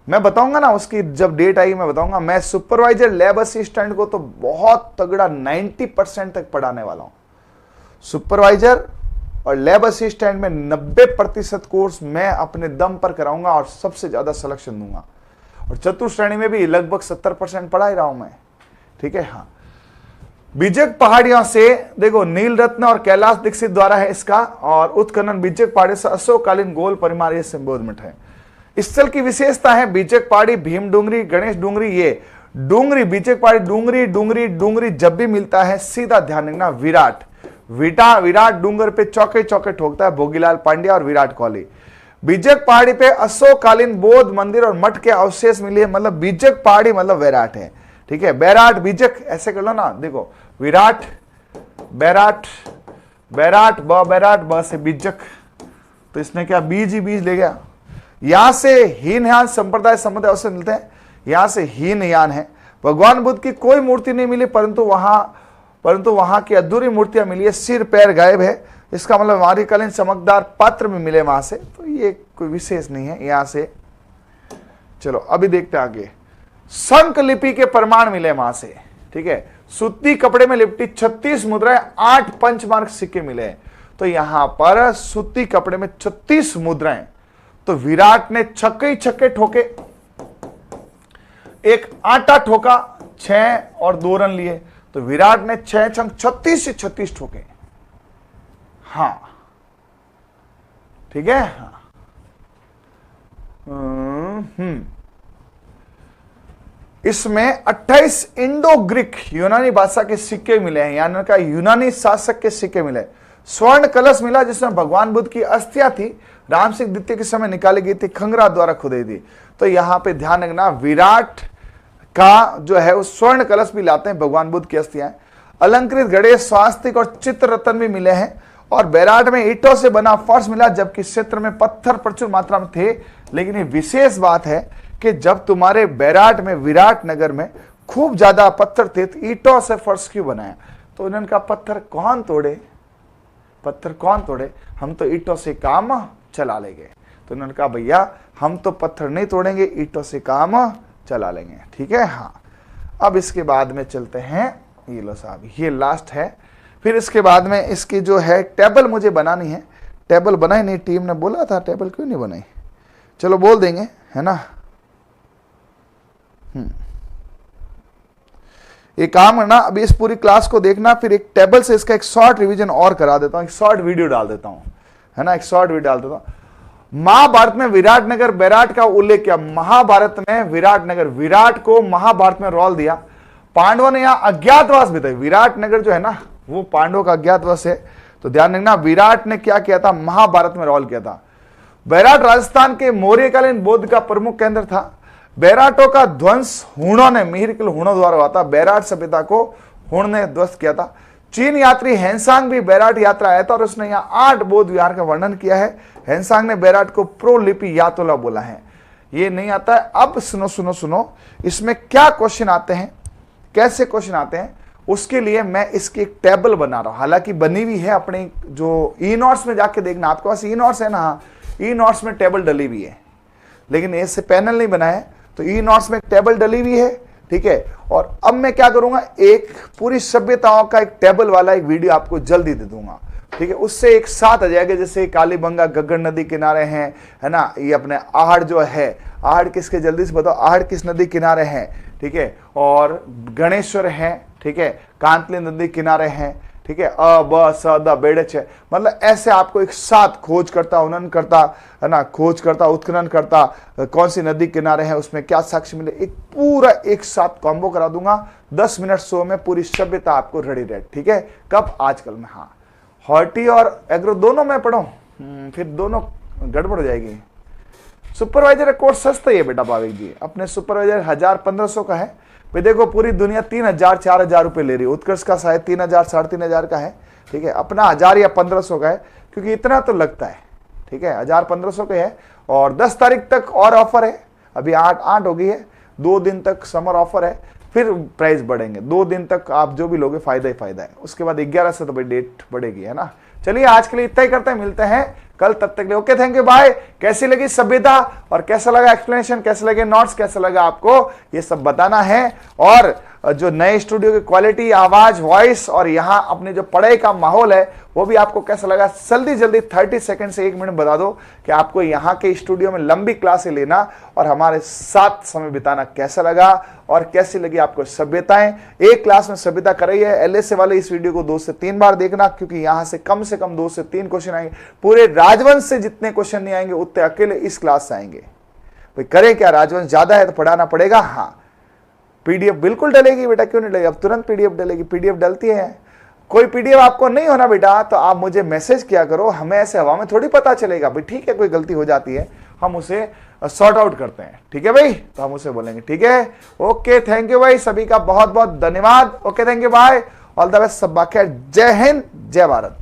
मैं बताऊंगा ना उसकी, जब डेट आई मैं बताऊंगा। मैं सुपरवाइजर लैब असिस्टेंट को तो बहुत तगड़ा 90% तक पढ़ाने वाला हूं। सुपरवाइजर और लैब असिस्टेंट में 90% कोर्स मैं अपने दम पर कराऊंगा और सबसे ज्यादा सिलेक्शन दूंगा। और चतुर्श्रेणी में भी लगभग 70% पढ़ा ही रहा हूं मैं। ठीक है, हाँ। बीजक पहाड़ियों से देखो, नील रत्न और कैलाश दीक्षित द्वारा है इसका, और उत्खनन बीजक पहाड़ी से अशोककालीन गोल परिमार ये संबोधन है। स्थल की विशेषता है बीजक पहाड़ी, भीम डूंगरी, गणेश डूंगरी। ये डूंगरी, बीजक पहाड़ी, डूंगरी डूंगरी डूंगरी जब भी मिलता है सीधा ध्यान रखना, विराट डूंगर पे चौके चौके ठोकता है भोगीलाल पांड्या और विराट कोहली। बीजक पहाड़ी पे अशोककालीन बौद्ध मंदिर और मठ के अवशेष मिले, मतलब बीजक पहाड़ी मतलब वैराट है। ठीक है, बैराट बीजक ऐसे कर लो ना, देखो विराट बैराट बैराट ब से बीजक, तो इसने क्या बीज ही बीज ले गया। यहां से हीनयान संप्रदाय समुदाय अवशेष मिलते हैं, यहां से हीनयान है। भगवान बुद्ध की कोई मूर्ति नहीं मिली, परंतु वहां की अधूरी मूर्तियां मिली है, सिर पैर गायब है। इसका मतलब मारीकालीन चमकदार पात्र भी मिले वहां से, तो ये कोई विशेष नहीं है यहां से। चलो अभी देखते हैं आगे। शंख लिपि के प्रमाण मिले वहां से। ठीक है, सूती कपड़े में लिपटी 36 मुद्राएं, 8 पंचमार्क सिक्के मिले। तो यहां पर सूती कपड़े में 36 मुद्राएं, तो विराट ने छक्के छक्के ठोके, एक आटा ठोका, 6 और 2 रन लिए। तो विराट ने 6 छंग 36 से 36 ठोके। हाँ ठीक है, हाँ। इसमें 28 इंडो ग्रीक यूनानी भाषा के सिक्के मिले हैं, यानी का यूनानी शासक के सिक्के मिले। स्वर्ण कलश मिला जिसमें भगवान बुद्ध की अस्थियां थी, राम सिंह द्वितीय के समय निकाली गई थी, खंगराट द्वारा खुदाई थी। तो यहाँ पे ध्यान रखना, विराट का जो है वो स्वर्ण कलश भी लाते हैं, भगवान बुद्ध की अस्थियां। अलंकृत घड़े, स्वास्तिक और चित्र रत्न भी मिले हैं, और बैराट में ईंटों से बना फर्श मिला, जबकि क्षेत्र में पत्थर प्रचुर मात्रा में थे। लेकिन ये विशेष बात है कि जब तुम्हारे बैराट में, विराट नगर में खूब ज्यादा पत्थर थे, तो ईंटों से फर्श क्यों बनाया? तो उन्होंने कहा पत्थर कौन तोड़े, पत्थर कौन तोड़े, हम तो ईंटों से काम चला लेंगे। तो उन्होंने कहा भैया हम तो पत्थर नहीं तोड़ेंगे, ईंटों से काम चला लेंगे। ठीक है, हाँ। अब इसके बाद में चलते हैं, ये लो साहब, ये लास्ट है। फिर इसके बाद में इसकी जो है टेबल मुझे बनानी है। टेबल बनाई नहीं, टीम ने बोला था, टेबल क्यों नहीं बनाई? चलो बोल देंगे, है ना। एक काम करना, अभी इस पूरी क्लास को देखना, फिर एक टेबल से इसका एक शॉर्ट रिवीजन और करा देता हूं, एक शॉर्ट वीडियो डाल देता हूं, है ना, एक शॉर्ट वीडियो डाल देता हूं। महाभारत में विराटनगर बैराट का उल्लेख किया। महाभारत में विराटनगर, विराट को महाभारत में रोल दिया। पांडवों ने यहां अज्ञातवास बिताई। विराटनगर जो है ना वो पांडवों का अज्ञातवास है, तो ध्यान रखना विराट ने क्या किया था, महाभारत में रोल किया था। बैराट राजस्थान के मौर्यकालीन बौद्ध का प्रमुख केंद्र था। बैराटों का ध्वंस हुणों ने, मिहिरकुल हुणों द्वारा हुआ था। बैराट सभ्यता को हुण ने ध्वस्त किया था। चीन यात्री हैंसांग भी बैराट यात्रा आया था और उसने यहाँ 8 बौद्ध विहार का वर्णन किया है। हैंसांग ने बैराट को प्रोलिपि यातोला बोला है। ये नहीं आता है। अब सुनो सुनो सुनो, इसमें क्या क्वेश्चन आते हैं, कैसे क्वेश्चन आते हैं, उसके लिए मैं इसकी एक टेबल बना रहा हूं। हालांकि बनी हुई है अपने जो ई नोट्स में जाके देखना, आपके पास ई नोट्स है ना, ई नोट्स में टेबल डली हुई है, लेकिन इससे पैनल नहीं बना है, तो ई नोट्स में एक टेबल डली हुई है। ठीक है, और अब मैं क्या करूंगा, एक पूरी सभ्यताओं का एक टेबल वाला एक वीडियो आपको जल्दी दे दूंगा। ठीक है, उससे एक साथ आ जाएगा। जैसे कालीबंगा गग्गड़ नदी किनारे हैं, है ना, ये अपने आहड़ जो है, आहड़ किसके, जल्दी से बताओ, आहड़ किस नदी किनारे हैं? ठीक है, और गणेश्वर हैं, ठीक है, कांतली नदी किनारे हैं। ठीक है, अ ब स द बेड़च है, मतलब ऐसे आपको एक साथ खोज करता, उन्नयन करता, है ना, खोज करता, उत्खनन करता, कौन सी नदी किनारे हैं, उसमें क्या साक्ष्य मिले, एक पूरा एक साथ कॉम्बो करा दूंगा। 10 मिनट शो में पूरी सभ्यता आपको रेडी रेड। ठीक है, कब, आजकल में। हाँ, हॉर्टी और एग्रो दोनों में पढ़ो, फिर दोनों गड़बड़ हो जाएगी। सुपरवाइजर कोर्स सस्ता ही है बेटा भाविक जी, अपने सुपरवाइजर 1000-1500 का है। भाई देखो पूरी दुनिया 3000-4000 रुपए ले रही है, उत्कर्ष का शायद 3000-3500 का है। ठीक है, अपना 1000 या 1500 का है, क्योंकि इतना तो लगता है। ठीक है, 1000-1500 का है, और 10 तारीख तक और ऑफर है। अभी 8 हो गई है, 2 दिन तक समर ऑफर है, फिर प्राइस बढ़ेंगे। 2 दिन तक आप जो भी लोगे फायदा ही फायदा है, उसके बाद 11 से तो भाई डेट बढ़ेगी, है ना। चलिए आज के लिए इतना ही करते हैं, मिलते हैं कल, तब तक के लिए ओके, थैंक यू, बाय। कैसी लगी सभ्यता और कैसा लगा एक्सप्लेनेशन, कैसे लगे नोट्स, कैसा लगा आपको, ये सब बताना है। और जो नए स्टूडियो की क्वालिटी, आवाज, वॉइस और यहाँ अपने जो पढ़ाई का माहौल है वो भी आपको कैसा लगा, जल्दी जल्दी 30 सेकंड से 1 मिनट बता दो कि आपको यहाँ के स्टूडियो में लंबी क्लासें लेना और हमारे साथ समय बिताना कैसा लगा, और कैसी लगी आपको सभ्यताएं। एक क्लास में सभ्यता कर रही है एलएसए वाले, इस वीडियो को 2 से 3 बार देखना, क्योंकि यहाँ से कम 2 से 3 क्वेश्चन आएंगे। पूरे राजवंश से जितने क्वेश्चन नहीं आएंगे उतने अकेले इस क्लास से आएंगे। भाई करे क्या, राजवंश ज्यादा है तो पढ़ाना पड़ेगा। हाँ, पीडीएफ बिल्कुल डलेगी बेटा, क्यों नहीं डलेगी, अब तुरंत पीडीएफ डलेगी, पीडीएफ डलती है। कोई पीडीएफ आपको नहीं होना बेटा तो आप मुझे मैसेज किया करो, हमें ऐसे हवा में थोड़ी पता चलेगा। भाई ठीक है, कोई गलती हो जाती है हम उसे सॉर्ट आउट करते हैं। ठीक है भाई, तो हम उसे बोलेंगे। ठीक है, ओके, थैंक यू भाई, सभी का बहुत बहुत धन्यवाद। Okay, thank you, bye, all the best, सब बाकी। जय हिंद, जय भारत।